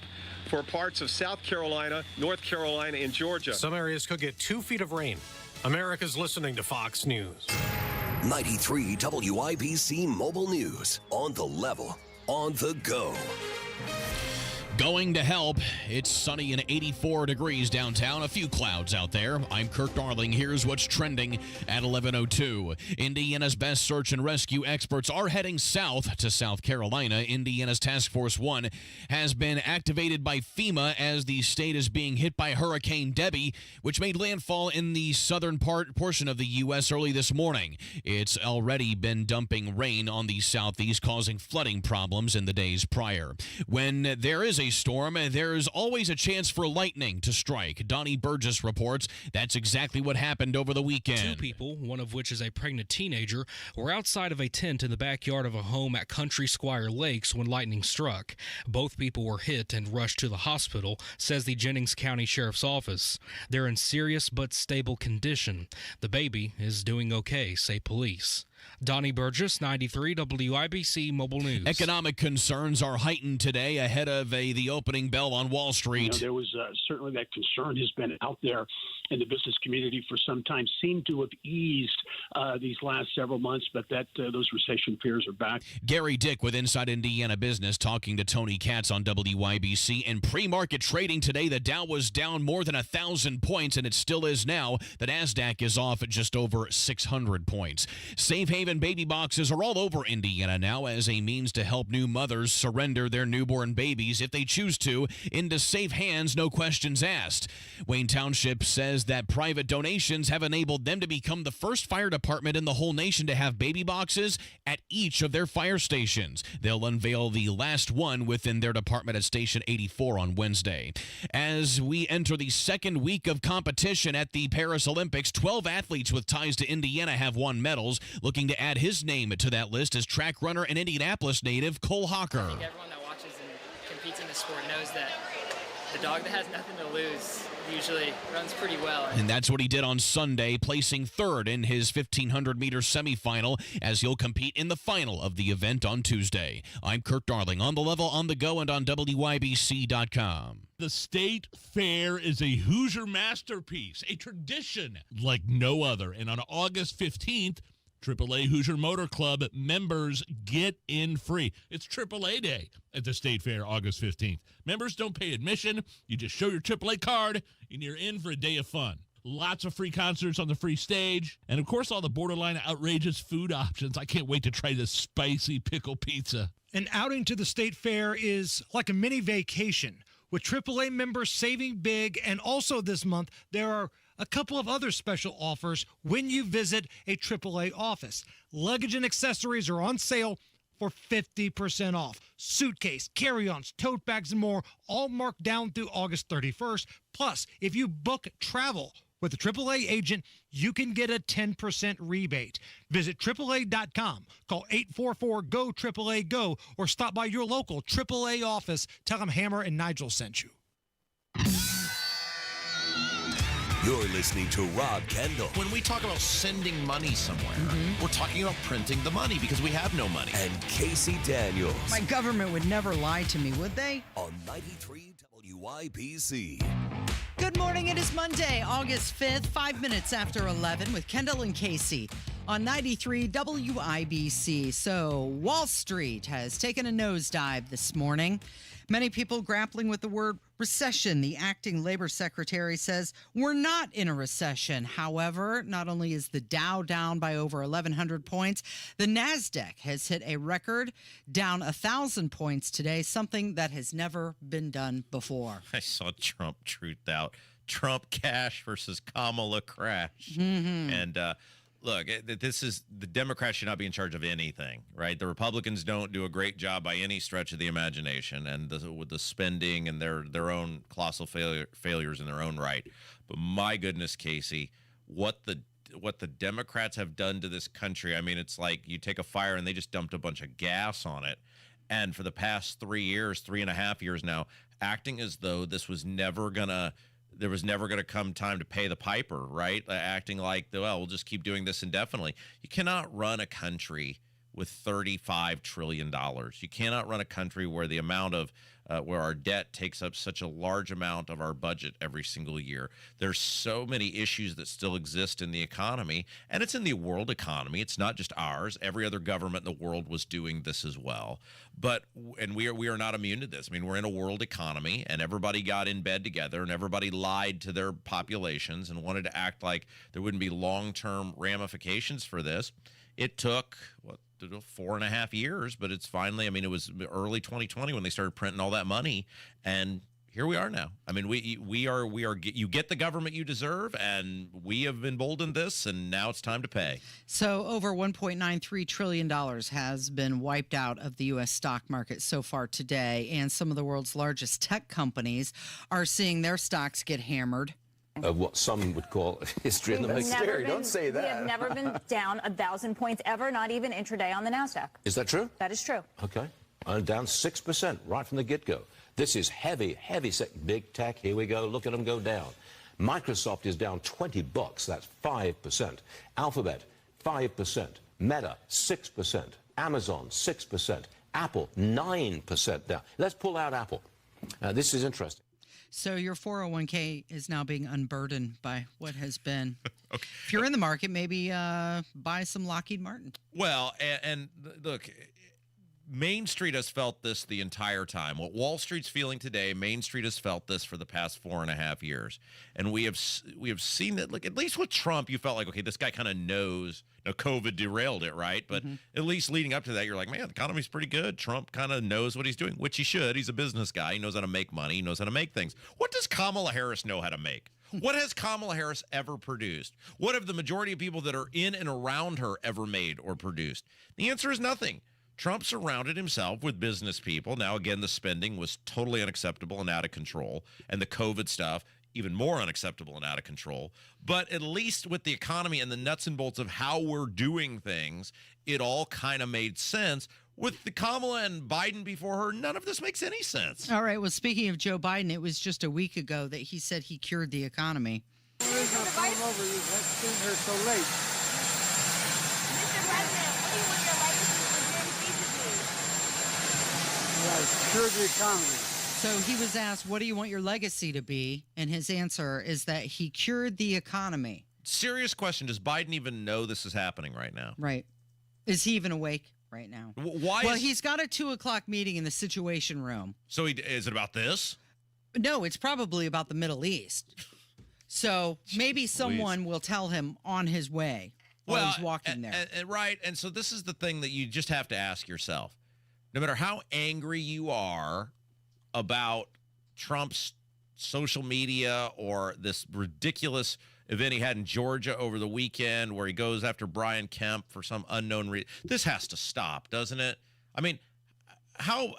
for parts of South Carolina, North Carolina, and Georgia. Some areas could get 2 feet of rain. America's listening to Fox News. 93 WIBC Mobile News. On the level, on the go. Going to help. It's sunny and 84 degrees downtown. A few clouds out there. I'm Kirk Darling. Here's what's trending at 11:02. Indiana's best search and rescue experts are heading south to South Carolina. Indiana's Task Force 1 has been activated by FEMA as the state is being hit by Hurricane Debbie, which made landfall in the southern portion of the U.S. early this morning. It's already been dumping rain on the southeast, causing flooding problems in the days prior. When there is a storm, there's always a chance for lightning to strike. Donnie Burgess reports that's exactly what happened over the weekend. 2 people, one of which is a pregnant teenager, were outside of a tent in the backyard of a home at Country Squire Lakes when lightning struck. Both people were hit and rushed to the hospital, says the Jennings County Sheriff's Office. They're in serious but stable condition. The baby is doing okay, say police. Donnie Burgess, 93 WIBC Mobile News. Economic concerns are heightened today ahead of the opening bell on Wall Street. There was certainly that concern has been out there in the business community for some time, seemed to have eased these last several months, but those recession fears are back. Gary Dick with Inside Indiana Business talking to Tony Katz on WIBC. In pre-market trading today, the Dow was down more than 1,000 points, and it still is now. The NASDAQ is off at just over 600 points. Safe Haven baby boxes are all over Indiana now as a means to help new mothers surrender their newborn babies, if they choose to, into safe hands, no questions asked. Wayne Township says that private donations have enabled them to become the first fire department in the whole nation to have baby boxes at each of their fire stations. They'll unveil the last one within their department at Station 84 on Wednesday. As we enter the second week of competition at the Paris Olympics, 12 athletes with ties to Indiana have won medals. Looking to add his name to that list is track runner and Indianapolis native Cole Hawker. I think everyone that watches and competes in the sport knows that the dog that has nothing to lose usually runs pretty well. And that's what he did on Sunday, placing third in his 1,500-meter semifinal as he'll compete in the final of the event on Tuesday. I'm Kirk Darling, on the level, on the go, and on WIBC.com. The State Fair is a Hoosier masterpiece, a tradition like no other. And on August 15th, AAA Hoosier Motor Club members get in free. It's AAA Day at the State Fair, August 15th. Members don't pay admission. You just show your AAA card, and you're in for a day of fun. Lots of free concerts on the free stage, and, of course, all the borderline outrageous food options. I can't wait to try this spicy pickle pizza. An outing to the State Fair is like a mini vacation, with AAA members saving big, and also this month there are a couple of other special offers when you visit a AAA office. Luggage and accessories are on sale for 50% off. Suitcase, carry-ons, tote bags, and more, all marked down through August 31st. Plus, if you book travel with a AAA agent, you can get a 10% rebate. Visit AAA.com, call 844-GO-AAA-GO, or stop by your local AAA office. Tell them Hammer and Nigel sent you. You're listening to Rob Kendall. When we talk about sending money somewhere, we're talking about printing the money because we have no money. And Casey Daniels. My government would never lie to me, would they? On 93 WIBC. Good morning. It is Monday, August 5th, 5 minutes after 11 with Kendall and Casey on 93 WIBC. So Wall Street has taken a nosedive this morning. Many people grappling with the word recession. The acting labor secretary says we're not in a recession. However, not only is the Dow down by over 1,100 points, the NASDAQ has hit a record down 1,000 points today, something that has never been done before. I saw Trump truth out. Trump cash versus Kamala crash. And look, this is the Democrats should not be in charge of anything, right? The Republicans don't do a great job by any stretch of the imagination, and with the spending and their own colossal failures in their own right. But my goodness, Casey, what the Democrats have done to this country. I mean, it's like you take a fire and they just dumped a bunch of gas on it. And for the past 3.5 years now, acting as though there was never going to come time to pay the piper, right? Acting like, well, we'll just keep doing this indefinitely. You cannot run a country with $35 trillion. You cannot run a country where the amount of where our debt takes up such a large amount of our budget every single year. There's so many issues that still exist in the economy, and it's in the world economy. It's not just ours. Every other government in the world was doing this as well. And we are not immune to this. I mean, we're in a world economy, and everybody got in bed together, and everybody lied to their populations and wanted to act like there wouldn't be long-term ramifications for this. It took, 4.5 years, but it's finally, I mean, it was early 2020 when they started printing all that money, and here we are now. I mean, we are, you get the government you deserve, and we have emboldened this, and now it's time to pay. So over $1.93 trillion has been wiped out of the U.S. stock market so far today, and some of the world's largest tech companies are seeing their stocks get hammered. What some would call history in the making. Don't say that. We have never been down 1,000 points ever, not even intraday on the NASDAQ. Is that true? That is true. Okay. I'm down 6% right from the get-go. This is heavy big tech. Here we go. Look at them go down. Microsoft is down $20. That's 5%. Alphabet, 5%. Meta, 6%. Amazon, 6%. Apple, 9% down. Let's pull out Apple. This is interesting. So your 401k is now being unburdened by what has been. Okay. If you're in the market, maybe buy some Lockheed Martin. Well, and look, Main Street has felt this the entire time. What Wall Street's feeling today, Main Street has felt this for the past 4.5 years. And we have seen that, look, at least with Trump, you felt like, okay, this guy kind of knows. Now, COVID derailed it, right? But at least leading up to that, you're like, man, the economy's pretty good. Trump kind of knows what he's doing, which he should. He's a business guy. He knows how to make money. He knows how to make things. What does Kamala Harris know how to make? What has Kamala Harris ever produced? What have the majority of people that are in and around her ever made or produced? The answer is nothing. Trump surrounded himself with business people. Now, again, the spending was totally unacceptable and out of control. And the COVID stuff, even more unacceptable and out of control. But at least with the economy and the nuts and bolts of how we're doing things, it all kind of made sense. With the Kamala and Biden before her, none of this makes any sense. All right. Well, speaking of Joe Biden, it was just a week ago that he said he cured the economy. Over you. That's been here so late. Mr. President, what do you want your legacy to be? Yeah, cured the economy. So he was asked, what do you want your legacy to be? And his answer is that he cured the economy. Serious question. Does Biden even know this is happening right now? Right. Is he even awake right now? Why? Well, he's got a 2:00 meeting in the Situation Room. So is it about this? No, it's probably about the Middle East. So maybe someone will tell him on his way while he's walking there. Right. And so this is the thing that you just have to ask yourself. No matter how angry you are about Trump's social media or this ridiculous event he had in Georgia over the weekend where he goes after Brian Kemp for some unknown reason. This has to stop, doesn't it? I mean, how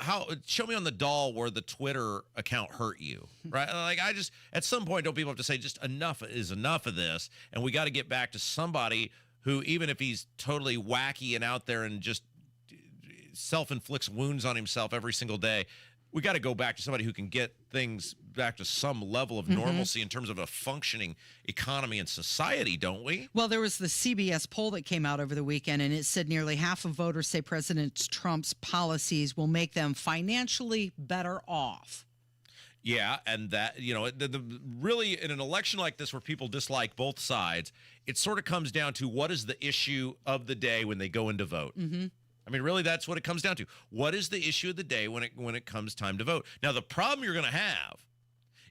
show me on the doll where the Twitter account hurt you, right? Like, I just, at some point, don't people have to say just enough is enough of this, and we got to get back to somebody who, even if he's totally wacky and out there and just self-inflicts wounds on himself every single day, we got to go back to somebody who can get things back to some level of normalcy in terms of a functioning economy and society, don't we? Well, there was the CBS poll that came out over the weekend, and it said nearly half of voters say President Trump's policies will make them financially better off. Yeah, and that, you know, really in an election like this where people dislike both sides, it sort of comes down to what is the issue of the day when they go in to vote. I mean, really, that's what it comes down to. What is the issue of the day when it comes time to vote? Now, the problem you're going to have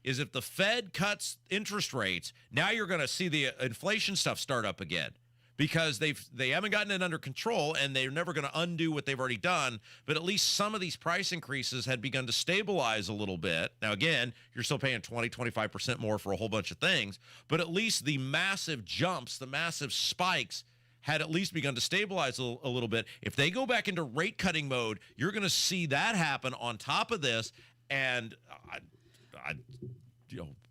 is if the Fed cuts interest rates, now you're going to see the inflation stuff start up again because they haven't gotten it under control and they're never going to undo what they've already done. But at least some of these price increases had begun to stabilize a little bit. Now, again, you're still paying 20, 25% more for a whole bunch of things, but at least the massive jumps, the massive spikes had at least begun to stabilize a little bit. If they go back into rate cutting mode, you're going to see that happen on top of this. And,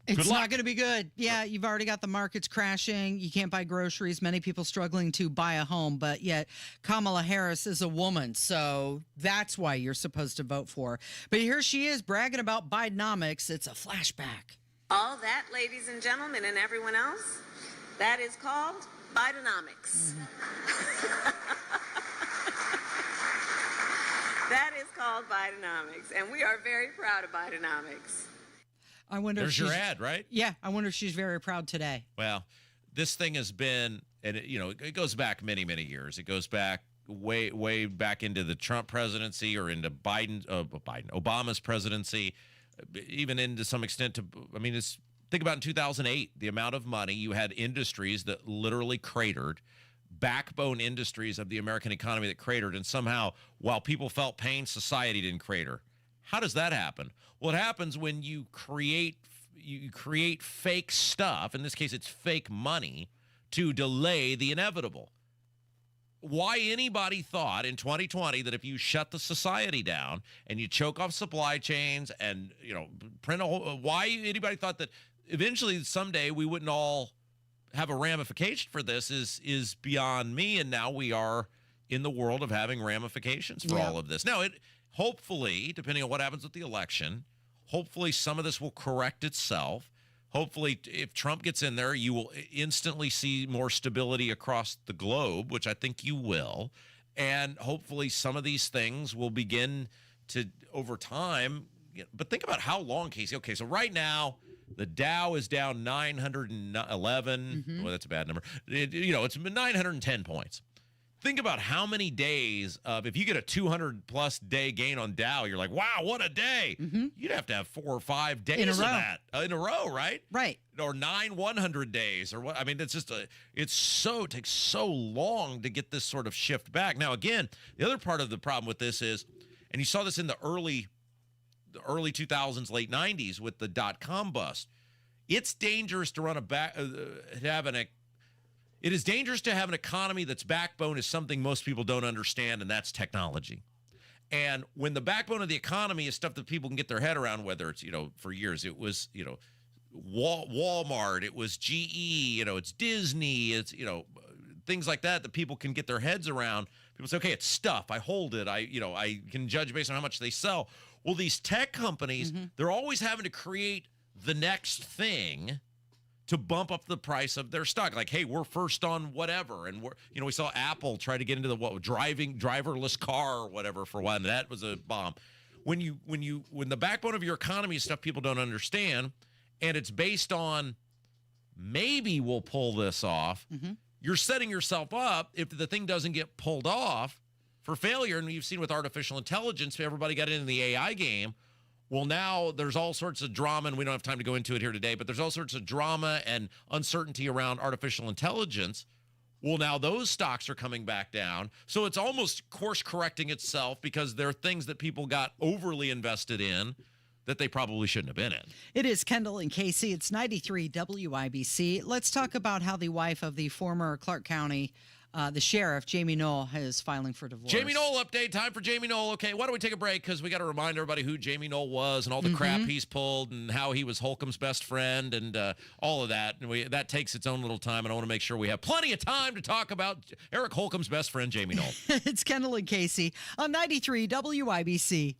It's not going to be good. Yeah, you've already got the markets crashing. You can't buy groceries. Many people struggling to buy a home. But yet Kamala Harris is a woman. So that's why you're supposed to vote for her. But here she is bragging about Bidenomics. It's a flashback. All that, ladies and gentlemen, and everyone else, that is called Bidenomics. That is called Bidenomics. And we are very proud of Bidenomics. I wonder There's if your ad, right? Yeah, I wonder if she's very proud today. Well, this thing has been, and it goes back many, many years. It goes back way back into the Trump presidency or into Obama's presidency, even into some extent to, think about in 2008, the amount of money you had industries that literally cratered, backbone industries of the American economy that cratered, and somehow, while people felt pain, society didn't crater. How does that happen? Well, it happens when you create fake stuff. In this case, it's fake money to delay the inevitable. Why anybody thought in 2020 that if you shut the society down and you choke off supply chains and why anybody thought that eventually someday we wouldn't all have a ramification for this is beyond me. And now we are in the world of having ramifications for all of this. Now, hopefully, depending on what happens with the election, hopefully some of this will correct itself. Hopefully, if Trump gets in there, you will instantly see more stability across the globe, which I think you will. And hopefully some of these things will begin to, over time, but think about how long, Casey. Okay, so right now, the Dow is down 911. Well, that's a bad number. It's 910 points. Think about how many days of, if you get a 200-plus day gain on Dow, you're like, wow, what a day. You'd have to have 4 or 5 days of that in a row, right? Right. Or 9 100 days or what. I mean, it's just it takes so long to get this sort of shift back. Now, again, the other part of the problem with this is, and you saw this in the early 2000s, late 90s with the dot-com bust, it's dangerous to run it is dangerous to have an economy that's backbone is something most people don't understand, and that's technology. And when the backbone of the economy is stuff that people can get their head around, whether it's, for years it was, Walmart, it was GE, it's Disney, it's, things like that people can get their heads around. People say, okay, it's stuff. I hold it. I can judge based on how much they sell. Well, these tech companies, they're always having to create the next thing to bump up the price of their stock. Like, hey, we're first on whatever. And we saw Apple try to get into the driverless car or whatever for a while, and that was a bomb. When the backbone of your economy is stuff people don't understand, and it's based on maybe we'll pull this off, you're setting yourself up, if the thing doesn't get pulled off, for failure. And you've seen with artificial intelligence, everybody got into the AI game. Well, now there's all sorts of drama, and we don't have time to go into it here today, but there's all sorts of drama and uncertainty around artificial intelligence. Well, now those stocks are coming back down. So it's almost course correcting itself because there are things that people got overly invested in that they probably shouldn't have been in. It is Kendall and Casey. It's 93 WIBC. Let's talk about how the wife of the former Clark County the sheriff, Jamie Knoll, is filing for divorce. Jamie Knoll update. Time for Jamie Knoll. Okay, why don't we take a break? Because we got to remind everybody who Jamie Knoll was and all the crap he's pulled and how he was Holcomb's best friend and all of that. And that takes its own little time, and I want to make sure we have plenty of time to talk about Eric Holcomb's best friend, Jamie Knoll. It's Kendall and Casey on 93 WIBC.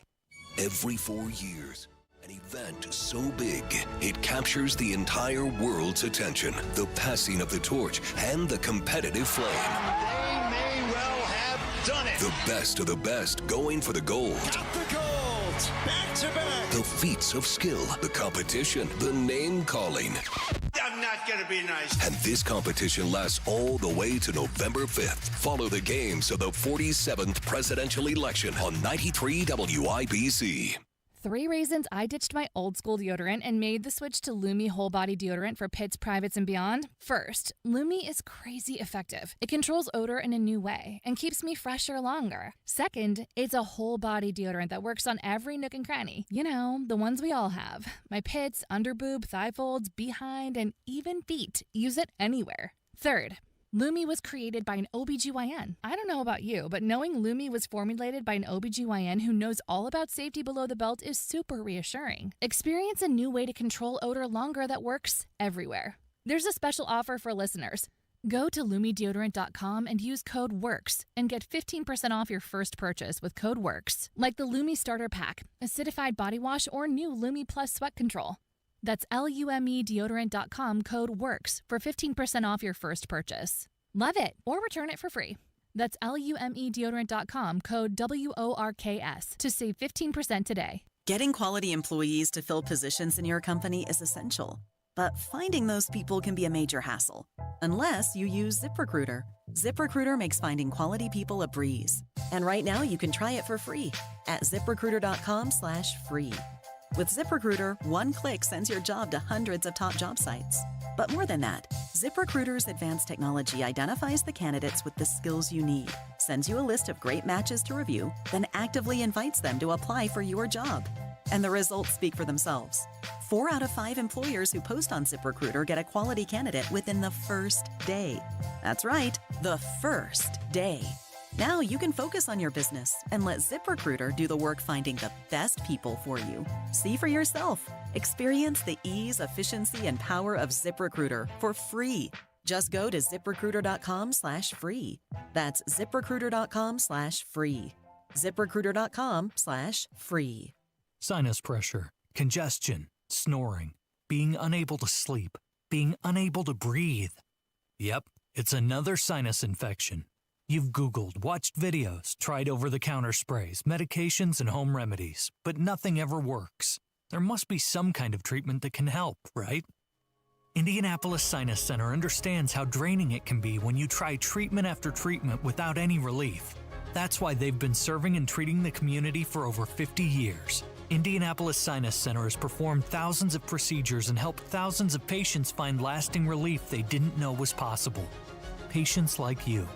Every 4 years, an event so big, it captures the entire world's attention. The passing of the torch and the competitive flame. They may well have done it. The best of the best going for the gold. Got the gold. Back to back. The feats of skill, the competition, the name calling. I'm not going to be nice. And this competition lasts all the way to November 5th. Follow the games of the 47th presidential election on 93 WIBC. 3 reasons I ditched my old school deodorant and made the switch to Lumi Whole Body Deodorant for pits, privates, and beyond. First, Lumi is crazy effective. It controls odor in a new way and keeps me fresher longer. Second, it's a whole body deodorant that works on every nook and cranny. You know, the ones we all have. My pits, underboob, thigh folds, behind, and even feet. Use it anywhere. Third, Lumi was created by an OBGYN. I don't know about you, but knowing Lumi was formulated by an OBGYN who knows all about safety below the belt is super reassuring. Experience a new way to control odor longer that works everywhere. There's a special offer for listeners. Go to LumiDeodorant.com and use code WORKS and get 15% off your first purchase with code WORKS. Like the Lumi Starter Pack, acidified body wash, or new Lumi Plus Sweat Control. That's LumeDeodorant.com, code WORKS for 15% off your first purchase. Love it, or return it for free. That's LumeDeodorant.com, code WORKS to save 15% today. Getting quality employees to fill positions in your company is essential, but finding those people can be a major hassle, unless you use ZipRecruiter. ZipRecruiter makes finding quality people a breeze. And right now you can try it for free at ZipRecruiter.com/free. With ZipRecruiter, one click sends your job to hundreds of top job sites. But more than that, ZipRecruiter's advanced technology identifies the candidates with the skills you need, sends you a list of great matches to review, then actively invites them to apply for your job. And the results speak for themselves. 4 out of 5 employers who post on ZipRecruiter get a quality candidate within the first day. That's right, the first day. Now you can focus on your business and let ZipRecruiter do the work finding the best people for you. See for yourself. Experience the ease, efficiency, and power of ZipRecruiter for free. Just go to ZipRecruiter.com/free. That's ZipRecruiter.com/free. ZipRecruiter.com/free. Sinus pressure, congestion, snoring, being unable to sleep, being unable to breathe. Yep, it's another sinus infection. You've Googled, watched videos, tried over-the-counter sprays, medications, and home remedies, but nothing ever works. There must be some kind of treatment that can help, right? Indianapolis Sinus Center understands how draining it can be when you try treatment after treatment without any relief. That's why they've been serving and treating the community for over 50 years. Indianapolis Sinus Center has performed thousands of procedures and helped thousands of patients find lasting relief they didn't know was possible. Patients like you.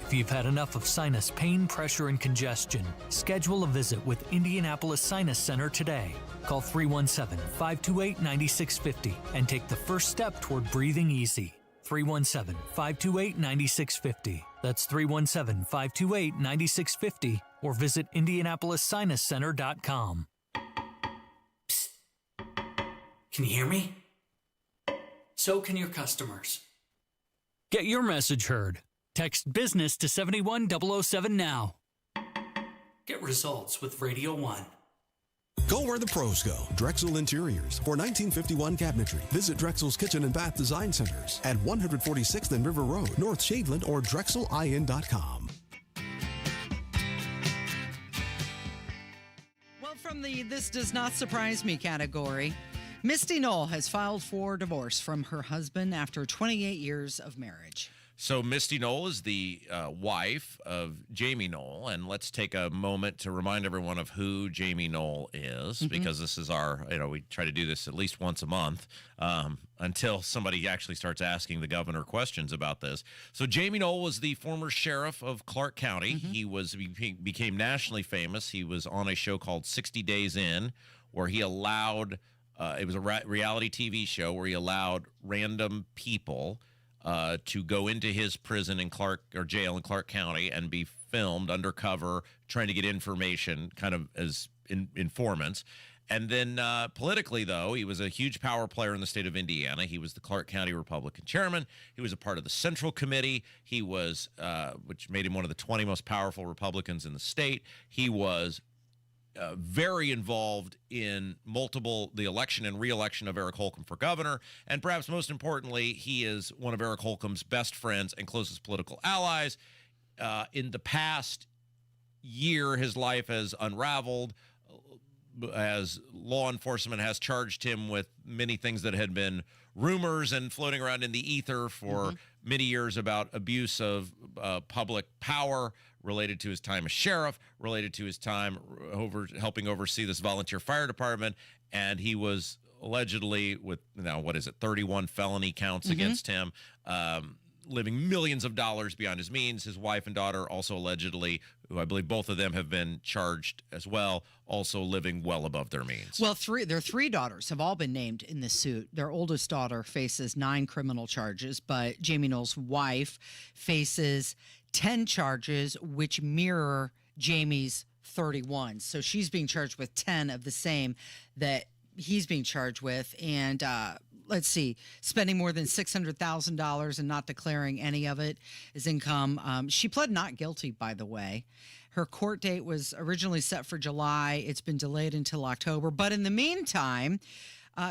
If you've had enough of sinus pain, pressure, and congestion, schedule a visit with Indianapolis Sinus Center today. Call 317-528-9650 and take the first step toward breathing easy. 317-528-9650. That's 317-528-9650 or visit IndianapolisSinusCenter.com. Psst. Can you hear me? So can your customers. Get your message heard. Text business to 71007 now. Get results with Radio 1. Go where the pros go. Drexel Interiors. For 1951 cabinetry, visit Drexel's Kitchen and Bath Design Centers at 146th and River Road, North Shadeland, or DrexelIN.com. Well, from the This Does Not Surprise Me category, Misty Knoll has filed for divorce from her husband after 28 years of marriage. So Misty Knoll is the wife of Jamie Knoll, and let's take a moment to remind everyone of who Jamie Knoll is, because this is our, we try to do this at least once a month until somebody actually starts asking the governor questions about this. So Jamie Knoll was the former sheriff of Clark County. He became nationally famous. He was on a show called 60 Days In, where he allowed, it was a reality TV show where he allowed random people to go into his prison in jail in Clark County and be filmed undercover, trying to get information kind of as informants. And then politically, though, he was a huge power player in the state of Indiana. He was the Clark County Republican chairman. He was a part of the Central Committee. He was, which made him one of the 20 most powerful Republicans in the state. He was very involved in the election and re-election of Eric Holcomb for governor. And perhaps most importantly, he is one of Eric Holcomb's best friends and closest political allies. In the past year, his life has unraveled as law enforcement has charged him with many things that had been rumors and floating around in the ether for many years about abuse of public power related to his time as sheriff, related to his time helping oversee this volunteer fire department. And he was allegedly, with now, 31 felony counts against him, living millions of dollars beyond his means. His wife and daughter also allegedly, who I believe both of them have been charged as well, also living well above their means. Well, their three daughters have all been named in this suit. Their oldest daughter faces 9 criminal charges, but Jamie Knoll's wife faces 10 charges, which mirror Jamie's 31. So she's being charged with 10 of the same that he's being charged with. And let's see, spending more than $600,000 and not declaring any of it as income. She pled not guilty, by the way. Her court date was originally set for July. It's been delayed until October. But in the meantime,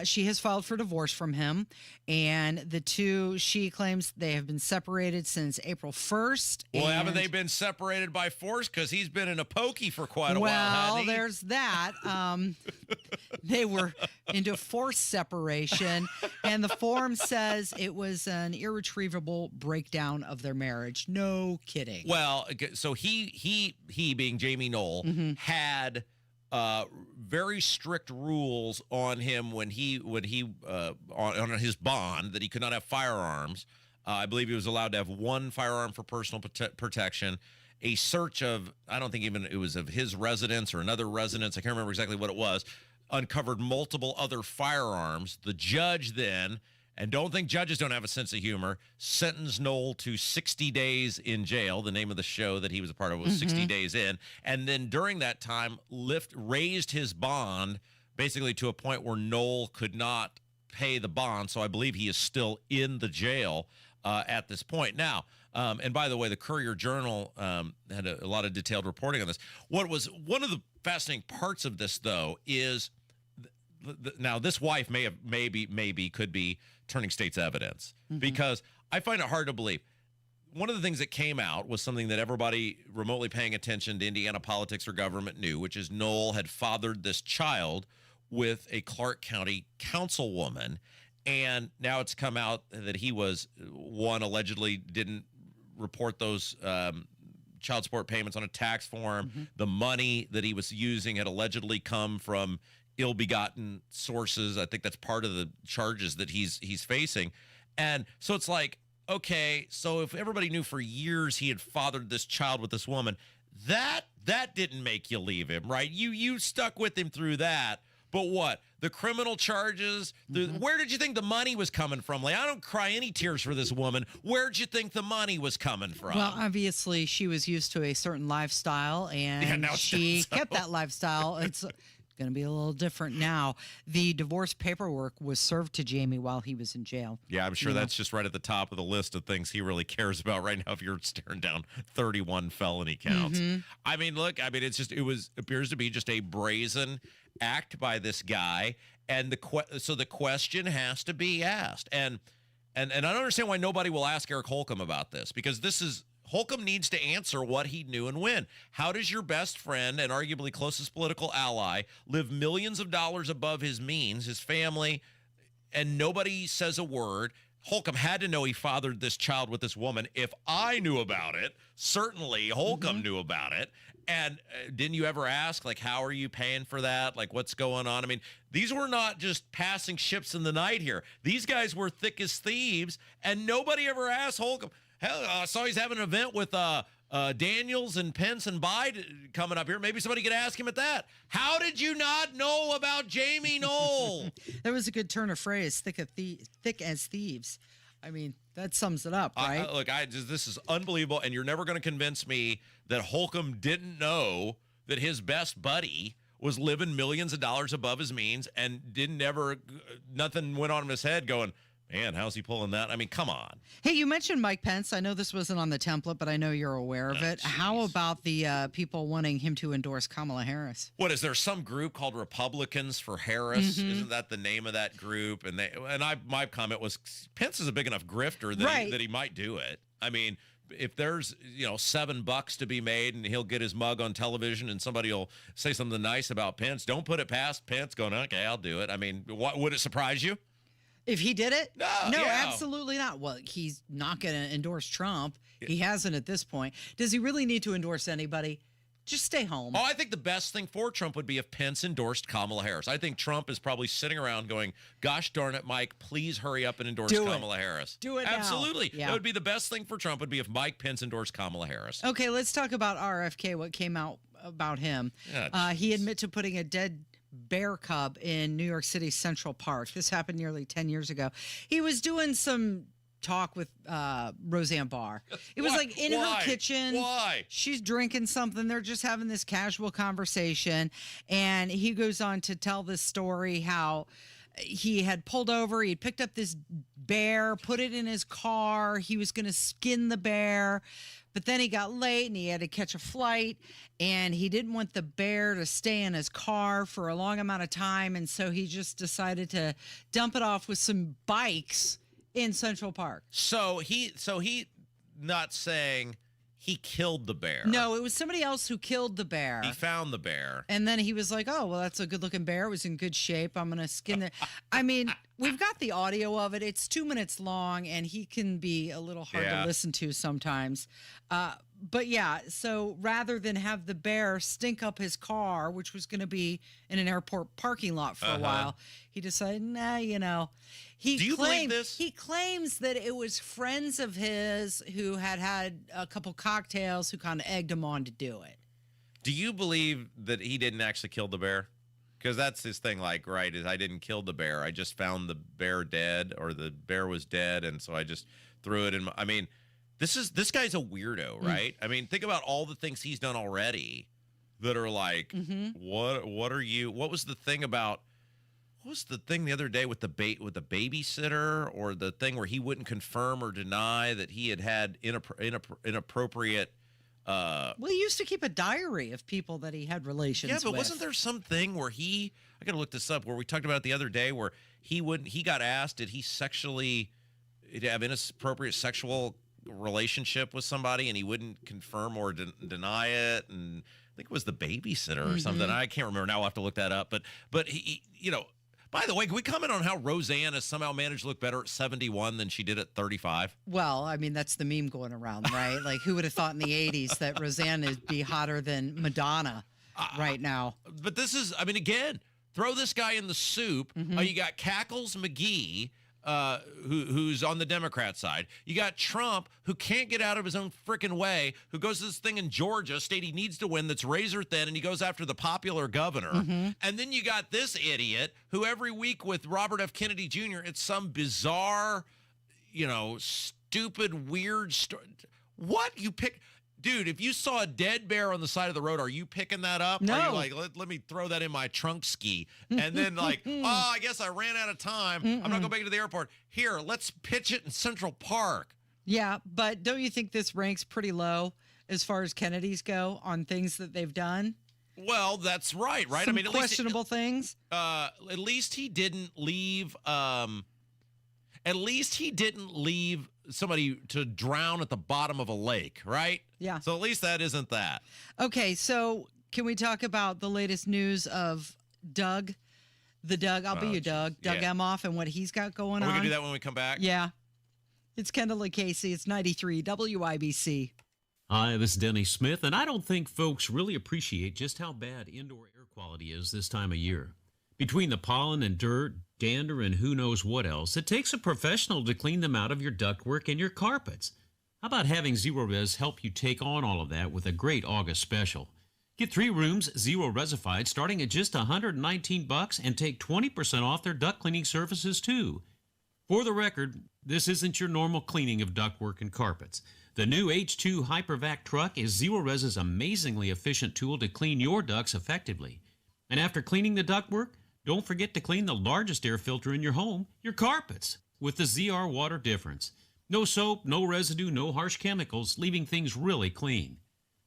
she has filed for divorce from him. And the two, she claims they have been separated since April 1st. Well, haven't they been separated by force? Because he's been in a pokey for quite a while, hasn't he? Well, there's that. They were into forced separation. And the form says it was an irretrievable breakdown of their marriage. No kidding. Well, so he being Jamie Knoll, had very strict rules on him when he on his bond that he could not have firearms. I believe he was allowed to have one firearm for personal protection. A search of, I don't think even it was of his residence or another residence, I can't remember exactly what it was, uncovered multiple other firearms. The judge then, and don't think judges don't have a sense of humor, sentenced Knoll to 60 days in jail. The name of the show that he was a part of was 60 Days In. And then during that time, raised his bond basically to a point where Knoll could not pay the bond. So I believe he is still in the jail at this point. Now, and by the way, the Courier-Journal had a lot of detailed reporting on this. What was one of the fascinating parts of this, though, is now this wife maybe could be turning state's evidence, because I find it hard to believe. One of the things that came out was something that everybody remotely paying attention to Indiana politics or government knew, which is Knoll had fathered this child with a Clark County councilwoman. And now it's come out that he allegedly didn't report those child support payments on a tax form. The money that he was using had allegedly come from ill-begotten sources. I think that's part of the charges that he's facing. And so it's like, okay, so if everybody knew for years he had fathered this child with this woman, that didn't make you leave him, right? You stuck with him through that. But what? The criminal charges, where did you think the money was coming from? Like, I don't cry any tears for this woman. Where'd you think the money was coming from? Well, obviously, she was used to a certain lifestyle, and she kept that lifestyle. It's going to be a little different now. The divorce paperwork was served to Jamie while he was in jail. Yeah, I'm sure that's just right at the top of the list of things he really cares about right now if you're staring down 31 felony counts. I mean, look, it appears to be just a brazen act by this guy, and so the question has to be asked. And I don't understand why nobody will ask Eric Holcomb about this, because Holcomb needs to answer what he knew and when. How does your best friend and arguably closest political ally live millions of dollars above his means, his family, and nobody says a word? Holcomb had to know he fathered this child with this woman. If I knew about it, certainly Holcomb knew about it. And didn't you ever ask, like, how are you paying for that? Like, what's going on? I mean, these were not just passing ships in the night here. These guys were thick as thieves, and nobody ever asked Holcomb. Hell, I saw he's having an event with Daniels and Pence and Biden coming up here. Maybe somebody could ask him at that. How did you not know about Jamie Knoll? That was a good turn of phrase, thick as thieves. I mean, that sums it up, right? This is unbelievable, and you're never going to convince me that Holcomb didn't know that his best buddy was living millions of dollars above his means and nothing went on in his head going, Man, how's he pulling that? I mean, come on. Hey, you mentioned Mike Pence. I know this wasn't on the template, but I know you're aware of it. How about the people wanting him to endorse Kamala Harris? What is there some group called Republicans for Harris? Isn't that the name of that group? And my comment was Pence is a big enough grifter that he might do it. I mean, if there's $7 to be made and he'll get his mug on television and somebody will say something nice about Pence, don't put it past Pence going, okay, I'll do it. I mean, what would it surprise you? If he did it? No, yeah. absolutely not. Well, he's not going to endorse Trump. He hasn't at this point. Does he really need to endorse anybody? Just stay home. Oh, I think the best thing for Trump would be if Pence endorsed Kamala Harris. I think Trump is probably sitting around going, gosh darn it, Mike, please hurry up and endorse Kamala Harris. Do it now. Absolutely. Yeah. That would be the best thing for Trump would be if Mike Pence endorsed Kamala Harris. Okay, let's talk about RFK, what came out about him. He admitted to putting a dead bear cub in New York City Central Park. This happened nearly 10 years ago. He was doing some talk with Roseanne Barr. It was like in her kitchen. Why? She's drinking something. They're just having this casual conversation. And he goes on to tell this story how he had pulled over. He picked up this bear, put it in his car. He was going to skin the bear. But then he got late and he had to catch a flight, and he didn't want the bear to stay in his car for a long amount of time. And so he just decided to dump it off with some bikes in Central Park. So he not saying he killed the bear. No, it was somebody else who killed the bear. He found the bear. And then he was like, oh, well, that's a good-looking bear. It was in good shape. I'm going to skin it. I mean, we've got the audio of it. It's 2 minutes long, and he can be a little hard to listen to sometimes. But, yeah, so rather than have the bear stink up his car, which was going to be in an airport parking lot for a while, he decided, nah, Do you believe this? He claims that it was friends of his who had a couple cocktails who kind of egged him on to do it. Do you believe that he didn't actually kill the bear? Because that's his thing, is I didn't kill the bear. I just found the bear dead, or the bear was dead, and so I just threw it in my... I mean, this guy's a weirdo, right? I mean, think about all the things he's done already that are like, what are you... What was the thing about... What was the thing the other day with the babysitter, or the thing where he wouldn't confirm or deny that he had inappropriate... Well, he used to keep a diary of people that he had relations with. Yeah, but wasn't there something where I got to look this up, where we talked about it the other day, where he got asked, did he have inappropriate sexual relationship with somebody, and he wouldn't confirm or deny it, and I think it was the babysitter or something. I can't remember now. I'll have to look that up. But he by the way, can we comment on how Roseanne has somehow managed to look better at 71 than she did at 35? Well, I mean, that's the meme going around, right? Like, who would have thought in the 80s that Roseanne would be hotter than Madonna right now? But this is, I mean, again, throw this guy in the soup. You got Cackles McGee, who's on the Democrat side. You got Trump, who can't get out of his own freaking way, who goes to this thing in Georgia, state he needs to win, that's razor thin, and he goes after the popular governor. And then you got this idiot who every week with Robert F. Kennedy Jr., it's some bizarre, stupid, weird story. What? You pick... Dude, if you saw a dead bear on the side of the road, are you picking that up? No. Are you like, let me throw that in my trunk ski? And then I guess I ran out of time. I'm not going back to the airport. Here, let's pitch it in Central Park. Yeah, but don't you think this ranks pretty low as far as Kennedys go on things that they've done? Well, that's right? Some I mean, questionable things. At least he didn't leave. At least he didn't leave somebody to drown at the bottom of a lake, right? Yeah. So at least that isn't that. Okay, so can we talk about the latest news of Doug? I'll be you, Doug. Doug Emhoff and what he's got going on. Are we going to do that when we come back? Yeah. It's Kendall Casey. It's 93 WIBC. Hi, this is Denny Smith, and I don't think folks really appreciate just how bad indoor air quality is this time of year. Between the pollen and dirt, dander, and who knows what else, it takes a professional to clean them out of your ductwork and your carpets. How about having Zero Res help you take on all of that with a great August special? Get 3 rooms Zero Resified starting at just $119 and take 20% off their duct cleaning services too. For the record, this isn't your normal cleaning of ductwork and carpets. The new H2 HyperVac truck is Zero Res's amazingly efficient tool to clean your ducts effectively. And after cleaning the ductwork, don't forget to clean the largest air filter in your home, your carpets. with the ZR Water Difference. No soap, no residue, no harsh chemicals, leaving things really clean.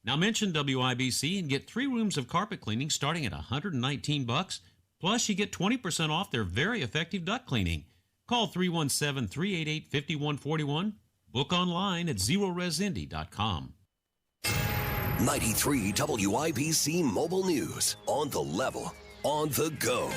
Now mention WIBC and get 3 rooms of carpet cleaning starting at $119. Plus, you get 20% off their very effective duct cleaning. Call 317-388-5141. Book online at zeroresindy.com. 93 WIBC Mobile News. On the level, on the go.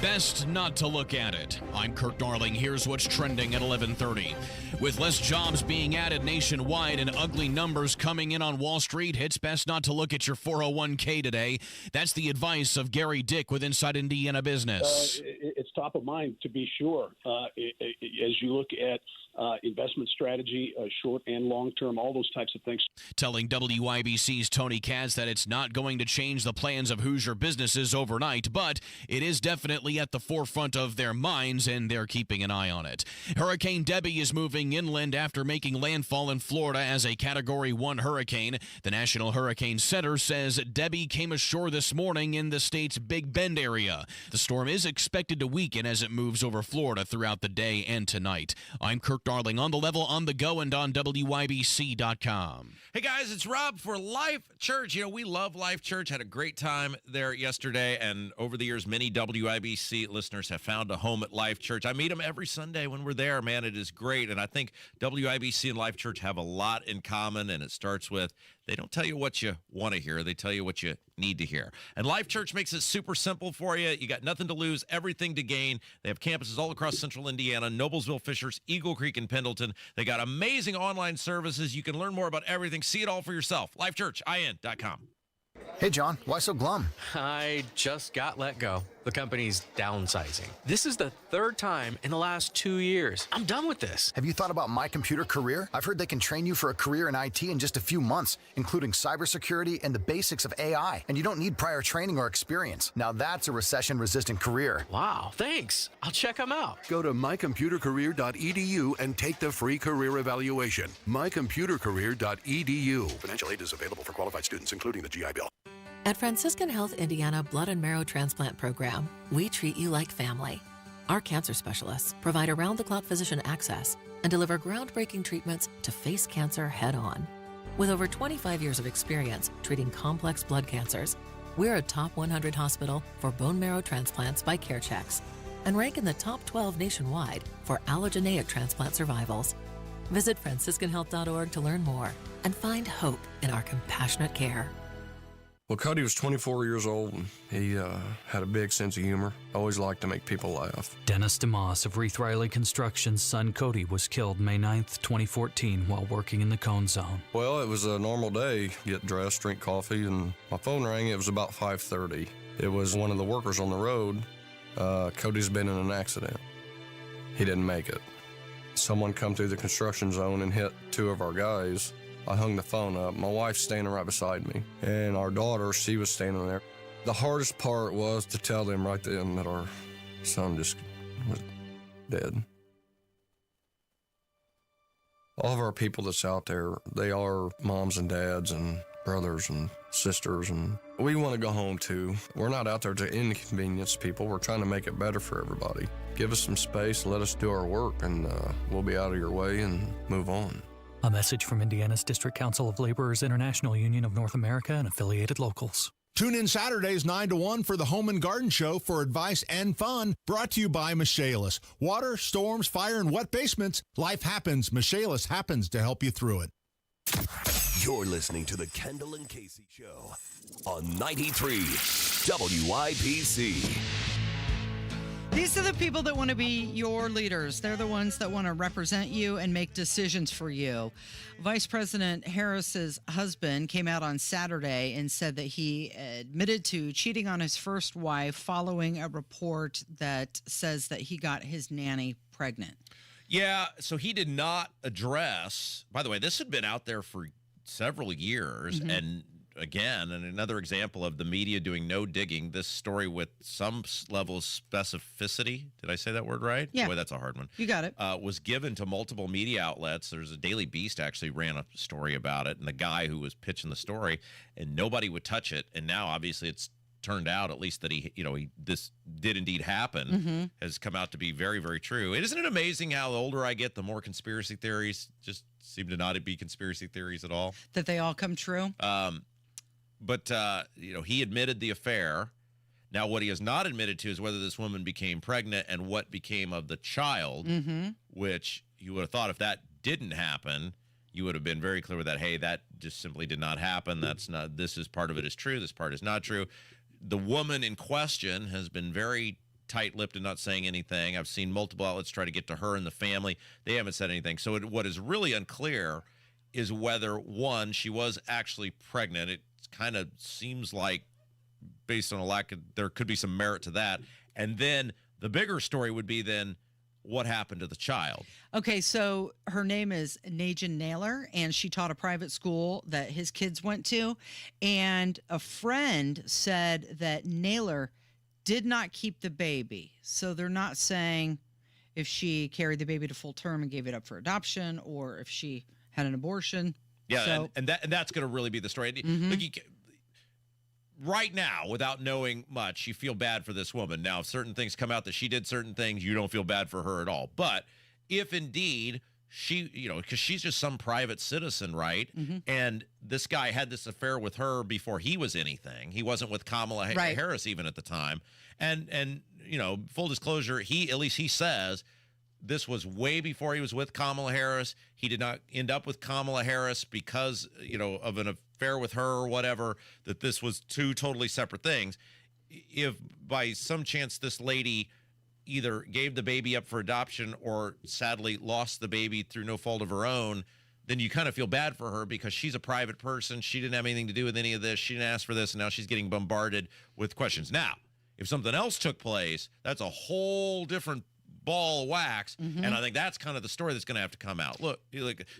Best not to look at it. I'm Kirk Darling. Here's what's trending at 11:30. With less jobs being added nationwide and ugly numbers coming in on Wall Street, it's best not to look at your 401k today. That's the advice of Gary Dick with Inside Indiana Business. It's top of mind, to be sure. As you look at investment strategy, short and long term, all those types of things. Telling WIBC's Tony Katz that it's not going to change the plans of Hoosier businesses overnight, but it is definitely at the forefront of their minds, and they're keeping an eye on it. Hurricane Debbie is moving inland after making landfall in Florida as a Category 1 hurricane. The National Hurricane Center says Debbie came ashore this morning in the state's Big Bend area. The storm is expected to weaken as it moves over Florida throughout the day and tonight. I'm Kirk Darling, on the level, on the go, and on WIBC.com. Hey guys, it's Rob for Life Church. You know, we love Life Church. Had a great time there yesterday, and over the years, many WIBC listeners have found a home at Life Church. I meet them every Sunday when we're there, man. It is great, and I think WIBC and Life Church have a lot in common, and it starts with they don't tell you what you want to hear. They tell you what you need to hear. And Life Church makes it super simple for you. You got nothing to lose, everything to gain. They have campuses all across central Indiana, Noblesville, Fishers, Eagle Creek, and Pendleton. They got amazing online services. You can learn more about everything. See it all for yourself. LifeChurchIN.com. Hey, John, why so glum? I just got let go. The company's downsizing. This is the 3rd time in the last 2 years. I'm done with this. Have you thought about My Computer Career? I've heard they can train you for a career in IT in just a few months, including cybersecurity and the basics of AI. And you don't need prior training or experience. Now that's a recession-resistant career. Wow, thanks. I'll check them out. Go to mycomputercareer.edu and take the free career evaluation. mycomputercareer.edu. Financial aid is available for qualified students, including the GI Bill. At Franciscan Health Indiana Blood and Marrow Transplant Program, we treat you like family. Our cancer specialists provide around-the-clock physician access and deliver groundbreaking treatments to face cancer head-on. With over 25 years of experience treating complex blood cancers, we're a top 100 hospital for bone marrow transplants by CareChex and rank in the top 12 nationwide for allogeneic transplant survivals. Visit franciscanhealth.org to learn more and find hope in our compassionate care. Well, Cody was 24 years old, and he had a big sense of humor. Always liked to make people laugh. Dennis DeMoss of Reith Riley Construction's son Cody was killed May 9th, 2014 while working in the Cone Zone. Well, it was a normal day. Get dressed, drink coffee, and my phone rang. It was about 5:30. It was one of the workers on the road. Cody's been in an accident. He didn't make it. Someone come through the construction zone and hit 2 of our guys. I hung the phone up. My wife's standing right beside me, and our daughter, she was standing there. The hardest part was to tell them right then that our son just was dead. All of our people that's out there, they are moms and dads and brothers and sisters, and we want to go home too. We're not out there to inconvenience people. We're trying to make it better for everybody. Give us some space, let us do our work, and we'll be out of your way and move on. A message from Indiana's District Council of Laborers International Union of North America and affiliated locals. Tune in Saturdays 9 to 1 for the Home and Garden Show for advice and fun. Brought to you by Michaelis. Water, storms, fire, and wet basements. Life happens. Michaelis happens to help you through it. You're listening to the Kendall and Casey Show on 93 WIBC. These are the people that want to be your leaders. They're the ones that want to represent you and make decisions for you. Vice President Harris's husband came out on Saturday and said that he admitted to cheating on his first wife following a report that says that he got his nanny pregnant. Yeah, so he did not address, by the way, this had been out there for several years, and again, and another example of the media doing no digging, this story with some level of specificity, did I say that word right? Yeah. Boy, that's a hard one. You got it. Was given to multiple media outlets. There's a Daily Beast actually ran a story about it, and the guy who was pitching the story, and nobody would touch it, and now obviously it's turned out, at least that this did indeed happen, has come out to be very, very true. Isn't it amazing how the older I get, the more conspiracy theories just seem to not be conspiracy theories at all? That they all come true? But he admitted the affair. Now, what he has not admitted to is whether this woman became pregnant and what became of the child, which you would have thought if that didn't happen, you would have been very clear with that. Hey, that just simply did not happen. This is part of it is true. This part is not true. The woman in question has been very tight-lipped and not saying anything. I've seen multiple outlets try to get to her and the family. They haven't said anything. So what is really unclear is whether, one, she was actually pregnant. It kind of seems like, based on there could be some merit to that. And then the bigger story would be then what happened to the child. Okay, so her name is Najan Naylor, and she taught a private school that his kids went to. And a friend said that Naylor did not keep the baby. So they're not saying if she carried the baby to full term and gave it up for adoption or if she had an abortion. Yeah, so, and that's going to really be the story. Look, right now, without knowing much, you feel bad for this woman. Now, if certain things come out that she did certain things, you don't feel bad for her at all. But if indeed she, because she's just some private citizen, right? And this guy had this affair with her before he was anything. He wasn't with Kamala Harris even at the time. And full disclosure, at least he says, this was way before he was with Kamala Harris. He did not end up with Kamala Harris because, of an affair with her or whatever, that this was two totally separate things. If by some chance this lady either gave the baby up for adoption or sadly lost the baby through no fault of her own, then you kind of feel bad for her because she's a private person. She didn't have anything to do with any of this. She didn't ask for this, and now she's getting bombarded with questions. Now, if something else took place, that's a whole different ball of wax, and I think that's kind of the story that's going to have to come out. Look,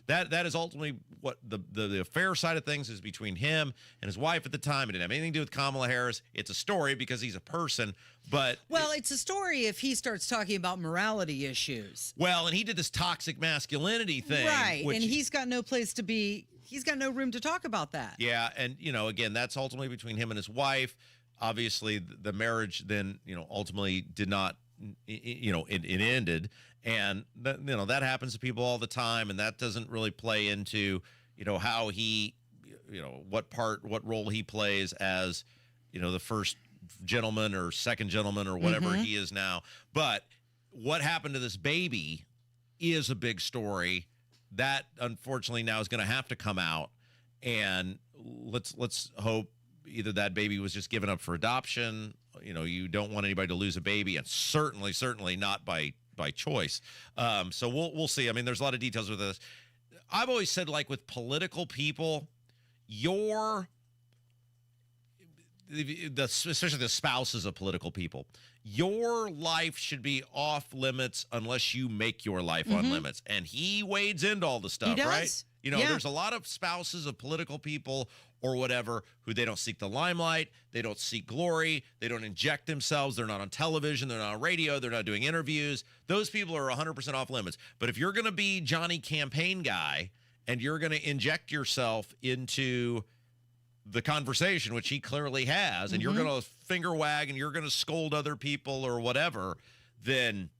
that is ultimately what the affair side of things is between him and his wife at the time. It didn't have anything to do with Kamala Harris. It's a story because he's a person, but it's a story if he starts talking about morality issues. Well, and he did this toxic masculinity thing, right? And he's got no place to be. He's got no room to talk about that. Yeah, and again, that's ultimately between him and his wife. Obviously, the marriage then ultimately did not. It ended, and that happens to people all the time, and that doesn't really play into how he what role he plays as the first gentleman or second gentleman or whatever he is now. But what happened to this baby is a big story that unfortunately now is going to have to come out, and let's hope either that baby was just given up for adoption. You don't want anybody to lose a baby, and certainly not by choice. So we'll see. I mean, there's a lot of details with this. I've always said, like with political people, especially the spouses of political people, your life should be off limits unless you make your life on limits. And he wades into all the stuff, right? There's a lot of spouses of political people or whatever who they don't seek the limelight, they don't seek glory, they don't inject themselves, they're not on television, they're not on radio, they're not doing interviews. Those people are 100% off limits. But if you're going to be Johnny Campaign Guy and you're going to inject yourself into the conversation, which he clearly has, and you're going to finger wag and you're going to scold other people or whatever, then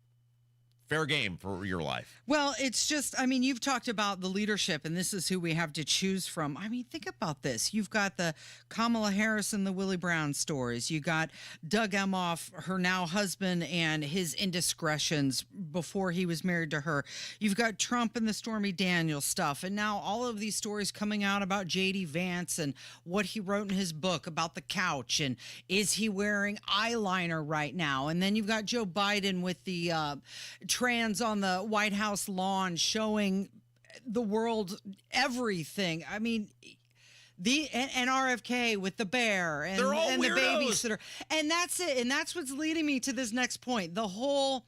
fair game for your life. Well, it's just, you've talked about the leadership, and this is who we have to choose from. Think about this. You've got the Kamala Harris and the Willie Brown stories. You got Doug Emhoff, her now husband, and his indiscretions before he was married to her. You've got Trump and the Stormy Daniels stuff, and now all of these stories coming out about J.D. Vance and what he wrote in his book about the couch, and is he wearing eyeliner right now? And then you've got Joe Biden with the trans on the White House lawn showing the world everything. And RFK with the bear and, they're all and the weirdos. babysitter. And that's it. And that's what's leading me to this next point. The whole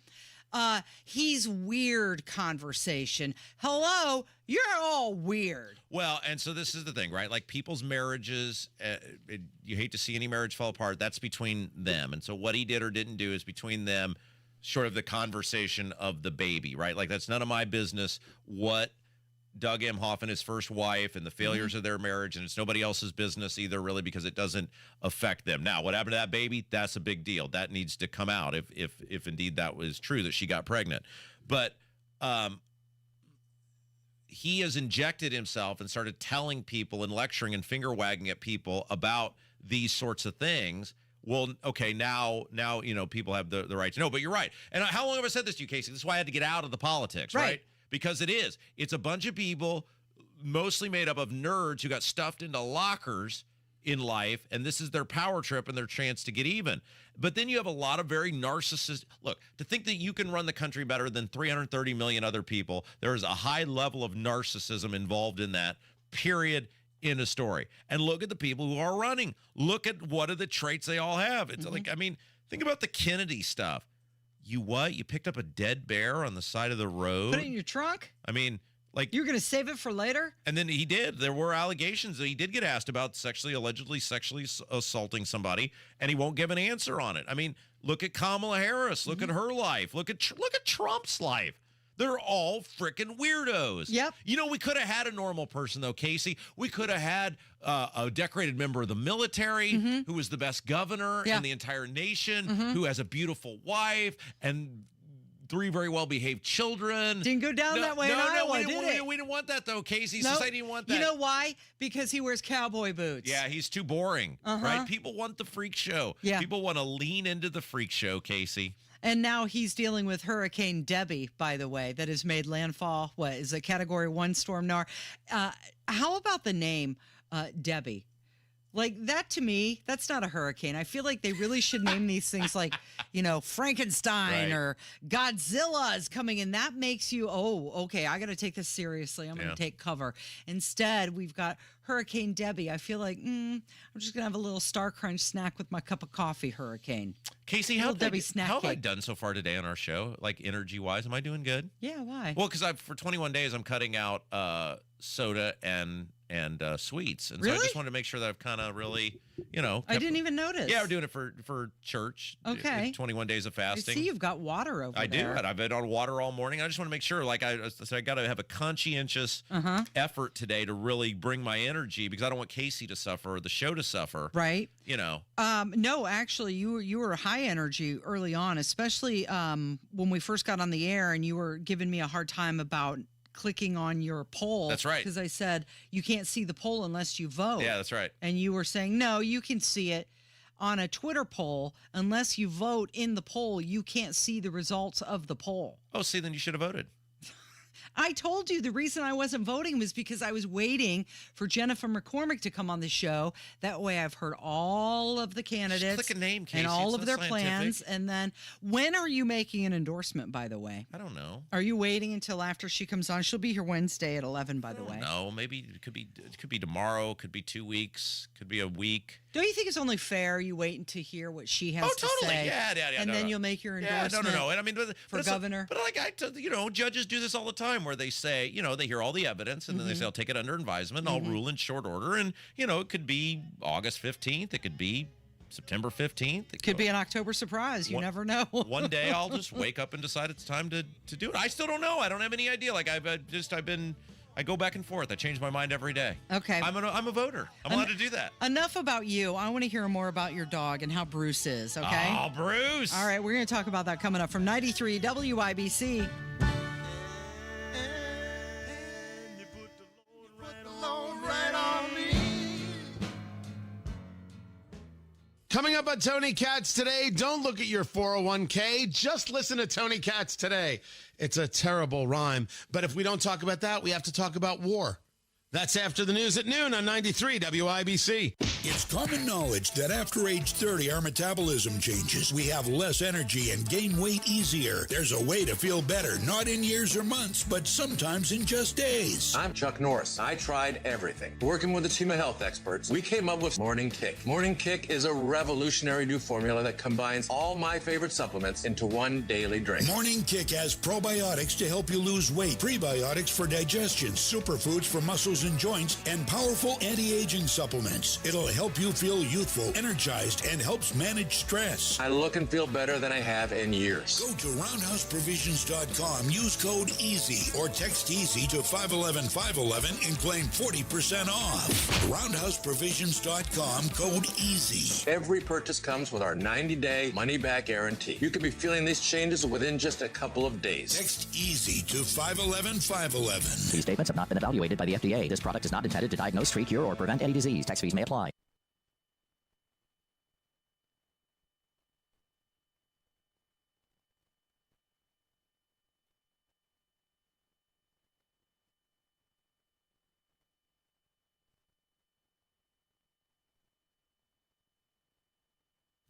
he's weird conversation. Hello, you're all weird. Well, and so this is the thing, right? Like people's marriages, you hate to see any marriage fall apart. That's between them. And so what he did or didn't do is between them, short of the conversation of the baby, right? Like that's none of my business what Doug Emhoff and his first wife and the failures of their marriage, and it's nobody else's business either, really, because it doesn't affect them. Now, what happened to that baby? That's a big deal. That needs to come out if indeed that was true, that she got pregnant. But he has injected himself and started telling people and lecturing and finger wagging at people about these sorts of things. Well, okay, now people have the right to know. But you're right. And how long have I said this to you, Casey? This is why I had to get out of the politics, right? Because it's a bunch of people mostly made up of nerds who got stuffed into lockers in life, and this is their power trip and their chance to get even. But then you have a lot of very narcissistic. Look, to think that you can run the country better than 330 million other people, there is a high level of narcissism involved in that, period, in a story. And look at the people who are running. Look at what are the traits they all have. It's like, I mean, think about the Kennedy stuff. You picked up a dead bear on the side of the road? Put it in your trunk? I mean, like, you're going to save it for later? And then he did. There were allegations that he did get asked about allegedly sexually assaulting somebody, and he won't give an answer on it. I mean, look at Kamala Harris. Look at her life. Look at Trump's life. They're all freaking weirdos. Yep. We could have had a normal person, though, Casey. We could have had a decorated member of the military who was the best governor in the entire nation, who has a beautiful wife and 3 very well-behaved children. Didn't go down that way in Iowa, did it? We didn't want that, though, Casey. Society didn't want that. You know why? Because he wears cowboy boots. Yeah, he's too boring, right? People want the freak show. Yeah. People want to lean into the freak show, Casey. And now he's dealing with Hurricane Debbie, by the way, that has made landfall. What is a Category 1 storm now? How about the name Debbie? Like, that to me, that's not a hurricane. I feel like they really should name these things like, Frankenstein or Godzilla is coming in. That makes you, okay, I got to take this seriously. I'm going to take cover. Instead, we've got Hurricane Debbie. I feel like, I'm just going to have a little Star Crunch snack with my cup of coffee, Hurricane. Casey, how have I done so far today on our show, like energy-wise? Am I doing good? Yeah, why? Well, because for 21 days, I'm cutting out soda and sweets. And so I just wanted to make sure that I've kind of really, I didn't even notice. Yeah, we're doing it for church. Okay. 21 days of fasting. I see you've got water over there. I do. I've been on water all morning. I just want to make sure, like I got to have a conscientious effort today to really bring my energy, because I don't want Casey to suffer or the show to suffer. Right. No, actually, you were high energy early on, especially when we first got on the air, and you were giving me a hard time about clicking on your poll. That's right. Because I said, you can't see the poll unless you vote. Yeah, that's right. And you were saying, no, you can see it on a Twitter poll. Unless you vote in the poll, you can't see the results of the poll. Oh, see, then you should have voted. I told you the reason I wasn't voting was because I was waiting for Jennifer McCormick to come on the show. That way I've heard all of the candidates. Just click a name, Casey. And all it's of their scientific. plans. And then when are you making an endorsement, by the way? I don't know. Are you waiting until after she comes on? She'll be here Wednesday at 11, by the way. No, maybe it could be tomorrow, could be 2 weeks, could be a week. Don't you think it's only fair you wait to hear what she has to say? Yeah. And then you'll make your endorsement. Yeah, no. And I mean, for governor. But like judges do this all the time, where they say, they hear all the evidence, and then they say, I'll take it under advisement, and I'll rule in short order. And it could be August 15th, it could be September 15th. It could be an October surprise. You never know. One day I'll just wake up and decide it's time to do it. I still don't know. I don't have any idea. Like I go back and forth. I change my mind every day. Okay. I'm a voter. I'm allowed to do that. Enough about you. I want to hear more about your dog and how Bruce is, okay? Oh, Bruce. All right, we're going to talk about that coming up from 93 WIBC. Coming up on Tony Katz Today, don't look at your 401k, just listen to Tony Katz Today. It's a terrible rhyme, but if we don't talk about that, we have to talk about war. That's after the news at noon on 93 WIBC. It's common knowledge that after age 30, our metabolism changes. We have less energy and gain weight easier. There's a way to feel better, not in years or months, but sometimes in just days. I'm Chuck Norris. I tried everything. Working with a team of health experts, we came up with Morning Kick. Morning Kick is a revolutionary new formula that combines all my favorite supplements into one daily drink. Morning Kick has probiotics to help you lose weight, prebiotics for digestion, superfoods for muscles muscles and joints, and powerful anti-aging supplements. It'll help you feel youthful, energized, and helps manage stress. I look and feel better than I have in years. Go to roundhouseprovisions.com, use code EASY, or text EASY to 511-511 and claim 40% off. Roundhouseprovisions.com, code EASY. Every purchase comes with our 90-day money-back guarantee. You could be feeling these changes within just a couple of days. Text EASY to 511-511. These statements have not been evaluated by the FDA. This product is not intended to diagnose, treat, cure, or prevent any disease. Tax fees may apply.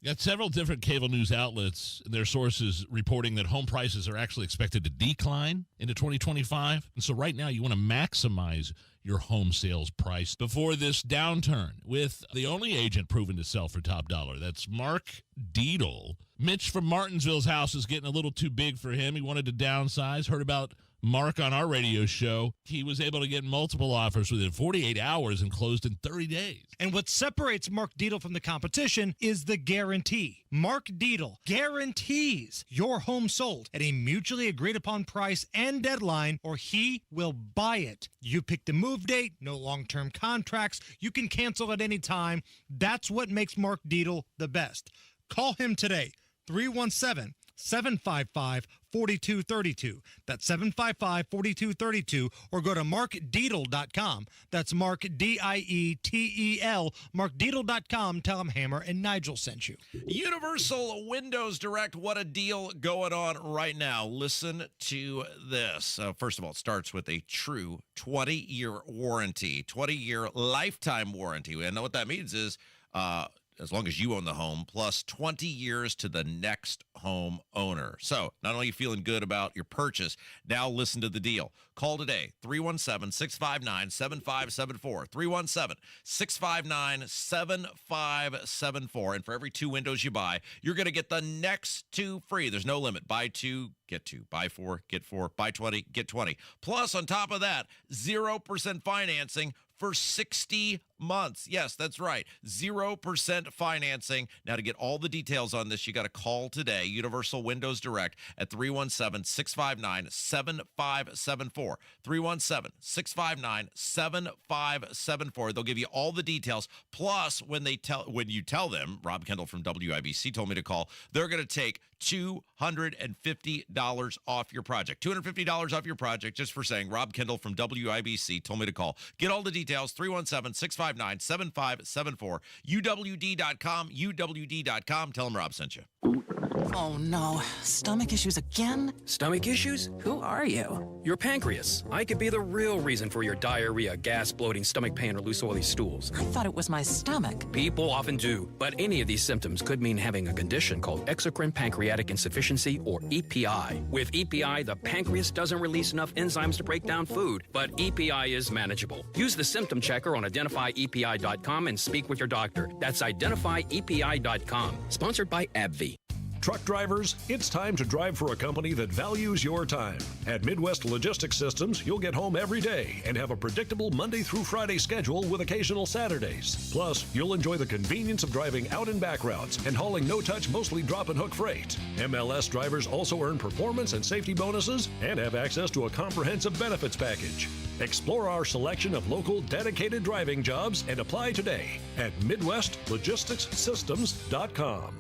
You got several different cable news outlets and their sources reporting that home prices are actually expected to decline into 2025. And so right now you want to maximize your home sales price before this downturn with the only agent proven to sell for top dollar. That's Mark Deedle. Mitch from Martinsville's house is getting a little too big for him. He wanted to downsize. Heard about Mark on our radio show. He was able to get multiple offers within 48 hours and closed in 30 days. And what separates Mark Deedle from the competition is the guarantee. Mark Deedle guarantees your home sold at a mutually agreed upon price and deadline, or he will buy it. You pick the move date, no long-term contracts. You can cancel at any time. That's what makes Mark Deedle the best. Call him today, 317-755-4232. That's 755-4232, or go to markdeedle.com. That's Mark, D-I-E-T-E-L, markdeedle.com. Tell him Hammer and Nigel sent you. Universal Windows Direct, what a deal going on right now. Listen to this. First of all, it starts with a true 20-year warranty, 20-year lifetime warranty. And what that means is as long as you own the home, plus 20 years to the next home owner. So not only are you feeling good about your purchase, now listen to the deal. Call today, 317-659-7574, 317-659-7574. And for every 2 windows you buy, you're going to get the next 2 free. There's no limit. Buy 2, get 2. Buy 4, get 4. Buy 20, get 20. Plus, on top of that, 0% financing for 60 months. Yes, that's right. 0% financing. Now, to get all the details on this, you got to call today, Universal Windows Direct, at 317-659-7574. 317-659-7574. They'll give you all the details. Plus, when you tell them, Rob Kendall from WIBC told me to call, they're going to take $250 off your project. $250 off your project just for saying Rob Kendall from WIBC told me to call. Get all the details, 317-659-7574. UWD.com, UWD.com. Tell them Rob sent you. Oh no, stomach issues again? Stomach issues? Who are you? Your pancreas. I could be the real reason for your diarrhea, gas, bloating, stomach pain, or loose oily stools. I thought it was my stomach. People often do, but any of these symptoms could mean having a condition called exocrine pancreatic insufficiency, or EPI. With EPI, the pancreas doesn't release enough enzymes to break down food, but EPI is manageable. Use the symptom checker on identifyepi.com and speak with your doctor. That's identifyepi.com. Sponsored by AbbVie. Truck drivers, it's time to drive for a company that values your time. At Midwest Logistics Systems, you'll get home every day and have a predictable Monday through Friday schedule with occasional Saturdays. Plus, you'll enjoy the convenience of driving out and back routes and hauling no-touch, mostly drop-and-hook freight. MLS drivers also earn performance and safety bonuses and have access to a comprehensive benefits package. Explore our selection of local dedicated driving jobs and apply today at MidwestLogisticsSystems.com.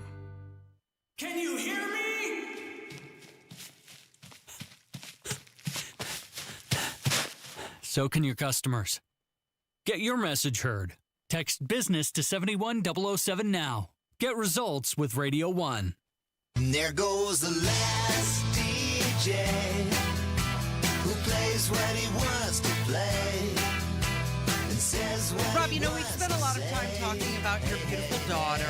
Can you hear me? So can your customers. Get your message heard. Text business to 71007 now. Get results with Radio 1. There goes the last DJ who plays when he wants to play. Rob, you know, we've spent a lot of time talking about your beautiful daughter,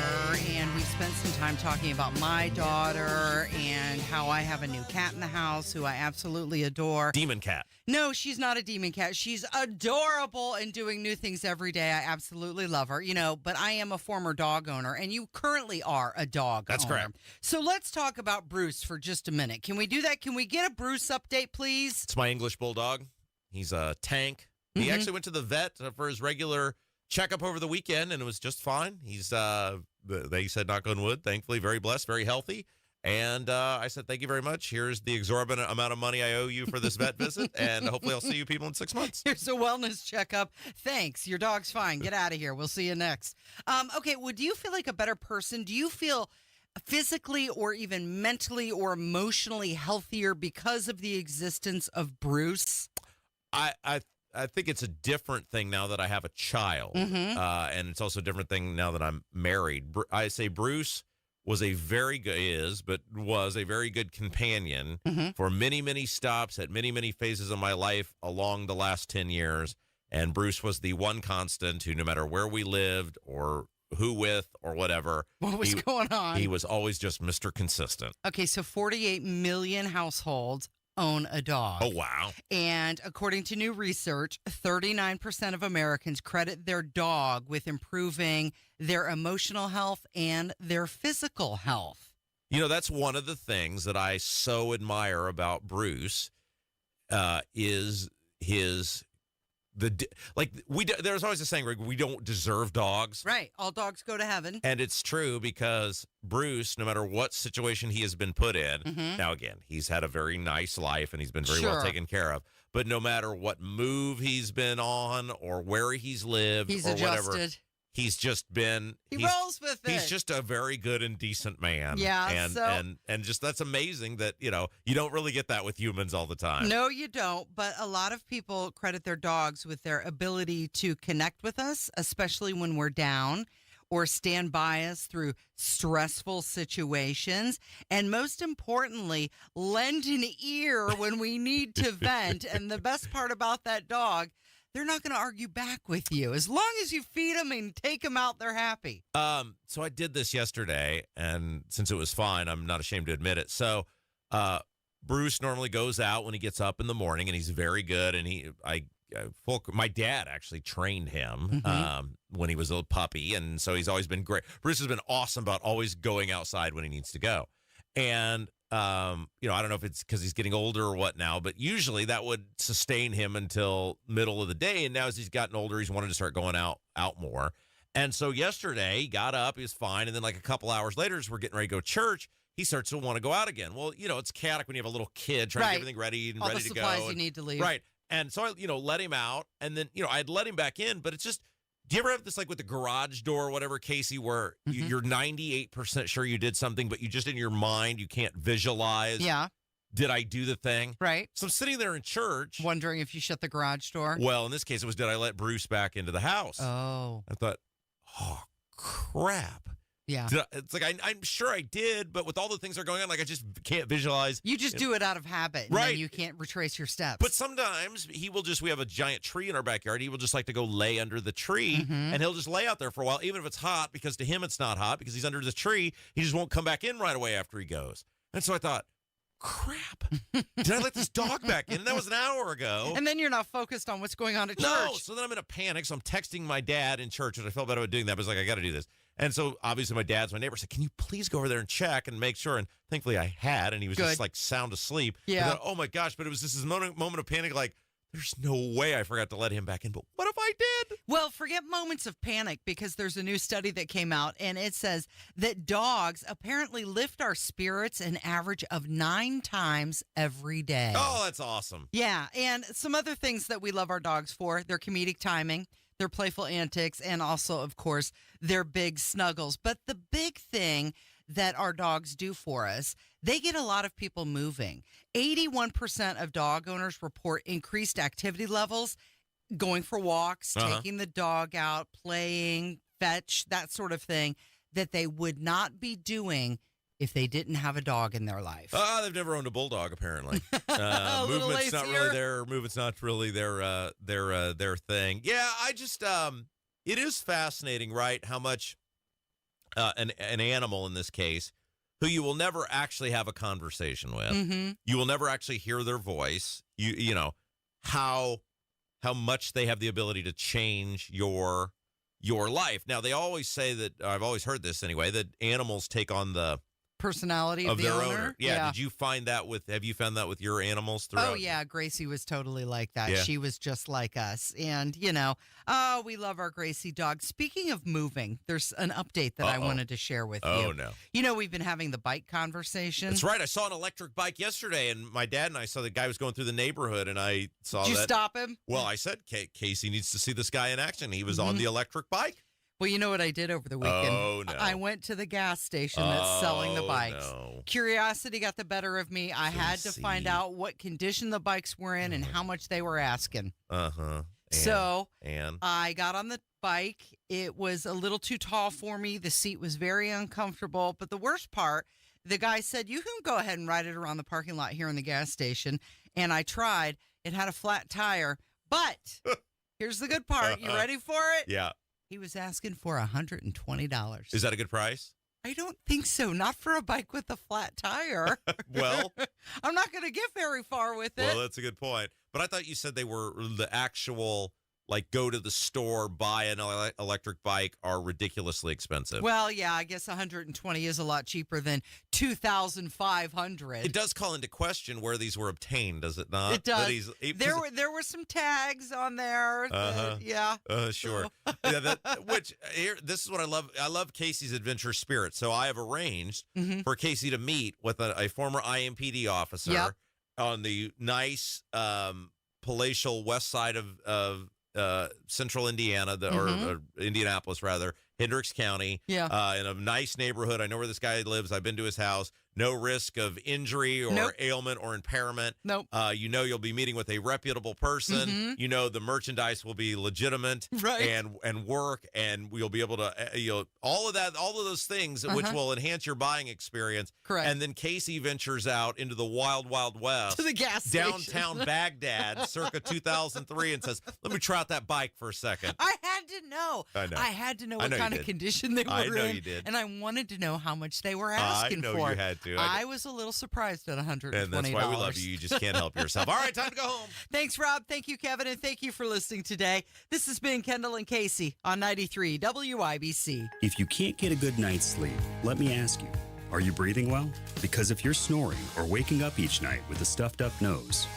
and we've spent some time talking about my daughter and how I have a new cat in the house who I absolutely adore. Demon cat. No, she's not a demon cat. She's adorable and doing new things every day. I absolutely love her, you know, but I am a former dog owner, and you currently are a dog owner. That's correct. So let's talk about Bruce for just a minute. Can we do that? Can we get a Bruce update, please? It's my English Bulldog. He's a tank. He actually went to the vet for his regular checkup over the weekend, and it was just fine. He's, they said, knock on wood, thankfully, very blessed, very healthy. And I said, thank you very much. Here's the exorbitant amount of money I owe you for this vet visit, and hopefully I'll see you people in 6 months. Here's a wellness checkup. Thanks. Your dog's fine. Get out of here. We'll see you next. Okay, well, do you feel like a better person? Do you feel physically or even mentally or emotionally healthier because of the existence of Bruce? I think it's a different thing now that I have a child, and it's also a different thing now that I'm married. I say Bruce was a very good companion for many, many stops at many, many phases of my life along the last 10 years. And Bruce was the one constant who, no matter where we lived or who with or whatever, what was going on, he was always just Mr. Consistent. Okay, so 48 million households own a dog. Oh, wow. And according to new research, 39% of Americans credit their dog with improving their emotional health and their physical health. You know, that's one of the things that I so admire about Bruce is his... there's always a saying, we don't deserve dogs. Right. All dogs go to heaven. And it's true because Bruce, no matter what situation he has been put in, now again, he's had a very nice life and he's been very well taken care of. But no matter what move he's been on or where he's lived he's or adjusted. Whatever, he's just been rolls with it. He's just a very good and decent man. Yeah. And just that's amazing that, you don't really get that with humans all the time. No, you don't. But a lot of people credit their dogs with their ability to connect with us, especially when we're down, or stand by us through stressful situations. And most importantly, lend an ear when we need to vent. And the best part about that dog, they're not going to argue back with you. As long as you feed them and take them out, they're happy. So I did this yesterday, and since it was fine, I'm not ashamed to admit it. So Bruce normally goes out when he gets up in the morning, and he's very good. And my dad actually trained him when he was a little puppy, and so he's always been great. Bruce has been awesome about always going outside when he needs to go. And I don't know if it's because he's getting older or what now, but usually that would sustain him until middle of the day. And now as he's gotten older, he's wanted to start going out more. And so yesterday he got up, he was fine. And then like a couple hours later, as we're getting ready to go to church, he starts to want to go out again. Well, it's chaotic when you have a little kid trying to get everything ready and ready to go. All the supplies you need to leave. Right. And so I, let him out. And then, I'd let him back in, but it's just, do you ever have this like with the garage door or whatever, Casey, where you're 98% sure you did something, but you just in your mind, you can't visualize. Yeah. Did I do the thing? Right. So I'm sitting there in church. Wondering if you shut the garage door. Well, in this case, it was, did I let Bruce back into the house? Oh. I thought, oh, crap. Yeah. It's like, I'm sure I did, but with all the things that are going on, like I just can't visualize. You just do it out of habit. And right. Then you can't retrace your steps. But sometimes we have a giant tree in our backyard. He will just like to go lay under the tree and he'll just lay out there for a while, even if it's hot, because to him it's not hot because he's under the tree. He just won't come back in right away after he goes. And so I thought, crap, did I let this dog back in? And that was an hour ago. And then you're not focused on what's going on at church. No, so then I'm in a panic. So I'm texting my dad in church, and I felt bad about doing that, but I was like, I got to do this. And so obviously my dad's my neighbor. Said, can you please go over there and check and make sure? And thankfully I had, and he was just like sound asleep. Yeah. Thought, oh my gosh, but it was just this moment of panic, like, there's no way I forgot to let him back in. But what if I did? Well, forget moments of panic, because there's a new study that came out, and it says that dogs apparently lift our spirits an average of 9 times every day. Oh, that's awesome. Yeah, and some other things that we love our dogs for, their comedic timing, their playful antics, and also, of course, their big snuggles. But the big thing that our dogs do for us, they get a lot of people moving. 81% of dog owners report increased activity levels, going for walks, taking the dog out, playing, fetch, that sort of thing, that they would not be doing if they didn't have a dog in their life. They've never owned a bulldog, apparently. Movement's not really their thing. Yeah, I just it is fascinating, right? How much an animal in this case, who you will never actually have a conversation with, you will never actually hear their voice. You know how much they have the ability to change your life. Now, they always say that, I've always heard this anyway, that animals take on the personality of the their owner. Yeah. Did you find that have you found that with your animals throughout? Oh, yeah. Gracie was totally like that. Yeah. She was just like us. And, we love our Gracie dog. Speaking of moving, there's an update that I wanted to share with you. Oh, no. We've been having the bike conversation. That's right. I saw an electric bike yesterday, and my dad and I saw the guy was going through the neighborhood, and I saw Did you stop him? Well, I said, Casey needs to see this guy in action. He was on the electric bike. Well, you know what I did over the weekend? Oh, no. I went to the gas station that's selling the bikes. No. Curiosity got the better of me. I had to find out what condition the bikes were in and how much they were asking. Uh-huh. And I got on the bike. It was a little too tall for me. The seat was very uncomfortable. But the worst part, the guy said, you can go ahead and ride it around the parking lot here in the gas station. And I tried. It had a flat tire. But here's the good part. You ready for it? Yeah. He was asking for $120. Is that a good price? I don't think so. Not for a bike with a flat tire. Well, I'm not going to get very far with it. Well, that's a good point. But I thought you said they were the actual, go to the store, buy an electric bike are ridiculously expensive. Well, yeah, I guess 120 is a lot cheaper than 2,500. It does call into question where these were obtained, does it not? It does. There were some tags on there. Yeah. Sure. This is what I love. I love Casey's adventure spirit. So I have arranged for Casey to meet with a former IMPD officer on the nice palatial west side of central Indiana, or Indianapolis rather, Hendricks County, in a nice neighborhood. I know where this guy lives. I've been to his house. No risk of injury or ailment or impairment. Nope. You'll be meeting with a reputable person. The merchandise will be legitimate and work, and we'll be able to, all of those things which will enhance your buying experience. Correct. And then Casey ventures out into the wild, wild west. To the gas station. Downtown Baghdad, circa 2003, and says, let me try out that bike for a second. I had to know. I know. I had to know what kind of condition they were in. I know you did. And I wanted to know how much they were asking for. I know you had to. I was a little surprised at $120. And that's why we love you. You just can't help yourself. All right, time to go home. Thanks, Rob. Thank you, Kevin. And thank you for listening today. This has been Kendall and Casey on 93 WIBC. If you can't get a good night's sleep, let me ask you, are you breathing well? Because if you're snoring or waking up each night with a stuffed up nose,